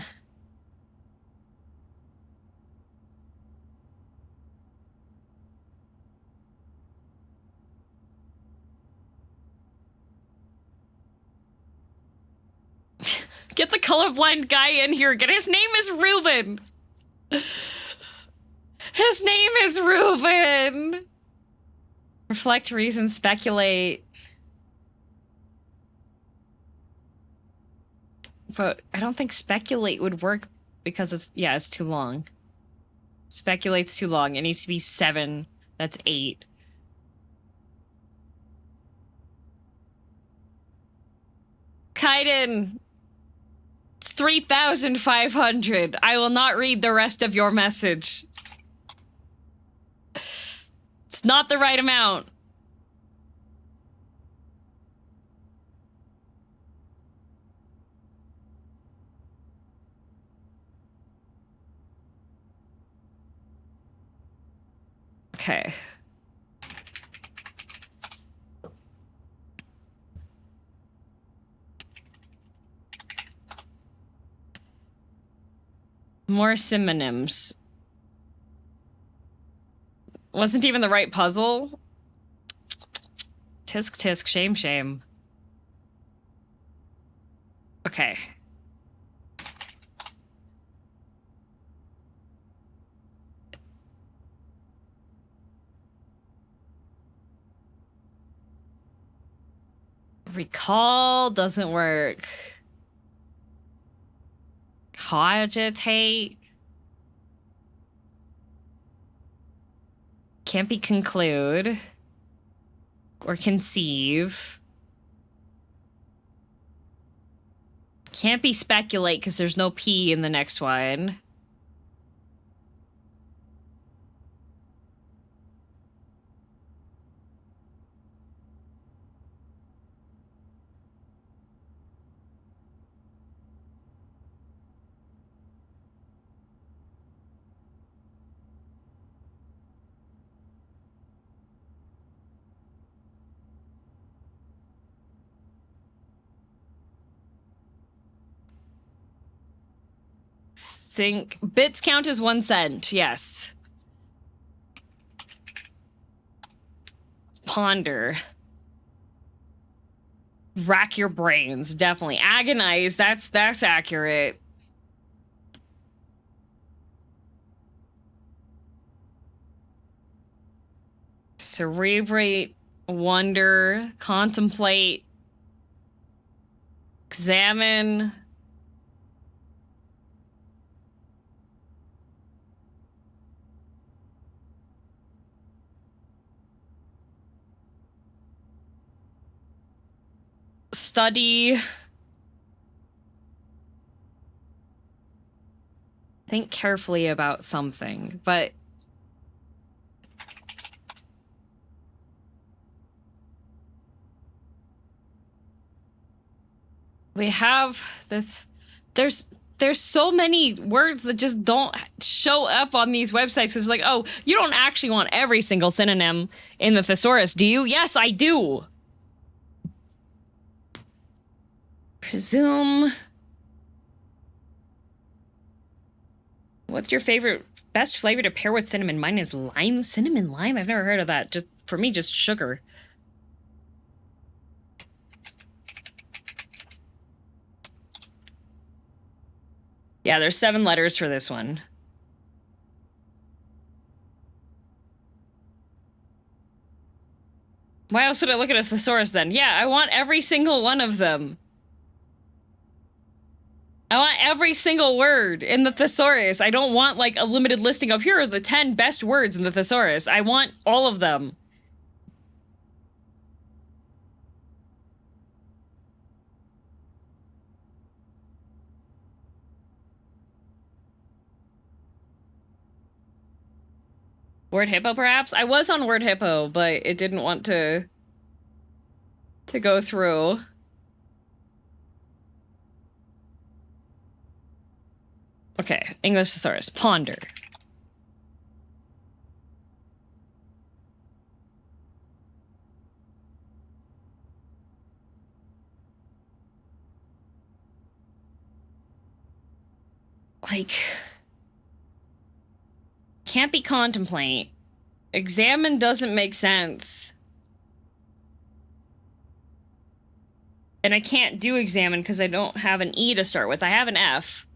Get the colorblind guy in here. His name is Ruben. His name is Ruben. Reflect, reason, speculate. But I don't think speculate would work because it's too long. Speculate's too long. It needs to be 7. That's 8. Kaiden. 3,500. I will not read the rest of your message. It's not the right amount. Okay. More synonyms. Wasn't even the right puzzle. Tisk tisk, shame shame. Okay. Recall doesn't work. Cogitate. Can't be conclude. Or conceive. Can't be speculate because there's no P in the next one. Think bits count as 1 cent. Yes. Ponder. Rack your brains. Definitely. Agonize. That's accurate. Cerebrate. Wonder. Contemplate. Examine. Study. Think carefully about something, but we have this. There's so many words that just don't show up on these websites. It's like, oh, you don't actually want every single synonym in the thesaurus, do you? Yes, I do. Presume. What's your favorite, best flavor to pair with cinnamon? Mine is lime. Cinnamon lime? I've never heard of that. Just, for me, just sugar. Yeah, there's 7 letters for this one. Why else would I look at a thesaurus then? Yeah, I want every single one of them. I want every single word in the thesaurus. I don't want, like, a limited listing of, here are the 10 best words in the thesaurus. I want all of them. Word Hippo, perhaps? I was on Word Hippo, but it didn't want to go through. Okay, English thesaurus. Ponder. Like, can't be contemplate. Examine doesn't make sense. And I can't do examine because I don't have an E to start with. I have an F.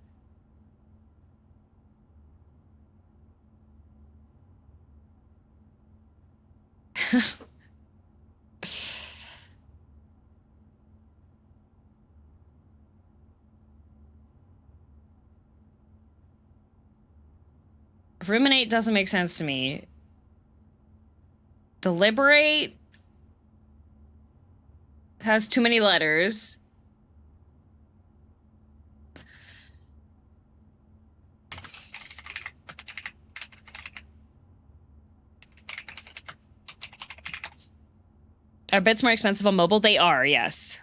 Ruminate doesn't make sense to me. Deliberate has too many letters. Are bits more expensive on mobile? They are, yes.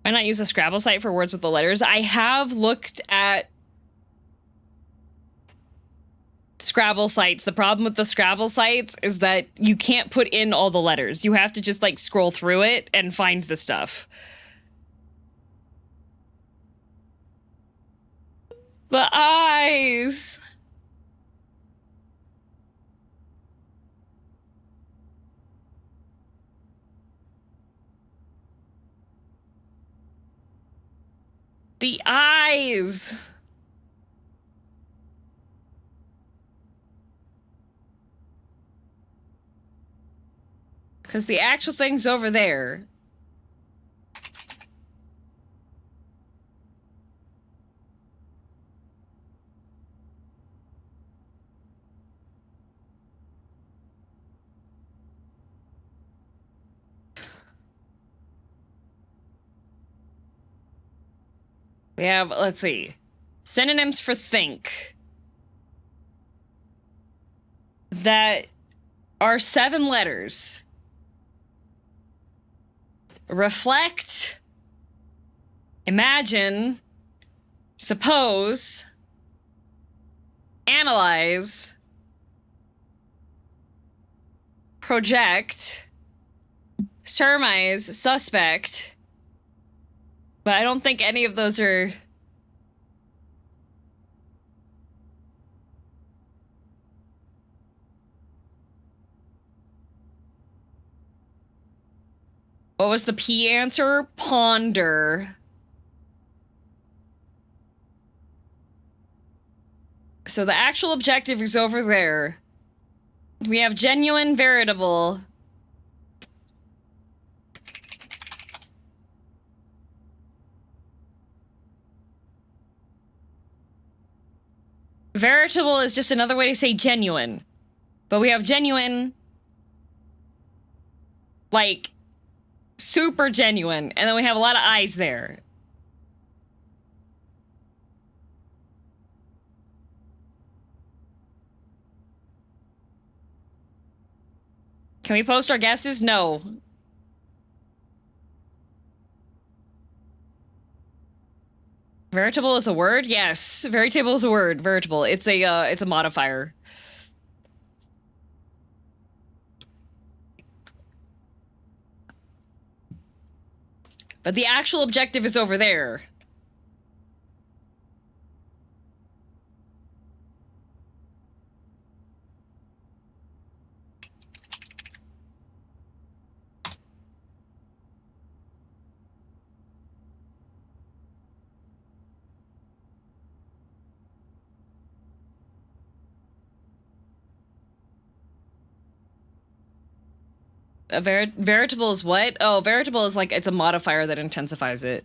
Why not use the Scrabble site for words with the letters? I have looked at Scrabble sites. The problem with the Scrabble sites is that you can't put in all the letters. You have to just, like, scroll through it and find the stuff. The eyes! The eyes! Because the actual thing's over there. We have, let's see, synonyms for think that are 7 letters. Reflect, imagine, suppose, analyze, project, surmise, suspect. But I don't think any of those are... What was the P answer? Ponder. So the actual objective is over there. We have genuine, veritable. Veritable is just another way to say genuine. But we have genuine, like, super genuine, and then we have a lot of eyes there. Can we post our guesses? No. Veritable is a word? Yes. Veritable is a word. Veritable. It's a modifier. But the actual objective is over there. A veritable is what? Oh, veritable is like, it's a modifier that intensifies it.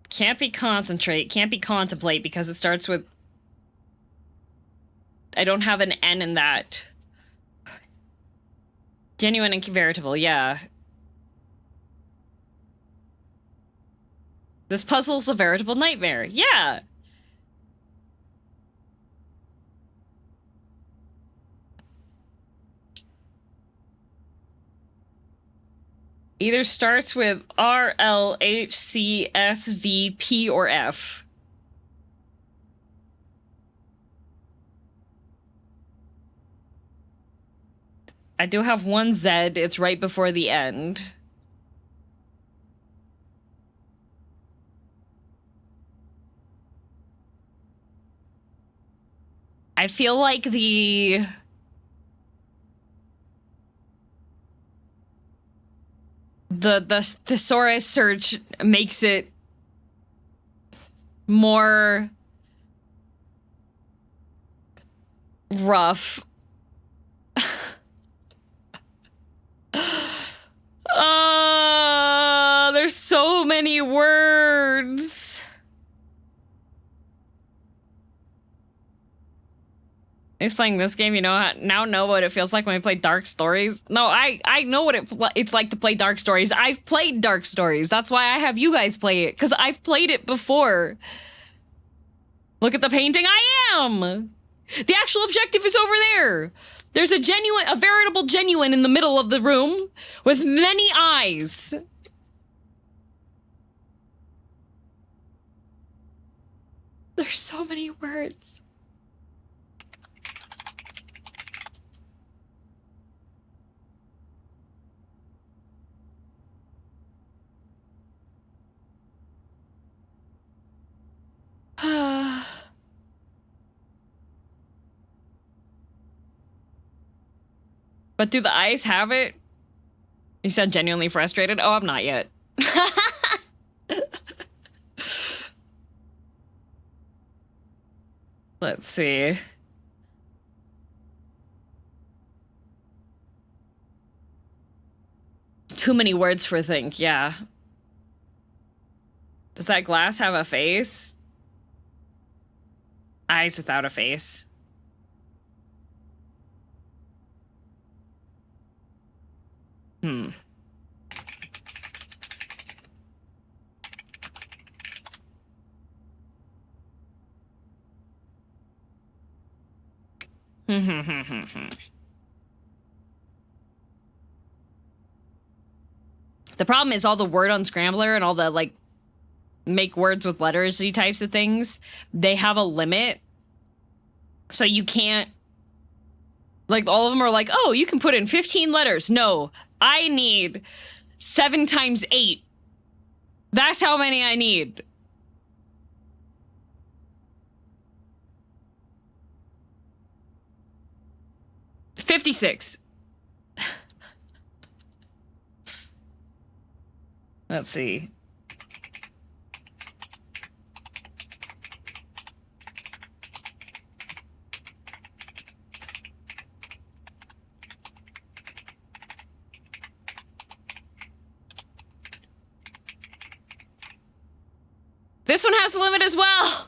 Can't be concentrate, can't be contemplate because it starts with... I don't have an N in that. Genuine and veritable, yeah. This puzzle's a veritable nightmare. Yeah. Either starts with R, L, H, C, S, V, P, or F. I do have one Z. It's right before the end. I feel like the thesaurus search makes it more rough. There's so many words. He's playing this game, you know, now know what it feels like when we play Dark Stories. No, I know what it's like to play Dark Stories. I've played Dark Stories. That's why I have you guys play it, because I've played it before. Look at the painting. I am! The actual objective is over there. There's a veritable genuine in the middle of the room with many eyes. There's so many words. But do the eyes have it? You sound genuinely frustrated? Oh, I'm not yet. Let's see. Too many words for think, yeah. Does that glass have a face? Eyes without a face. Hmm. The problem is all the word unscrambler and all the, like, make words with letters-y types of things, they have a limit. So you can't... Like, all of them are like, oh, you can put in 15 letters. No, I need 7 times 8. That's how many I need. $56. Let's see. This one has a limit as well.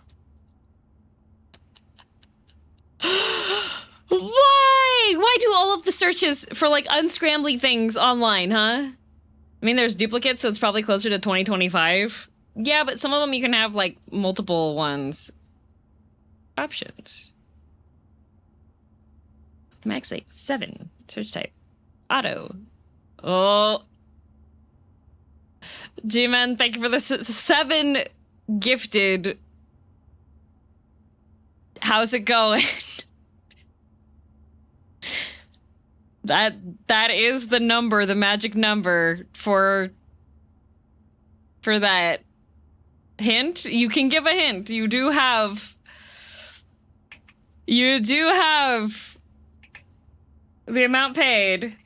Why? Why do all of the searches for, like, unscrambling things online, huh? I mean, there's duplicates, so it's probably closer to 2025. Yeah, but some of them you can have, like, multiple ones. Options. Max 8, 7. Search type. Auto. Oh. G-Man, thank you for the 7 gifted. How's it going? That is the number, the magic number for that hint. You can give a hint. You do have the amount paid.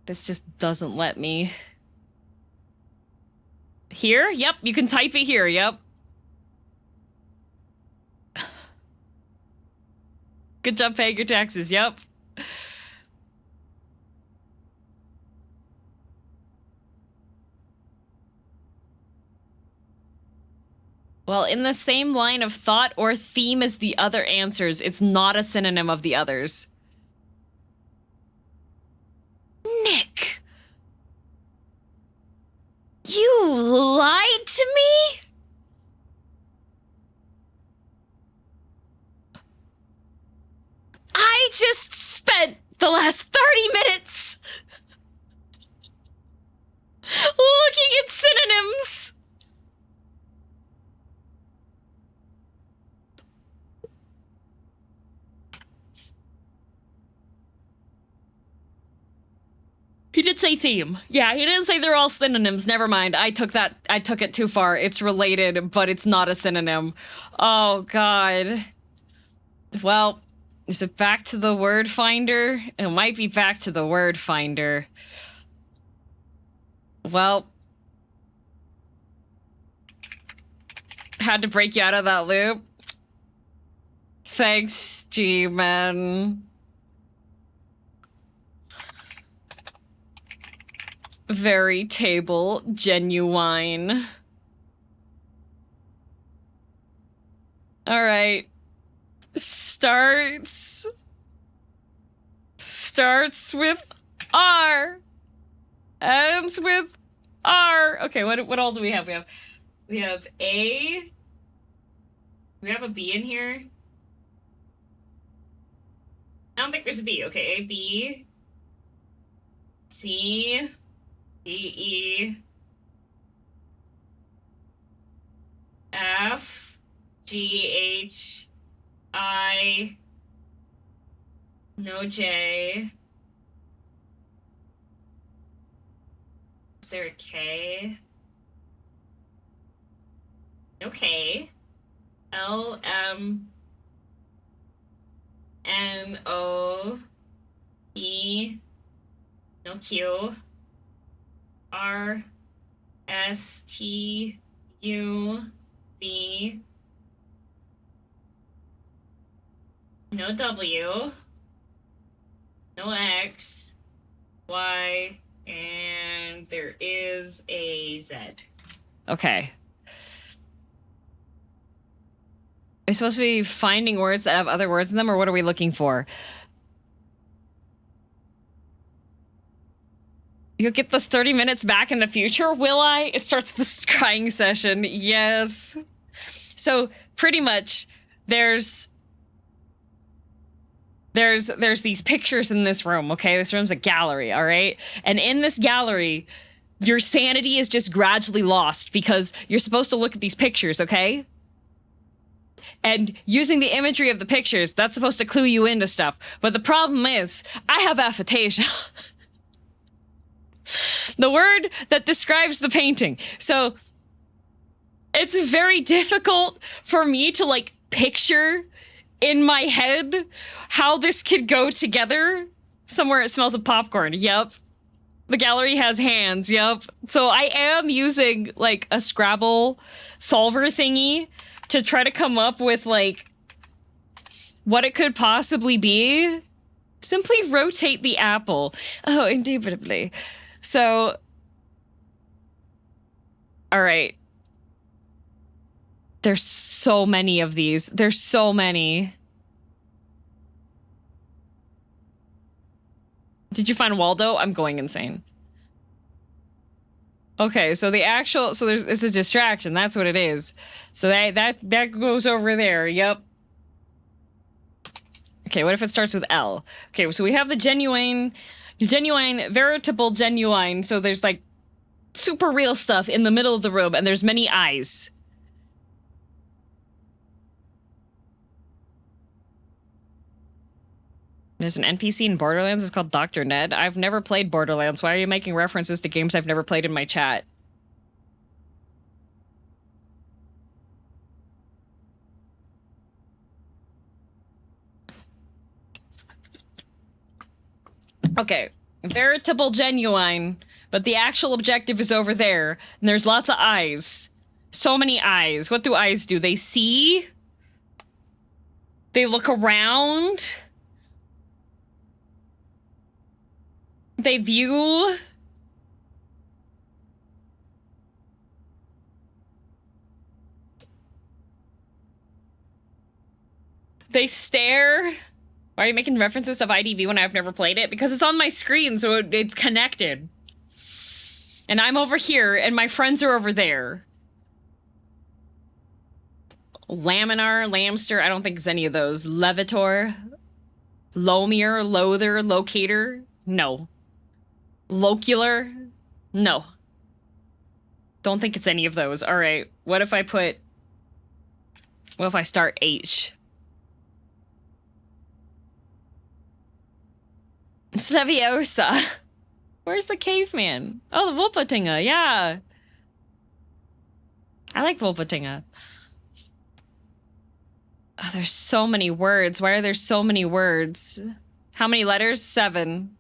This just doesn't let me. Here? Yep, you can type it here, yep. Good job paying your taxes, yep. Well, in the same line of thought or theme as the other answers, it's not a synonym of the others. Nick! You lied to me? I just spent the last 30 minutes looking at synonyms. He did say theme. Yeah, he didn't say they're all synonyms. Never mind. I took it too far. It's related, but it's not a synonym. Oh, God. Well, is it back to the word finder? It might be back to the word finder. Well, had to break you out of that loop. Thanks, G-Man. Very table, genuine. All right. Starts with R. Ends with R. Okay, what all do we have? We have A. We have a B in here. I don't think there's a B. Okay, A, B, C, D, E, F, G, H, I, no J. Is there a K? No K. L, M, N, O, E, no Q, R, S, T, U, V, no W, no X, Y, and there is a Z. Okay. Are we supposed to be finding words that have other words in them, or what are we looking for? You'll get this 30 minutes back in the future, will I? It starts this crying session. Yes. So pretty much there's these pictures in this room, okay? This room's a gallery, all right? And in this gallery, your sanity is just gradually lost because you're supposed to look at these pictures, okay? And using the imagery of the pictures, that's supposed to clue you into stuff. But the problem is, I have aphasia. The word that describes the painting. So it's very difficult for me to like picture in my head how this could go together. Somewhere it smells of popcorn. Yep. The gallery has hands. Yep. So I am using like a Scrabble solver thingy to try to come up with, like, what it could possibly be. Simply rotate the apple. Oh, indubitably. So, all right. There's so many of these. There's so many. Did you find Waldo? I'm going insane. Okay, so the actual, so it's a distraction. That's what it is. So that goes over there. Yep. Okay, what if it starts with L? Okay, so we have the genuine, veritable genuine. So there's like super real stuff in the middle of the room, and there's many eyes. There's an NPC in Borderlands. It's called Dr. Ned. I've never played Borderlands. Why are you making references to games I've never played in my chat? Okay. Veritable genuine, but the actual objective is over there. And there's lots of eyes. So many eyes. What do eyes do? They see? They look around? They view. They stare. Why are you making references of IDV when I've never played it? Because it's on my screen, so it's connected. And I'm over here, and my friends are over there. Laminar, Lamster, I don't think it's any of those. Levitor. Lomier, Loather, Locator. No. Locular? No. Don't think it's any of those. All right. What if I put... What if I start H? Sleviosa. Where's the caveman? Oh, the Vulpatinga. Yeah. I like Vulpatinga. Oh, there's so many words. Why are there so many words? How many letters? 7.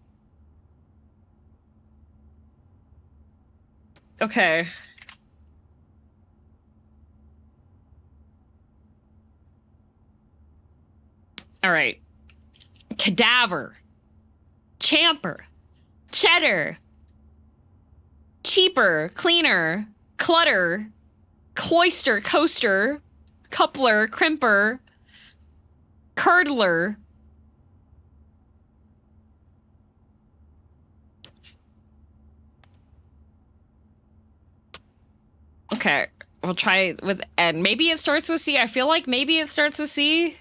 Okay. All right. Cadaver. Champer. Cheddar. Cheaper. Cleaner. Clutter. Cloister. Coaster. coupler, crimper, curdler. Okay, we'll try with N. Maybe it starts with C. I feel like maybe it starts with C.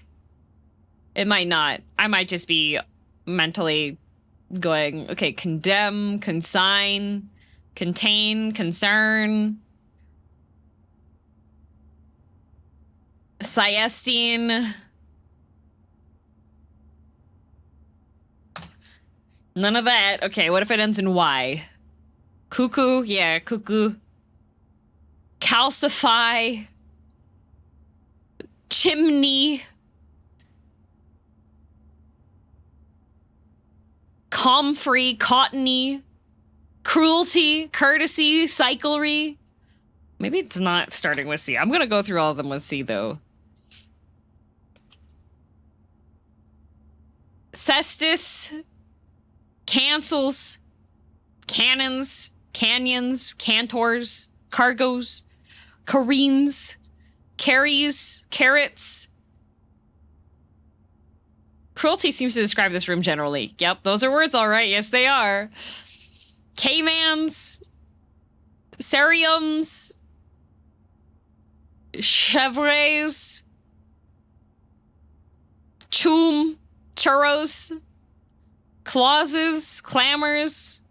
It might not. I might just be mentally going, okay, condemn, consign, contain, concern, cysteine. None of that. Okay, what if it ends in Y? Cuckoo, yeah, cuckoo. Calcify. Chimney. Comfrey, cottony. Cruelty, courtesy, cyclery. Maybe it's not starting with C. I'm gonna go through all of them with C, though. Cestus. Cancels. Cannons. Canyons. Cantors. Cargoes. Careens. Carries. Carrots. Cruelty seems to describe this room generally. Yep, those are words, all right. Yes, they are. Caymans. Ceriums. Chevres. Choom. Churros. Clauses. Clamors.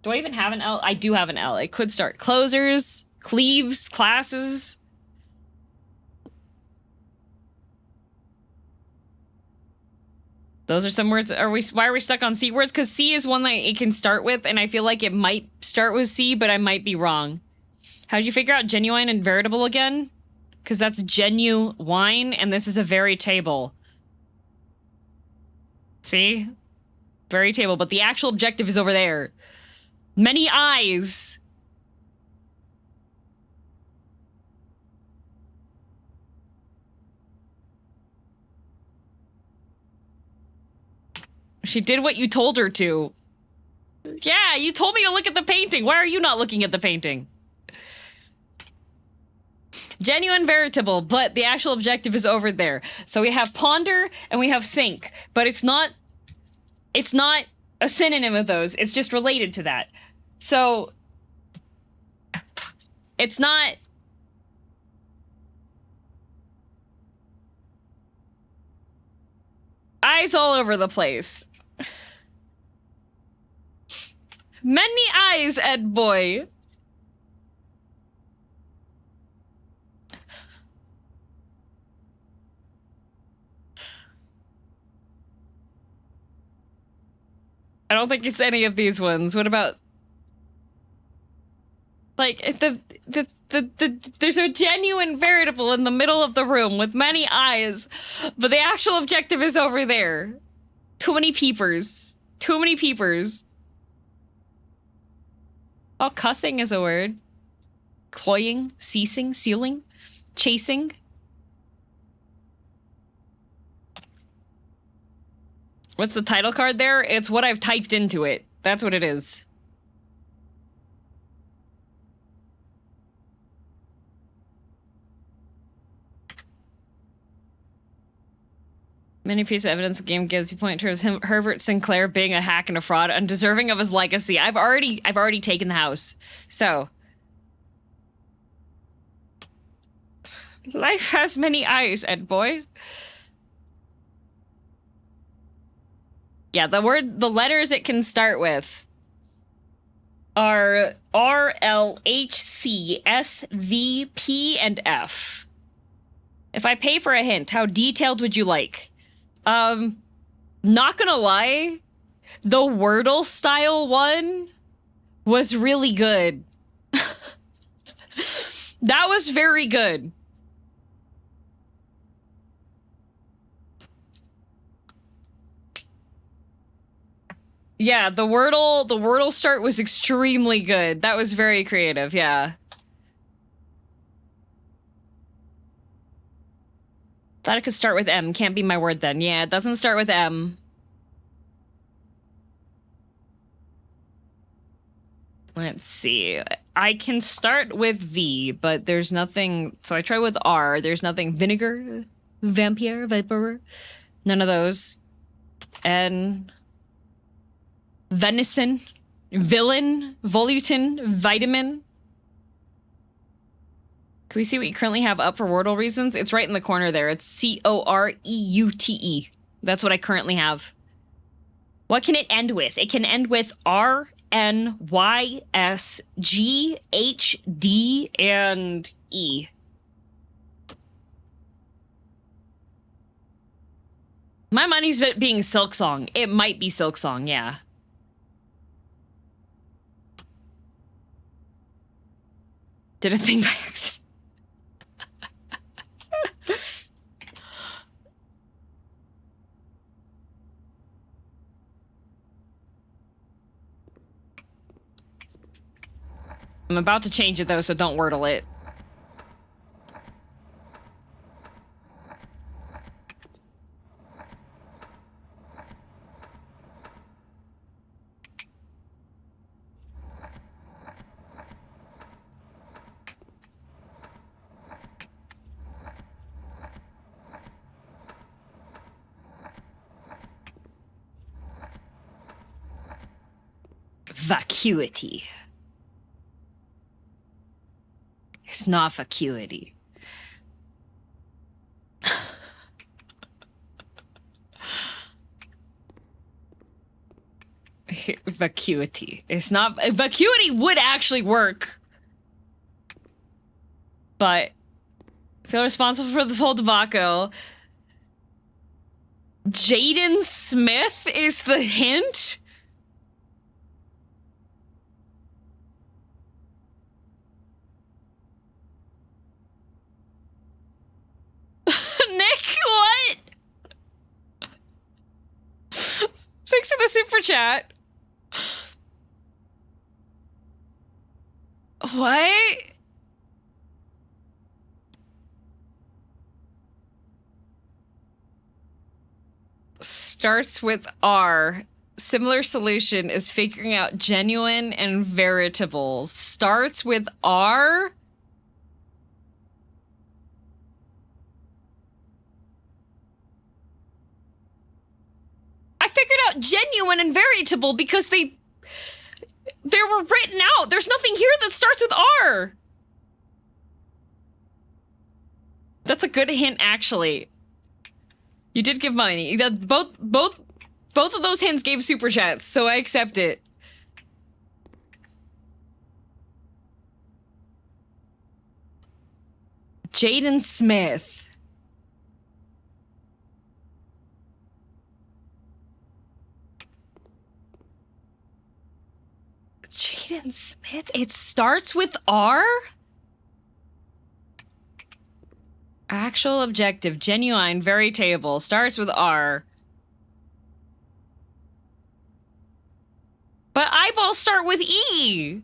Do I even have an L? I do have an L. It could start. Closers. Cleaves. Classes. Those are some words. Why are we stuck on C words? Because C is one that it can start with, and I feel like it might start with C, but I might be wrong. How did you figure out genuine and veritable again? Because that's genuine, and this is a very table. See? Very table, but the actual objective is over there. Many eyes. She did what you told her to. Yeah, you told me to look at the painting. Why are you not looking at the painting? Genuine, veritable, but the actual objective is over there. So we have ponder and we have think, but it's not a synonym of those. It's just related to that. So it's not eyes all over the place. Many eyes, Ed boy. I don't think it's any of these ones. What about like there's a genuine veritable in the middle of the room with many eyes, but the actual objective is over there. Too many peepers. Too many peepers. Oh, cussing is a word. Cloying, ceasing, sealing, chasing. What's the title card there? It's what I've typed into it. That's what it is. Many pieces of evidence the game gives you point towards him, Herbert Sinclair being a hack and a fraud, undeserving of his legacy. I've already taken the house. So. Life has many eyes, Ed boy. Yeah, the letters it can start with are R, L, H, C, S, V, P, and F. If I pay for a hint, how detailed would you like? Not gonna lie, the Wordle style one was really good. That was very good. Yeah, the Wordle start was extremely good. That was very creative, yeah. Thought it could start with M. Can't be my word then. Yeah, it doesn't start with M. Let's see. I can start with V, but there's nothing. So I try with R. There's nothing. Vinegar, vampire, viper. None of those. N. Venison, villain, volutin, vitamin. Can we see what you currently have up for Wordle reasons? It's right in the corner there. It's C-O-R-E-U-T-E. That's what I currently have. What can it end with? It can end with R, N, Y, S, G, H, D, and E. My money's being Silksong. It might be Silksong, yeah. Did a thing by accident. I'm about to change it though, so don't wordle it. Vacuity. It's not vacuity. Vacuity. It's not. Vacuity would actually work. But feel responsible for the whole debacle. Jaden Smith is the hint? Nick, what? Thanks for the super chat. What? Starts with R. Similar solution is figuring out genuine and veritable. Starts with R? I figured out genuine and veritable because they were written out. There's nothing here that starts with R. That's a good hint, actually. You did give money. Both of those hints gave super chats, so I accept it. Jaden Smith. Jaden Smith? It starts with R? Actual objective, genuine, veritable. Starts with R. But eyeballs start with E.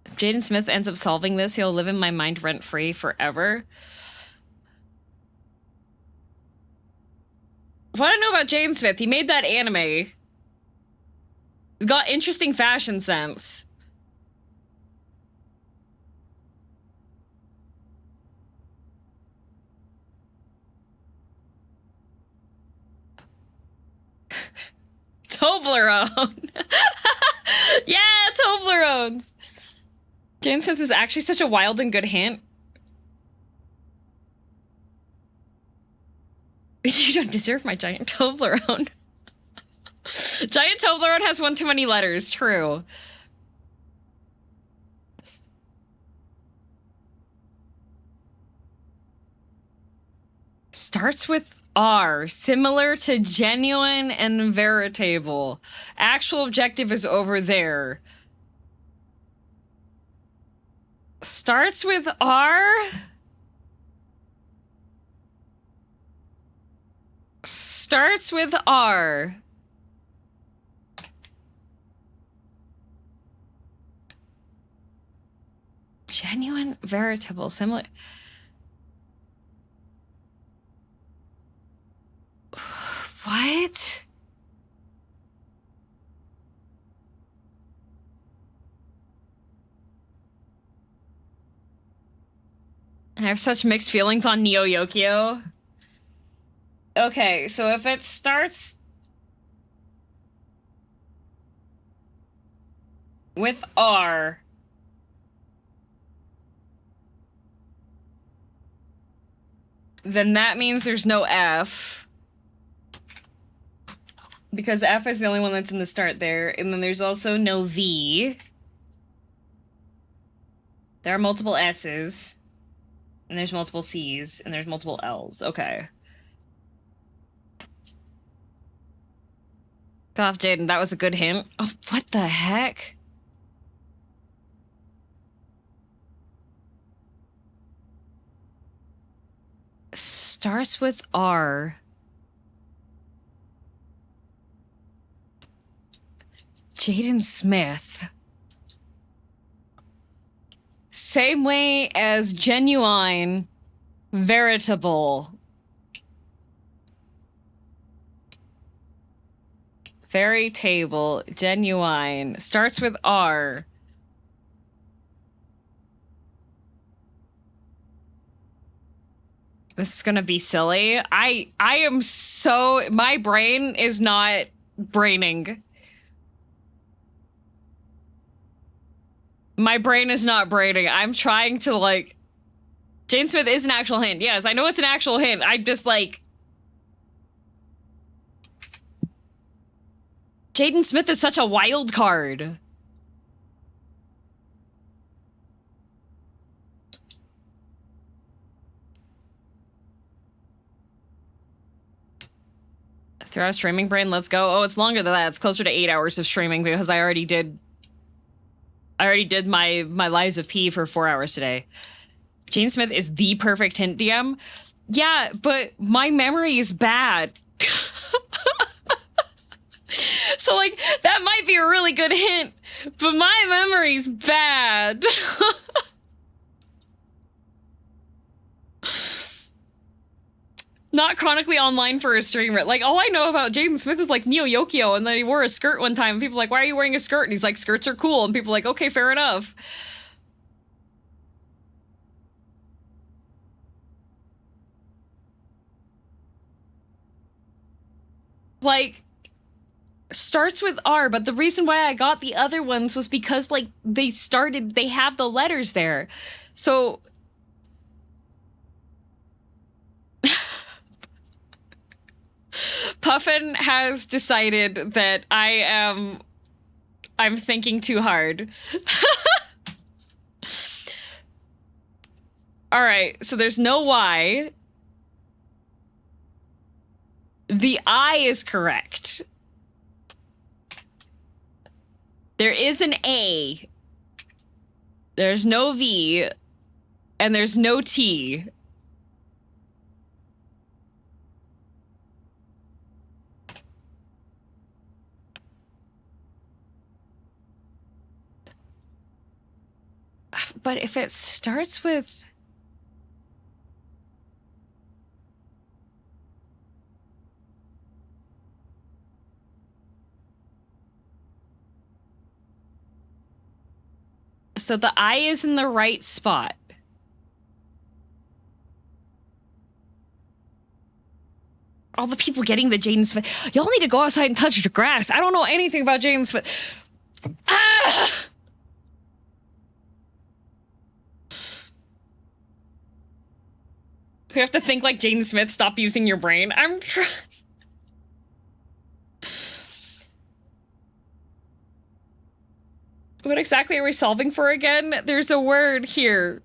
If Jaden Smith ends up solving this, he'll live in my mind rent-free forever. What I know about Jaden Smith, he made that anime. He's got interesting fashion sense. Toblerone. Yeah, Toblerones. Jaden Smith is actually such a wild and good hint. You don't deserve my giant Toblerone. Giant Toblerone has one too many letters, true. Starts with R, similar to genuine and veritable. Actual objective is over there. Starts with R? Starts with R. Genuine, veritable, similar. What? I have such mixed feelings on Neo Yokio. Okay, so if it starts with R, then that means there's no F. Because F is the only one that's in the start there. And then there's also no V. There are multiple S's. And there's multiple C's. And there's multiple L's. Okay. God, Jaden, that was a good hint. Oh, what the heck? Starts with R. Jaden Smith. Same way as genuine, veritable. Fairy table, genuine. Starts with R. This is gonna be silly. I am so... My brain is not braining. My brain is not braining. I'm trying to, like... Jane Smith is an actual hint. Yes, I know it's an actual hint. I'm just, like... Jaden Smith is such a wild card. Throughout streaming brain, let's go. Oh, it's longer than that. It's closer to 8 hours of streaming because I already did my Lives of P for 4 hours today. Jane Smith is the perfect hint, DM. Yeah, but my memory is bad. So, like, that might be a really good hint, but my memory's bad. Not chronically online for a streamer. Like, all I know about Jaden Smith is, like, Neo Yokio, and then he wore a skirt one time, and people are like, why are you wearing a skirt? And he's like, skirts are cool, and people are like, okay, fair enough. Like... starts with R, but the reason why I got the other ones was because, like, they have the letters there. So... Puffin has decided that I'm thinking too hard. Alright, so there's no Y. The I is correct. There is an A. There's no V. And there's no T. But if it starts with... So the I is in the right spot. All the people getting the Jaden Smith. Y'all need to go outside and touch the grass. I don't know anything about Jaden Smith. Ah! We have to think like Jaden Smith. Stop using your brain. I'm trying. What exactly are we solving for again? There's a word here.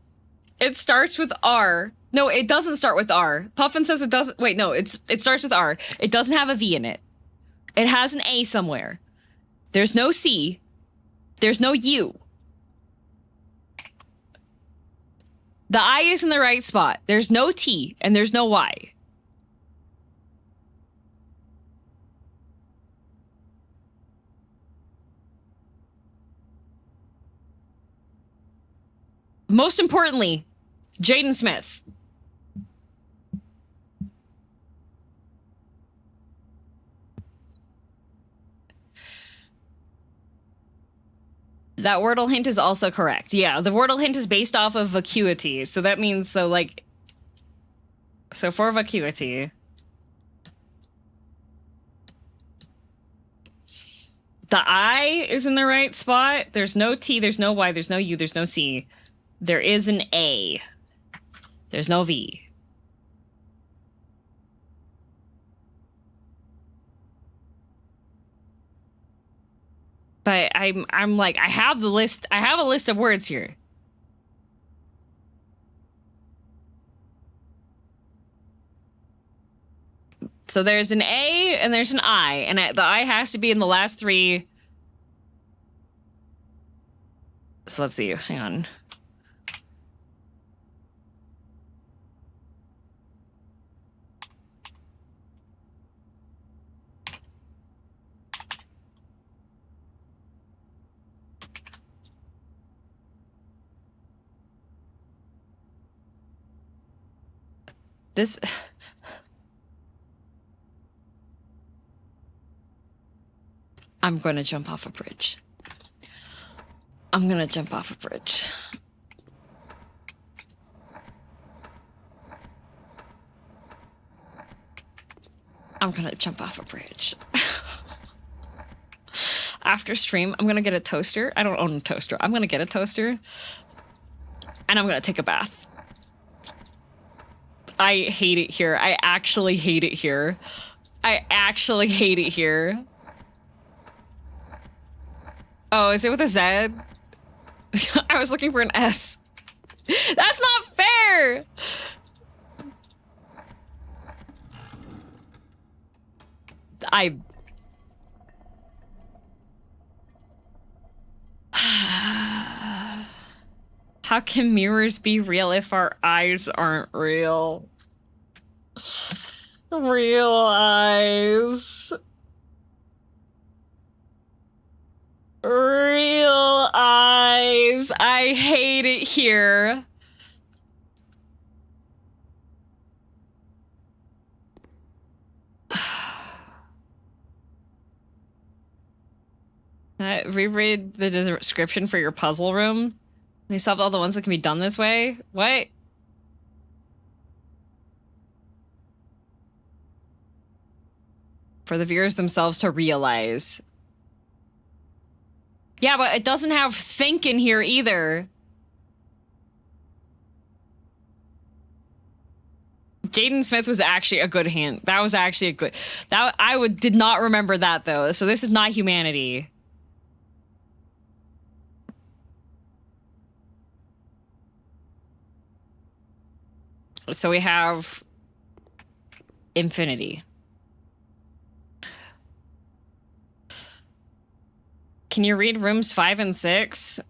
It starts with R. No, it doesn't start with R. Puffin says it doesn't. Wait, no, it starts with R. It doesn't have a V in it. It has an A somewhere. There's no C. There's no U. The I is in the right spot. There's no T and there's no Y. Most importantly, Jaden Smith. That Wordle hint is also correct. Yeah, the Wordle hint is based off of vacuity. So that means, so like... So for vacuity... The I is in the right spot. There's no T, there's no Y, there's no U, there's no C. There is an A. There's no V. But I'm like, I have the list. I have a list of words here. So there's an A and there's an I, and the I has to be in the last three. So let's see. Hang on. This... I'm gonna jump off a bridge. I'm gonna jump off a bridge. I'm gonna jump off a bridge. After stream, I'm gonna get a toaster. I don't own a toaster. I'm gonna get a toaster. And I'm gonna take a bath. I hate it here. I actually hate it here. I actually hate it here. Oh, is it with a Z? I was looking for an S. That's not fair! How can mirrors be real if our eyes aren't real? Real eyes. Real eyes. I hate it here. Reread the description for your puzzle room. They solved all the ones that can be done this way? What? For the viewers themselves to realize. Yeah, but it doesn't have think in here either. Jaden Smith was actually a good hint. That was actually a good... did not remember that, though. So this is not humanity. So we have... infinity. Can you read rooms 5 and 6?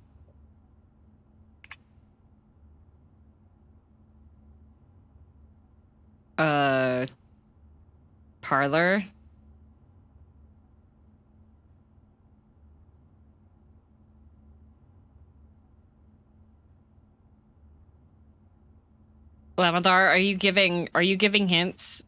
Parlor? Lamadar, are you giving hints?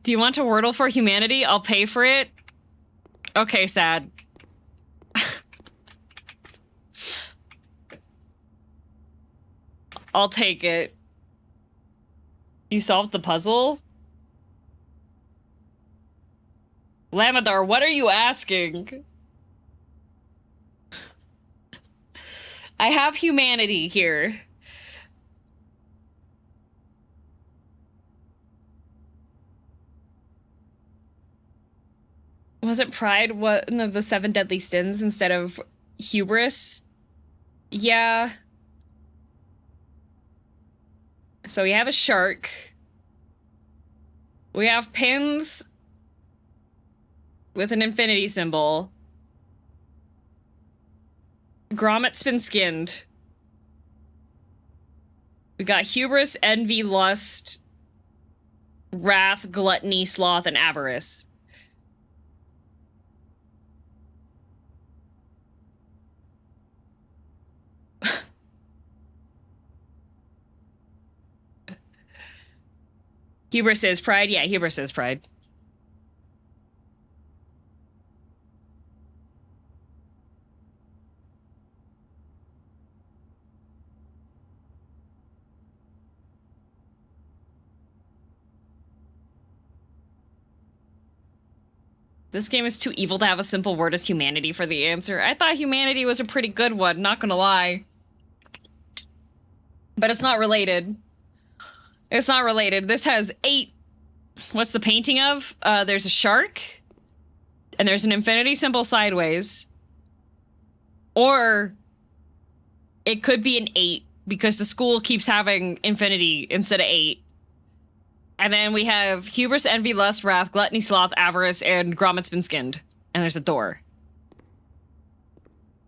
Do you want to Wordle for humanity? I'll pay for it. Okay, sad. I'll take it. You solved the puzzle? Lamadar, what are you asking? I have humanity here. Wasn't pride one of the 7 deadly sins instead of hubris? Yeah. So we have a shark. We have pins with an infinity symbol. Grommet's been skinned. We got hubris, envy, lust, wrath, gluttony, sloth, and avarice. Hubris is pride? Yeah, hubris is pride. This game is too evil to have a simple word as humanity for the answer. I thought humanity was a pretty good one, not gonna lie. But it's not related. It's not related. This has 8... What's the painting of? There's a shark. And there's an infinity symbol sideways. Or... it could be an 8, because the school keeps having infinity instead of 8. And then we have hubris, envy, lust, wrath, gluttony, sloth, avarice, and grommet's been skinned. And there's a door.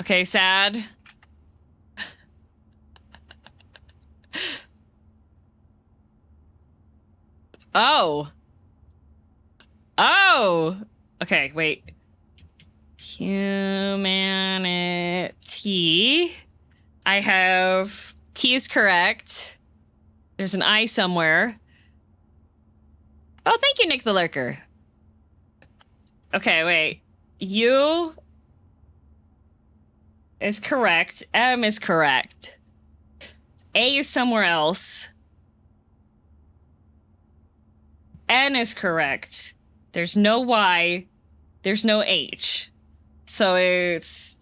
Okay, sad. Oh. Oh. Okay, wait. Humanity. I have T is correct. There's an I somewhere. Oh, thank you, Nick the Lurker. Okay, wait. U is correct. M is correct. A is somewhere else. N is correct. There's no Y. There's no H. So it's...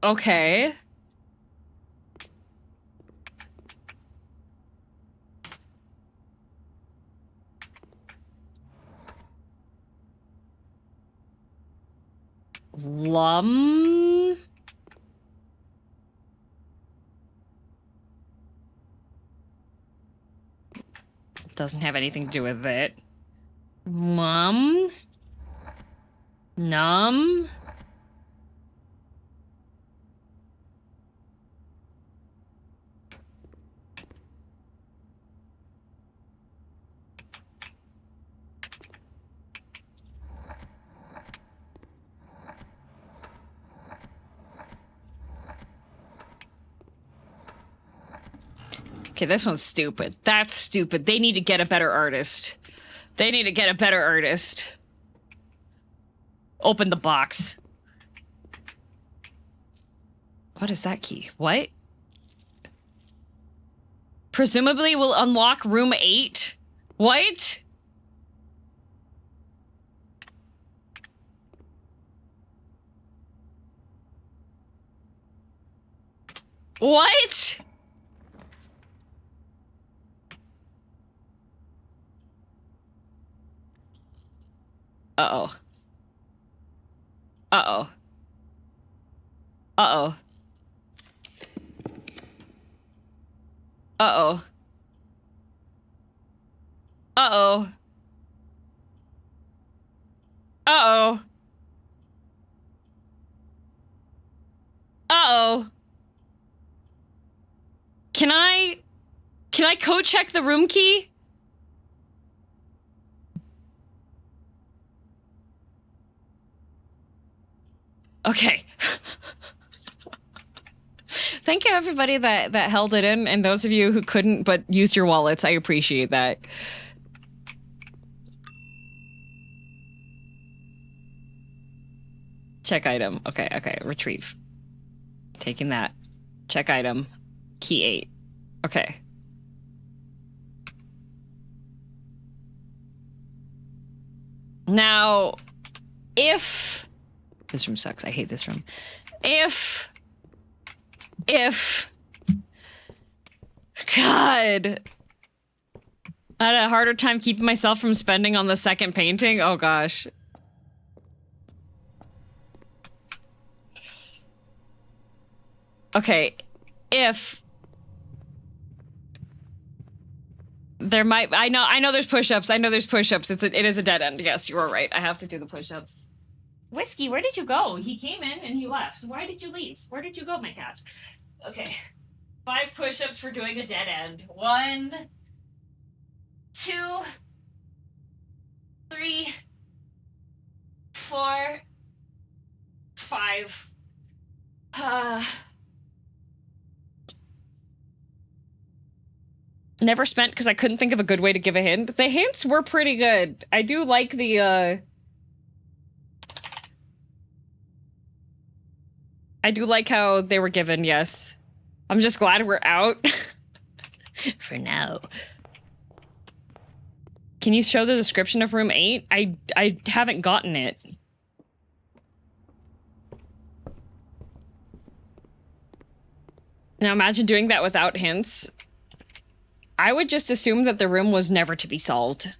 Okay. Lum? Doesn't have anything to do with it. Mum? Num? Okay, this one's stupid. That's stupid. They need to get a better artist. They need to get a better artist. Open the box. What is that key? What? Presumably will unlock room 8? What? What? Uh-oh. Uh-oh. Uh-oh. Uh-oh. Uh-oh. Uh-oh. Uh-oh. Can I code check the room key? Okay. Thank you, everybody that held it in, and those of you who couldn't but used your wallets. I appreciate that. Check item. Okay, okay. Retrieve. Taking that. Check item. Key 8. Okay. Now, if... This room sucks. I hate this room. If... God... I had a harder time keeping myself from spending on the second painting. Oh, gosh. Okay. If... There might... I know there's push-ups. I know there's push-ups. It is a dead end. Yes, you were right. I have to do the push-ups. Whiskey, where did you go? He came in and he left. Why did you leave? Where did you go, my cat? Okay. 5 push-ups for doing a dead end. 1, 2, 3, 4, alive. Never spent because I couldn't think of a good way to give a hint. The hints were pretty good. I do like the, I do like how they were given, yes. I'm just glad we're out. For now. Can you show the description of room 8? I haven't gotten it. Now imagine doing that without hints. I would just assume that the room was never to be solved.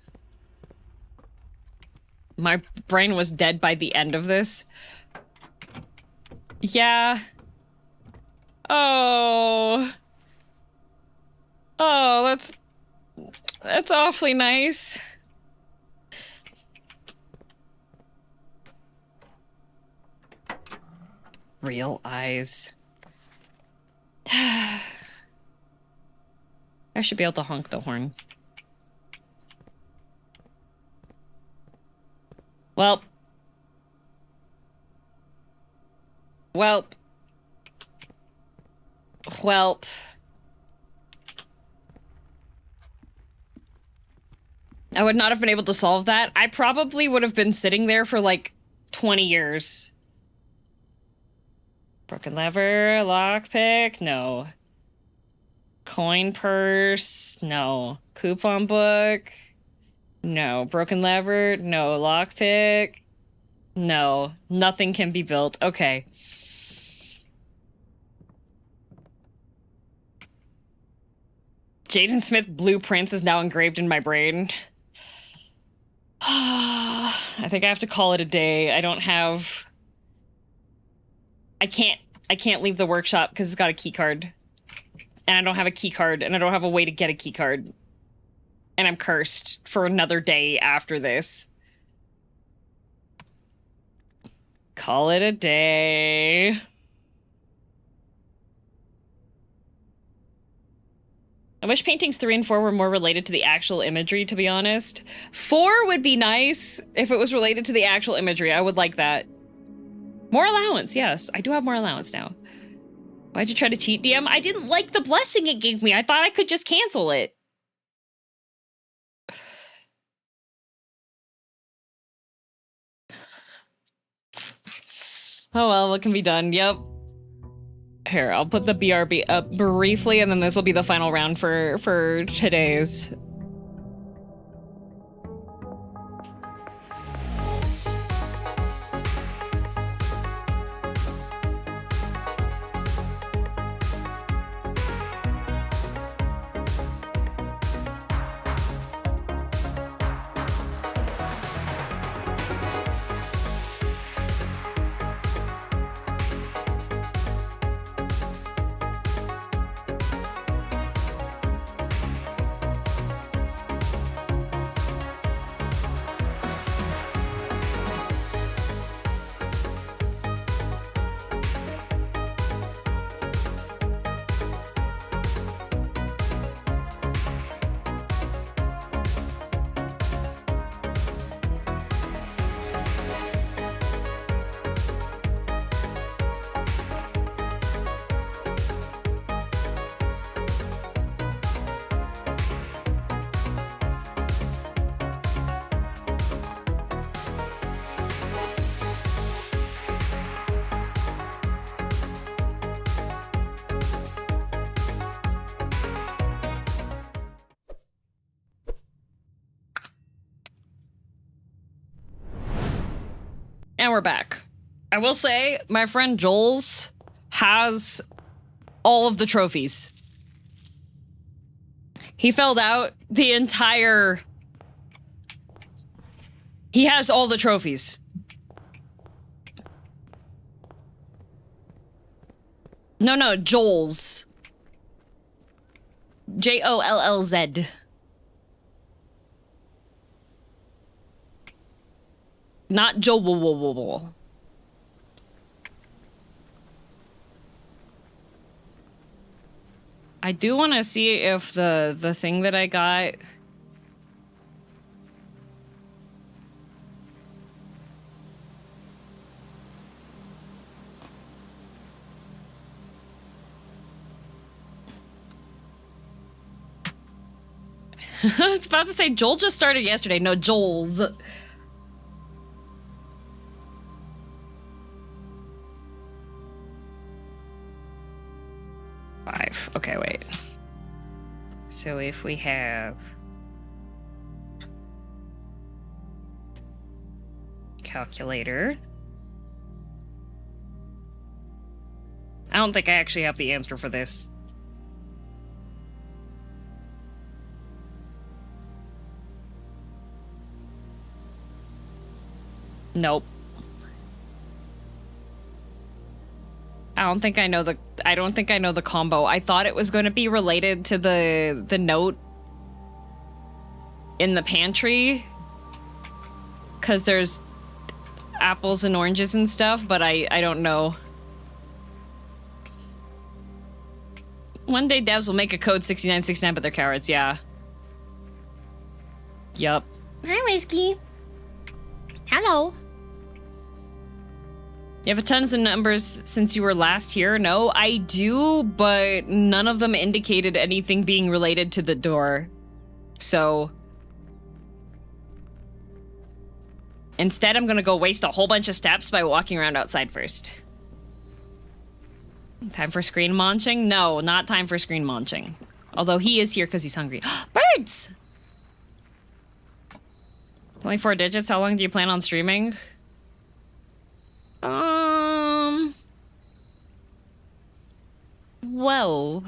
My brain was dead by the end of this. Yeah. Oh. Oh, that's awfully nice. Real eyes. I should be able to honk the horn. Welp. Welp. Welp. I would not have been able to solve that. I probably would have been sitting there for like 20 years. Broken lever, lockpick, no. Coin purse, no. Coupon book, no. Broken lever, no. Lockpick, no. Nothing can be built. Okay. Jaden Smith blueprints is now engraved in my brain. I think I have to call it a day. I don't have... I can't leave the workshop because it's got a key card. And I don't have a key card, and I don't have a way to get a key card. And I'm cursed for another day after this. Call it a day. I wish paintings 3 and 4 were more related to the actual imagery, to be honest. 4 would be nice if it was related to the actual imagery. I would like that. More allowance, yes. I do have more allowance now. Why'd you try to cheat, DM? I didn't like the blessing it gave me. I thought I could just cancel it. Oh well, what can be done? Yep. Here, I'll put the BRB up briefly, and then this will be the final round for today's. And we're back. I will say, my friend Joel's has all of the trophies. He filled out the entire... He has all the trophies. No, Joel's. Jollz. Not Joel. I do want to see if the thing that I got... I was about to say, Joel just started yesterday. No, Joel's. 5. Okay, wait. So if we have... calculator... I don't think I actually have the answer for this. Nope. I don't think I know the combo. I thought it was going to be related to the note in the pantry, because there's apples and oranges and stuff, but I don't know. One day devs will make a code 6969, but they're cowards, yeah. Yup. Hi, Whiskey. Hello. You have tons of numbers since you were last here? No, I do, but none of them indicated anything being related to the door. So... instead, I'm gonna go waste a whole bunch of steps by walking around outside first. Time for screen munching? No, not time for screen munching. Although he is here because he's hungry. Birds! It's only 4 digits. How long do you plan on streaming? Well...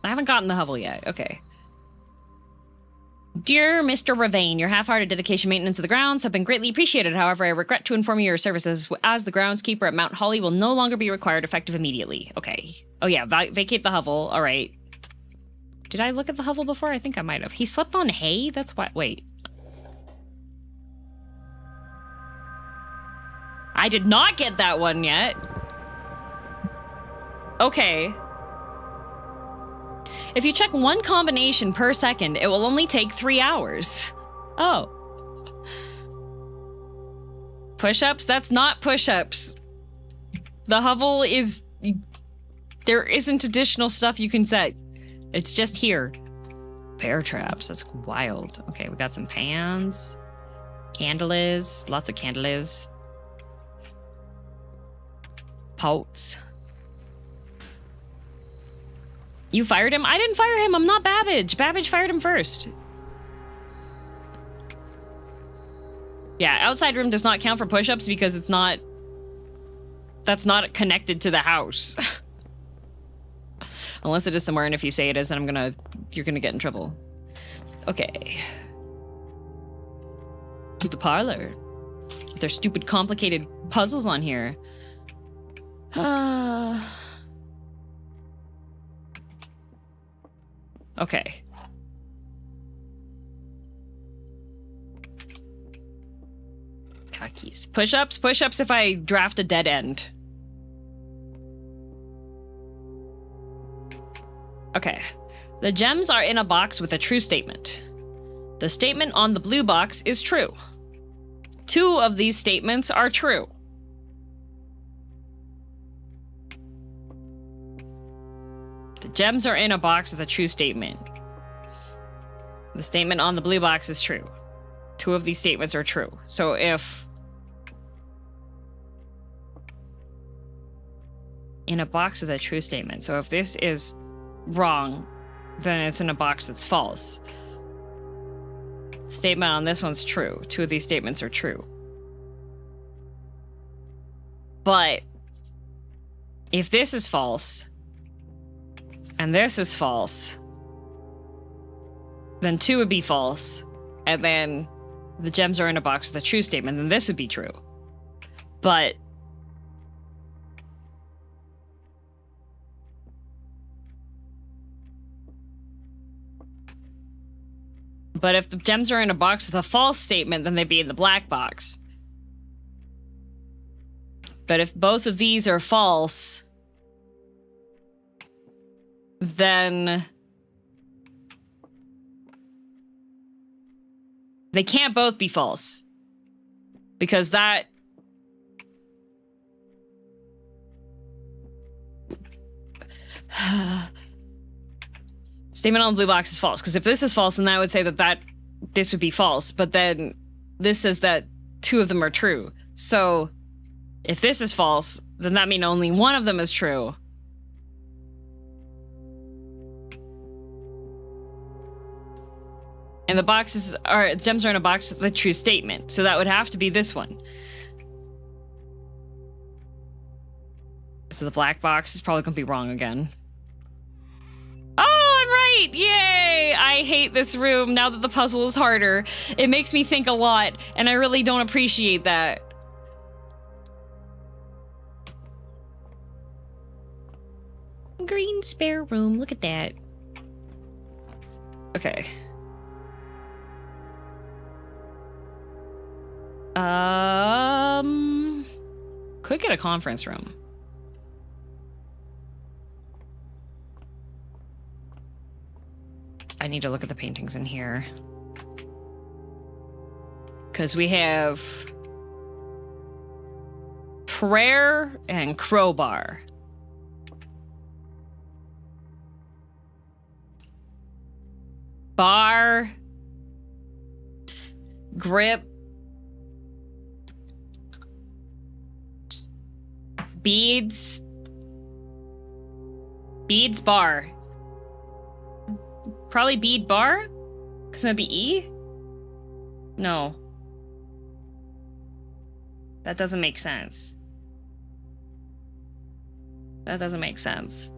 I haven't gotten the hovel yet. Okay. Dear Mr. Ravane, your half-hearted dedication maintenance of the grounds have been greatly appreciated. However, I regret to inform you your services as the groundskeeper at Mount Holly will no longer be required, effective immediately. Okay. Oh yeah, vacate the hovel. All right. Did I look at the hovel before? I think I might have. He slept on hay? That's why. Wait. I did not get that one yet. Okay. If you check one combination per second, it will only take 3 hours. Oh. Push-ups? That's not push-ups. The hovel is... there isn't additional stuff you can set. It's just here. Bear traps. That's wild. Okay, we got some pans. Candles. Lots of candles. Pots. You fired him? I didn't fire him. I'm not Babbage. Babbage fired him first. Yeah, outside room does not count for push-ups because it's not... that's not connected to the house. Unless it is somewhere, and if you say it is, then you're gonna get in trouble. Okay. To the parlor. With their stupid, complicated puzzles on here. Okay. Cookies. Push-ups? Push-ups if I draft a dead end. Okay. The gems are in a box with a true statement. The statement on the blue box is true. 2 of these statements are true. The gems are in a box with a true statement. The statement on the blue box is true. 2 of these statements are true. So if... in a box with a true statement. So if this is wrong, then it's in a box that's false. The statement on this one's true. 2 of these statements are true. But if this is false... and this is false, then 2 would be false, and then the gems are in a box with a true statement, then this would be true. But if the gems are in a box with a false statement, then they'd be in the black box. But if both of these are false, then they can't both be false. Because that... Statement on the blue box is false, because if this is false, then I would say that this would be false, but then this says that 2 of them are true. So if this is false, then that means only 1 of them is true. And the gems are in a box with a true statement, so that would have to be this one. So the black box is probably gonna be wrong again. Oh, I'm right! Yay! I hate this room now that the puzzle is harder. It makes me think a lot, and I really don't appreciate that. Green spare room, look at that. Okay. Could get a conference room. I need to look at the paintings in here. Because we have prayer and crowbar. Bar. Grip. Beads. Beads bar. Probably bead bar? Because that'd be E? No. That doesn't make sense. That doesn't make sense.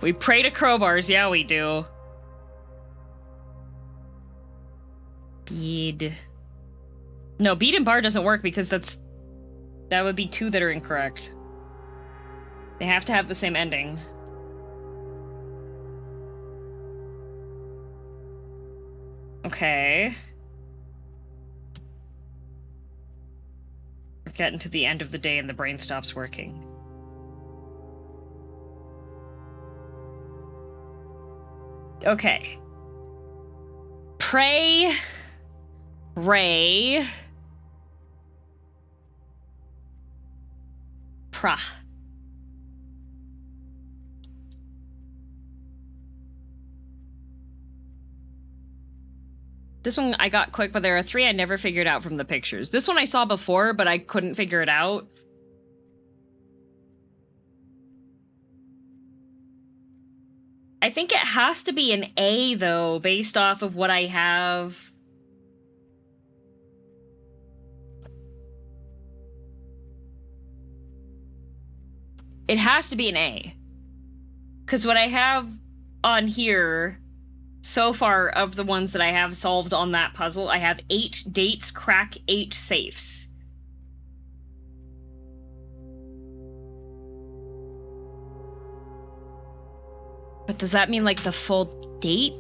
We pray to crowbars, yeah we do. Bead. No, bead and bar doesn't work because that would be 2 that are incorrect. They have to have the same ending. Okay. We're getting to the end of the day and the brain stops working. Okay. Pray. Ray. Pra. This one I got quick, but there are 3 I never figured out from the pictures. This one I saw before, but I couldn't figure it out. I think it has to be an A, though, based off of what I have. It has to be an A. Because what I have on here, so far of the ones that I have solved on that puzzle, I have 8 dates, crack 8 safes. But does that mean, like, the full date?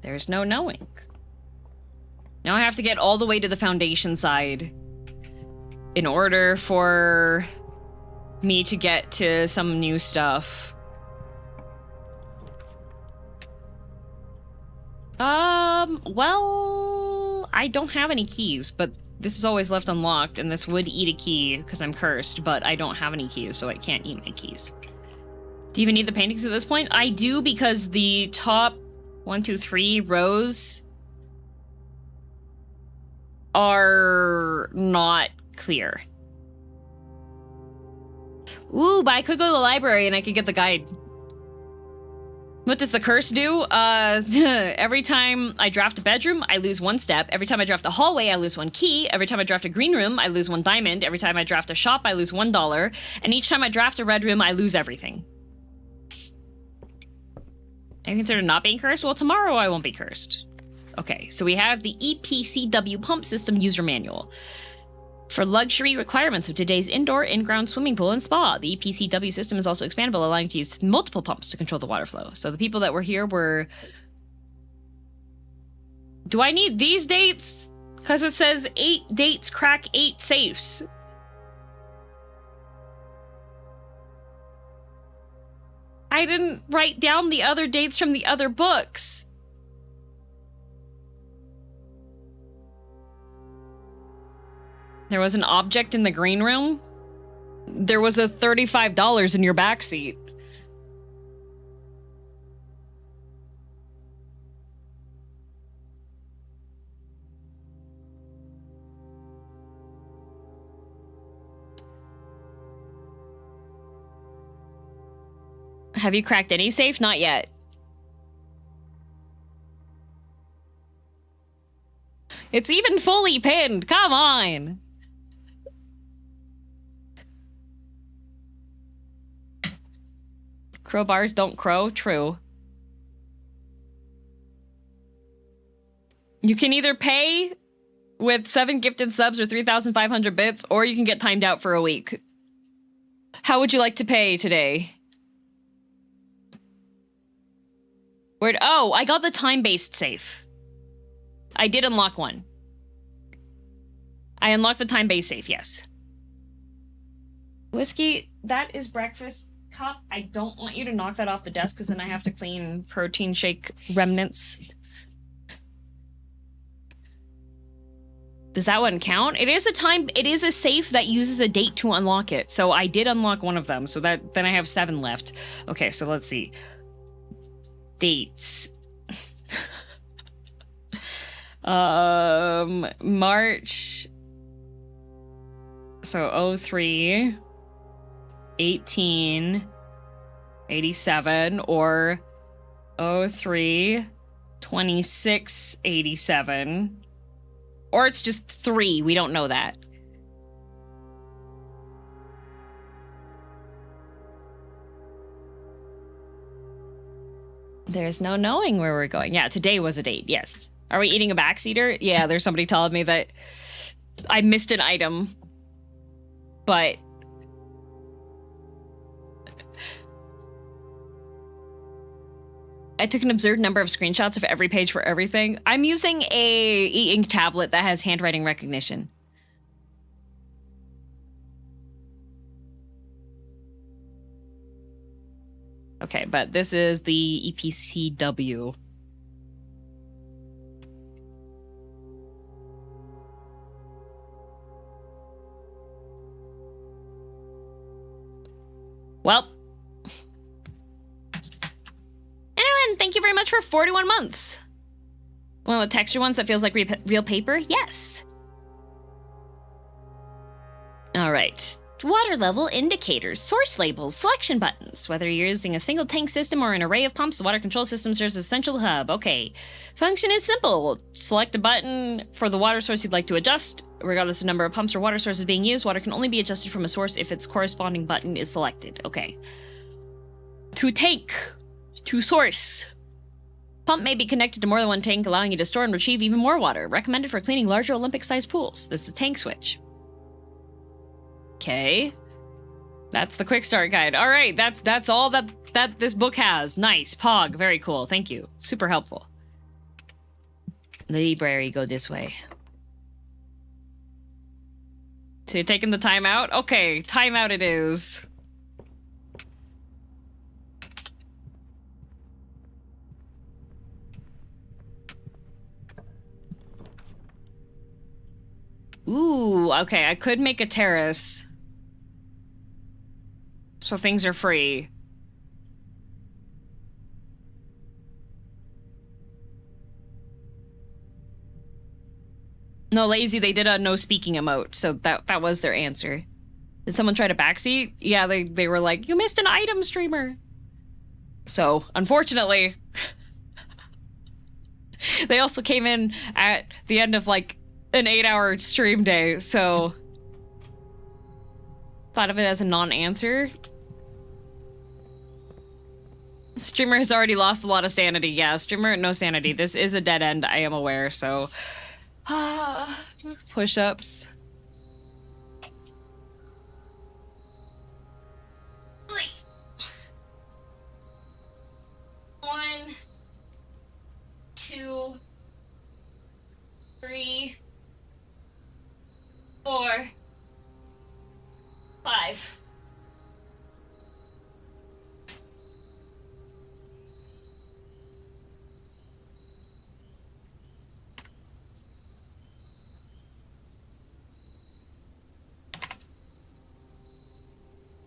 There's no knowing. Now I have to get all the way to the foundation side in order for me to get to some new stuff. Well, I don't have any keys, but this is always left unlocked, and this would eat a key because I'm cursed, but I don't have any keys, so I can't eat my keys. Do you even need the paintings at this point? I do, because the top 1, 2, 3 rows are not clear. Ooh, but I could go to the library and I could get the guide. What does the curse do? Every time I draft a bedroom, I lose 1 step. Every time I draft a hallway, I lose 1 key. Every time I draft a green room, I lose 1 diamond. Every time I draft a shop, I lose $1. And each time I draft a red room, I lose everything. Are you considered not being cursed? Well, tomorrow I won't be cursed. Okay, so we have the EPCW pump system user manual. For luxury requirements of today's indoor, in-ground swimming pool and spa, the EPCW system is also expandable, allowing you to use multiple pumps to control the water flow. So the people that were here were... Do I need these dates? Because it says 8 dates, crack 8 safes. I didn't write down the other dates from the other books. There was an object in the green room. There was a $35 in your backseat. Have you cracked any safe? Not yet. It's even fully pinned. Come on. Crowbars don't crow. True. You can either pay with 7 gifted subs or 3,500 bits, or you can get timed out for a week. How would you like to pay today? Where'd, oh, I got the time-based safe. I did unlock one. I unlocked the time-based safe, yes. Whiskey, that is breakfast cup. I don't want you to knock that off the desk because then I have to clean protein shake remnants. Does that one count? It is a safe that uses a date to unlock it. So I did unlock one of them. So that then I have 7 left. Okay, so let's see. Dates. March. So 03, 18, 87, or 03, 26, 87. Or it's just 3. We don't know that. There's no knowing where we're going. Yeah, today was a date, yes. Are we eating a backseater? Yeah, there's somebody telling me that I missed an item. But... I took an absurd number of screenshots of every page for everything. I'm using a e-ink tablet that has handwriting recognition. Okay, but this is the EPCW. Well. Anyone, thank you very much for 41 months. One of the texture ones that feels like real paper? Yes. All right. Water level indicators, source labels, selection buttons. Whether you're using a single tank system or an array of pumps, the water control system serves as a central hub. Okay. Function is simple. Select a button for the water source you'd like to adjust. Regardless of number of pumps or water sources being used, water can only be adjusted from a source if its corresponding button is selected. Okay. To tank. To source. Pump may be connected to more than one tank, allowing you to store and retrieve even more water. Recommended for cleaning larger Olympic-sized pools. This is a tank switch. Okay. That's the quick start guide. All right, that's all that this book has. Nice. Pog. Very cool. Thank you. Super helpful. Library, go this way. So you're taking the time out? Okay, time out it is. Ooh, okay, I could make a terrace. So things are free. No, lazy, they did a no speaking emote, so that was their answer. Did someone try to backseat? Yeah, they were like, you missed an item, streamer. So, unfortunately, they also came in at the end of like an 8-hour stream day, so thought of it as a non-answer. Streamer has already lost a lot of sanity. Yeah, streamer, no sanity. This is a dead end, I am aware, so... push-ups. One, 2, 3, 4, 5.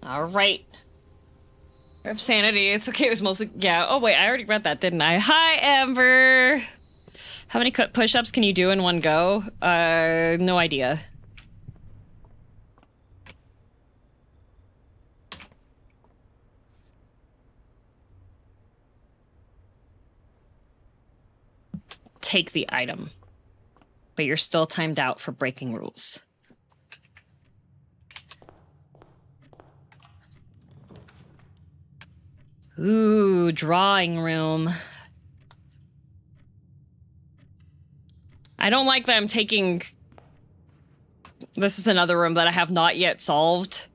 Alright. Rip sanity. It's okay, it was mostly... Yeah. Oh, wait, I already read that, didn't I? Hi, Amber! How many push-ups can you do in one go? No idea. Take the item. But you're still timed out for breaking rules. Ooh, drawing room. I don't like that I'm taking... This is another room that I have not yet solved.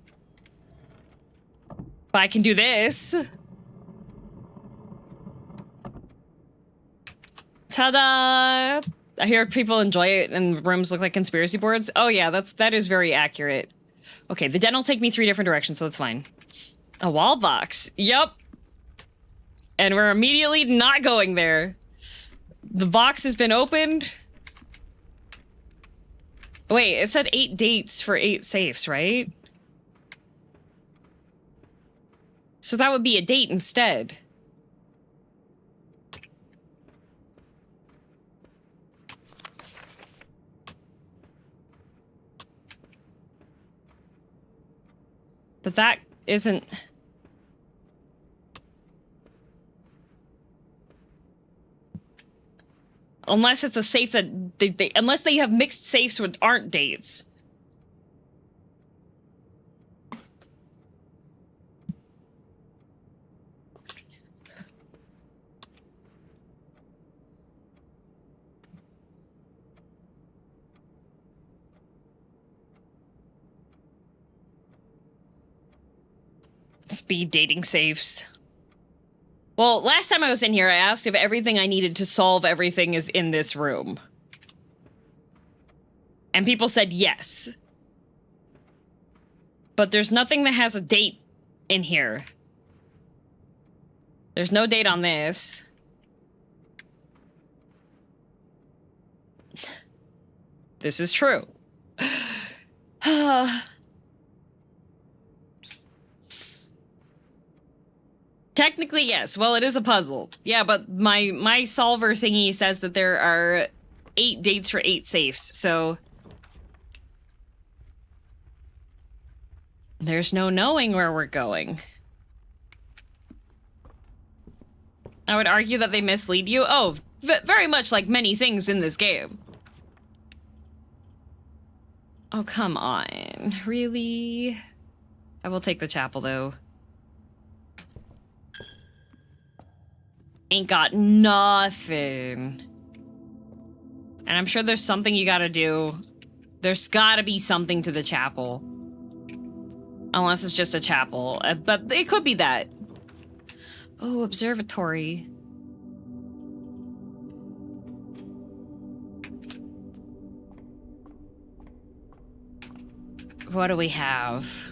But I can do this. Ta-da! I hear people enjoy it and rooms look like conspiracy boards. Oh yeah, that is very accurate. Okay, the den will take me 3 different directions, so that's fine. A wall box. Yup. And we're immediately not going there. The box has been opened. Wait, it said 8 dates for 8 safes, right? So that would be a date instead. But that isn't... Unless it's a safe that... unless they have mixed safes with aren't dates. Speed dating safes. Well, last time I was in here, I asked if everything I needed to solve everything is in this room. And people said yes. But there's nothing that has a date in here. There's no date on this. This is true. Technically, yes. Well, it is a puzzle. Yeah, but my solver thingy says that there are 8 dates for 8 safes, so... There's no knowing where we're going. I would argue that they mislead you. Oh, very much like many things in this game. Oh, come on. Really? I will take the chapel, though. Ain't got nothing. And I'm sure there's something you gotta do. There's gotta be something to the chapel. Unless it's just a chapel. But it could be that. Oh, observatory. What do we have?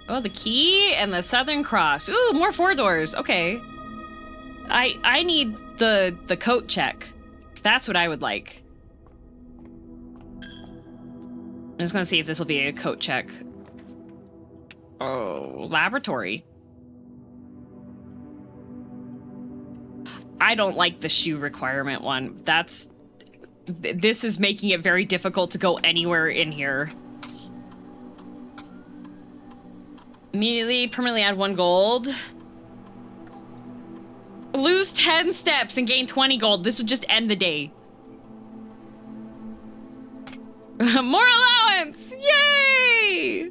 Oh, the key and the Southern Cross. Ooh, more 4 doors. Okay. I need the coat check. That's what I would like. I'm just gonna see if this will be a coat check. Oh, laboratory. I don't like the shoe requirement one. This is making it very difficult to go anywhere in here. Immediately, permanently add 1 gold. Lose 10 steps and gain 20 gold. This would just end the day. More allowance! Yay!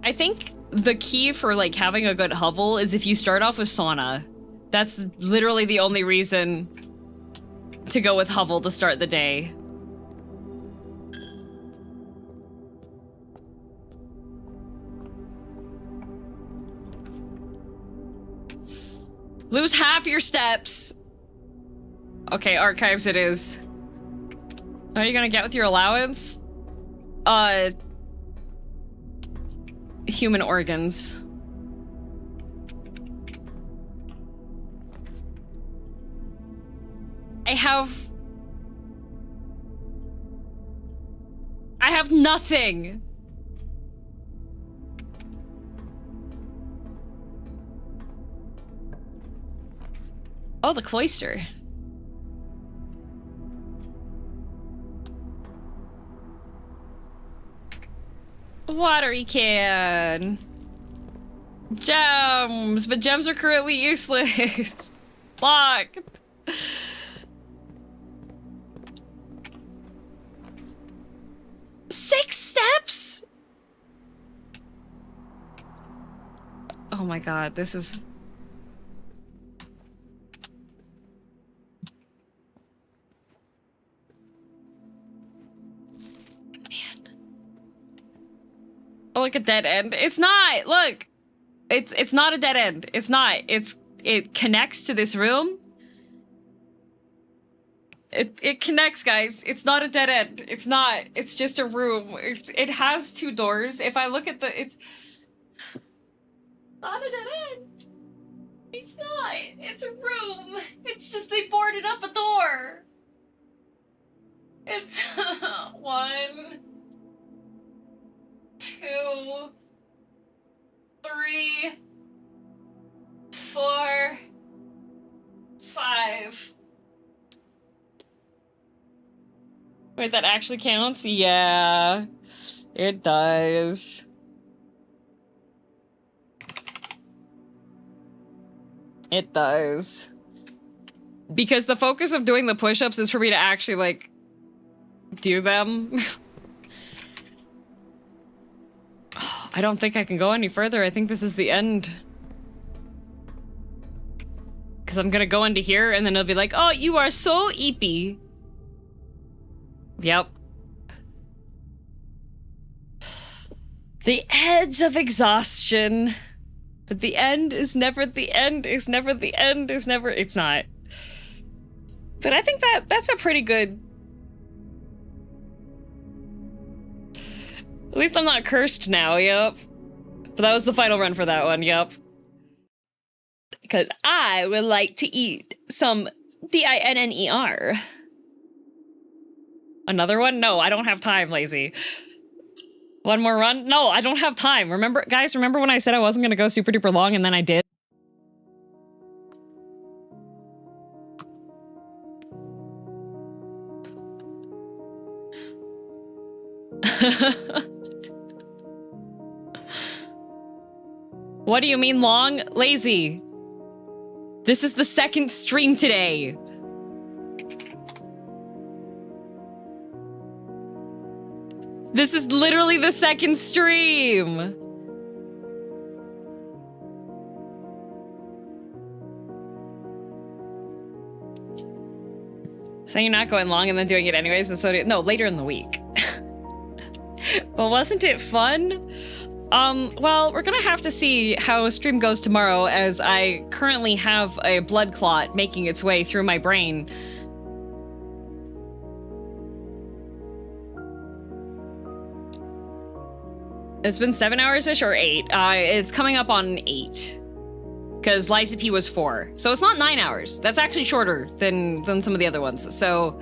I think the key for, like, having a good hovel is if you start off with sauna. That's literally the only reason to go with hovel to start the day. Lose half your steps. Okay, archives it is. What are you gonna get with your allowance? Human organs. I have I have nothing. Oh, the cloister. Watery can. Gems, but gems are currently useless. Locked. 6 steps? Oh my god, this is... Man. Oh, look, a dead end. It's not! Look! It's not a dead end. It's not. It connects to this room. It connects, guys. It's not a dead end. It's not. It's just a room. It has 2 doors. If I look at the... It's not a dead end. It's not. It's a room. It's just they boarded up a door. It's 1, 2, 3, 4, 5. Wait, that actually counts? Yeah, it does. It does. Because the focus of doing the push-ups is for me to actually, like, do them. I don't think I can go any further. I think this is the end. Because I'm gonna go into here and then it'll be like, oh, you are so eepy. Yep. The edge of exhaustion. But the end is never the end, is never the end, is never... It's not. But I think that's a pretty good... At least I'm not cursed now, yep. But that was the final run for that one, yep. Because I would like to eat some dinner. Another one? No, I don't have time, lazy. One more run? No, I don't have time. Remember, guys, remember when I said I wasn't gonna go super duper long and then I did? What do you mean long? Lazy. This is the 2nd stream today. This is literally the 2nd stream. So you're not going long and then doing it anyways, and so no, later in the week. But wasn't it fun? Well, we're gonna have to see how stream goes tomorrow, as I currently have a blood clot making its way through my brain. It's been 7 hours-ish or 8. It's coming up on 8. Because Lysa P was 4. So it's not 9 hours. That's actually shorter than some of the other ones. So...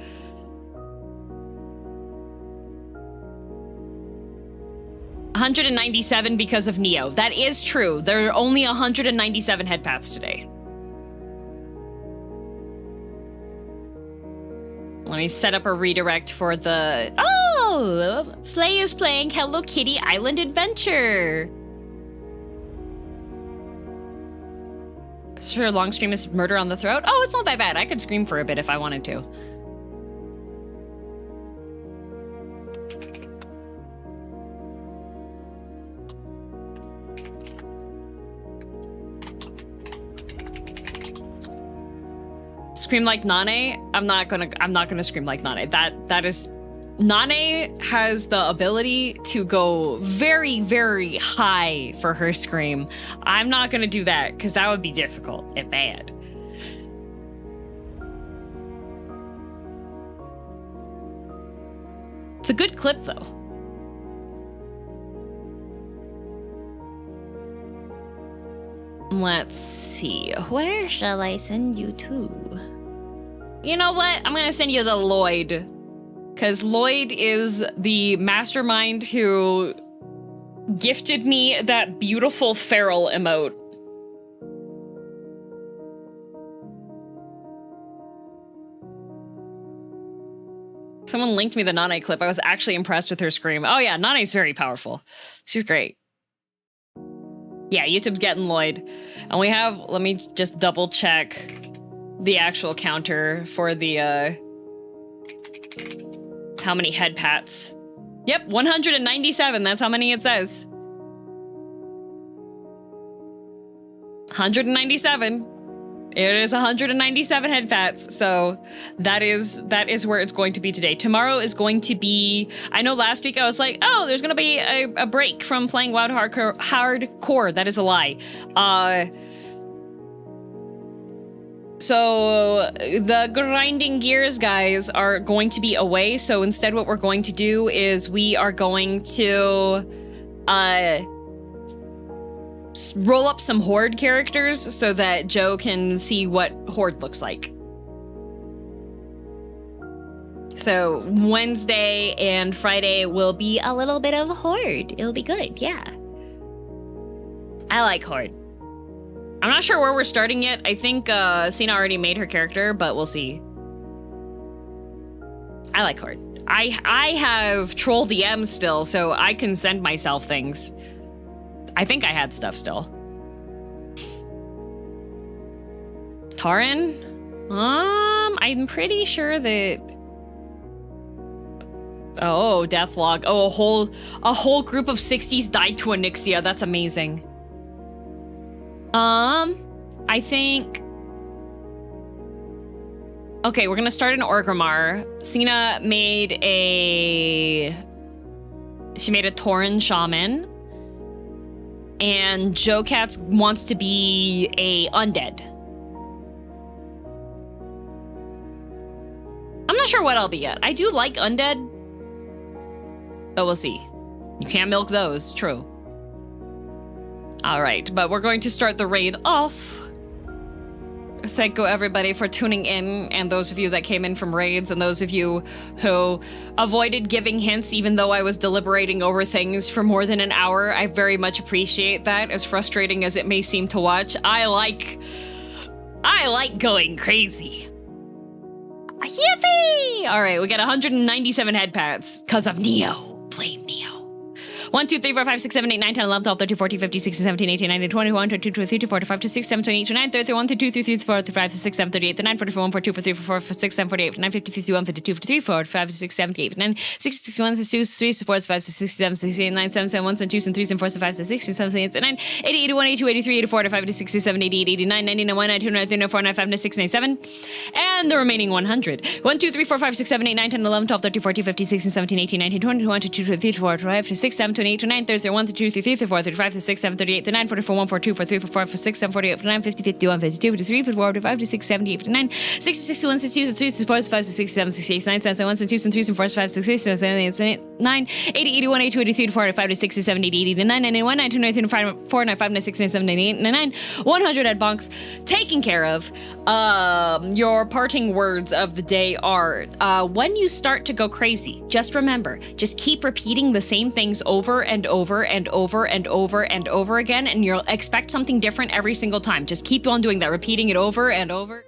$197 because of Neo. That is true. There are only 197 head paths today. Let me set up a redirect for the... Oh! Flay is playing Hello Kitty Island Adventure. Sure, long stream is Murder on the Throat. Oh, it's not that bad. I could scream for a bit if I wanted to. Scream like Nane? I'm not gonna scream like Nane. That is... Nane has the ability to go very, very high for her scream. I'm not gonna do that, because that would be difficult and bad. It's a good clip, though. Let's see. Where shall I send you to? You know what? I'm gonna send you the Lloyd. Because Lloyd is the mastermind who gifted me that beautiful feral emote. Someone linked me the Nane clip. I was actually impressed with her scream. Oh yeah, Nane's very powerful. She's great. Yeah, YouTube's getting Lloyd. And we have, let me just double check the actual counter for the, how many head pats. Yep, 197, that's how many it says. 197. It is 197 head pats, so that is where it's going to be today. Tomorrow is going to be, I know last week I was like, oh, there's gonna be a break from playing WoW Hardcore. That is a lie. So the Grinding Gears guys are going to be away, so instead what we're going to do is we are going to roll up some Horde characters so that Joe can see what Horde looks like. So Wednesday and Friday will be a little bit of Horde. It'll be good, yeah. I like Horde. I'm not sure where we're starting yet. I think Cena already made her character, but we'll see. I like Horde. I have Troll DM still, so I can send myself things. I think I had stuff still. Taran? I'm pretty sure that... Oh, Deathlog. Oh, a whole group of 60s died to Onyxia. That's amazing. I think... Okay, we're gonna start in Orgrimmar. Cena made a... She made a Tauren Shaman. And Joe Cats wants to be a undead. I'm not sure what I'll be yet. I do like undead. But we'll see. You can't milk those, true. Alright, but we're going to start the raid off. Thank you everybody for tuning in, and those of you that came in from raids, and those of you who avoided giving hints even though I was deliberating over things for more than an hour. I very much appreciate that, as frustrating as it may seem to watch. I like going crazy. Yippee! Alright, we got 197 head pats, cause of Neo. Blame Neo. 1, 2, 3, 4, 5, 6, 7, 8, 9, 10, 11, 12, 13, 14, 15, 16, 17, 18, 19, 20, 21, 22, 23, 24, 25, 26, 27, 28, 29, 30, 31, 32, 33, 34, 35, 36, 37, 38, 39, 44, 1, 42, 43, 44, 46, 47, 48, 49, 50, 51, 52, 53, 45, 56, 57, 58, 60, 61, 62, 63, 64, 65, 67, 68, 9, 7, 7, 1, 2, 3, 4, 5, 6, 6, 7, 8, 9, 80, 81, 82, 83, 84, 85, 86, 67, 88, 89, 90, 91, 92, 93, 94, 95, 96, 97, and the remaining 100. 1, 2, 3, 4, 5, 6, 7, 8, 9, 10, 11, 12, 13, 14, 15, 16, 17, 18, 19, 20, 21, 22, 23, 24, 25, 26, 27, 28, 29, 30, 31, 32, 33, 34, 35, 36, 37, 38, 39, 44, 1, 42, 43, 44, 46, 7, 48, 49, 50, 51, 52, 53, 54, 55, 56, 78, 59, 60, 61, 62, 63, 64, 65, 66, 67, 68, 69, 70, 71, 72, 73, 74, 75, 66, 67, 78, 9, 80, 81, 82, 83, 84, 85, 67, 80, 89, 91, 92, 93, 94, 95, 96, 97, 98, 99, 100 head bonks taken care of. Your parting words of the day are, when you start to go crazy, just remember, just keep repeating the same things over and over and over and over and over again, and you'll expect something different every single time. Just keep on doing that, repeating it over and over.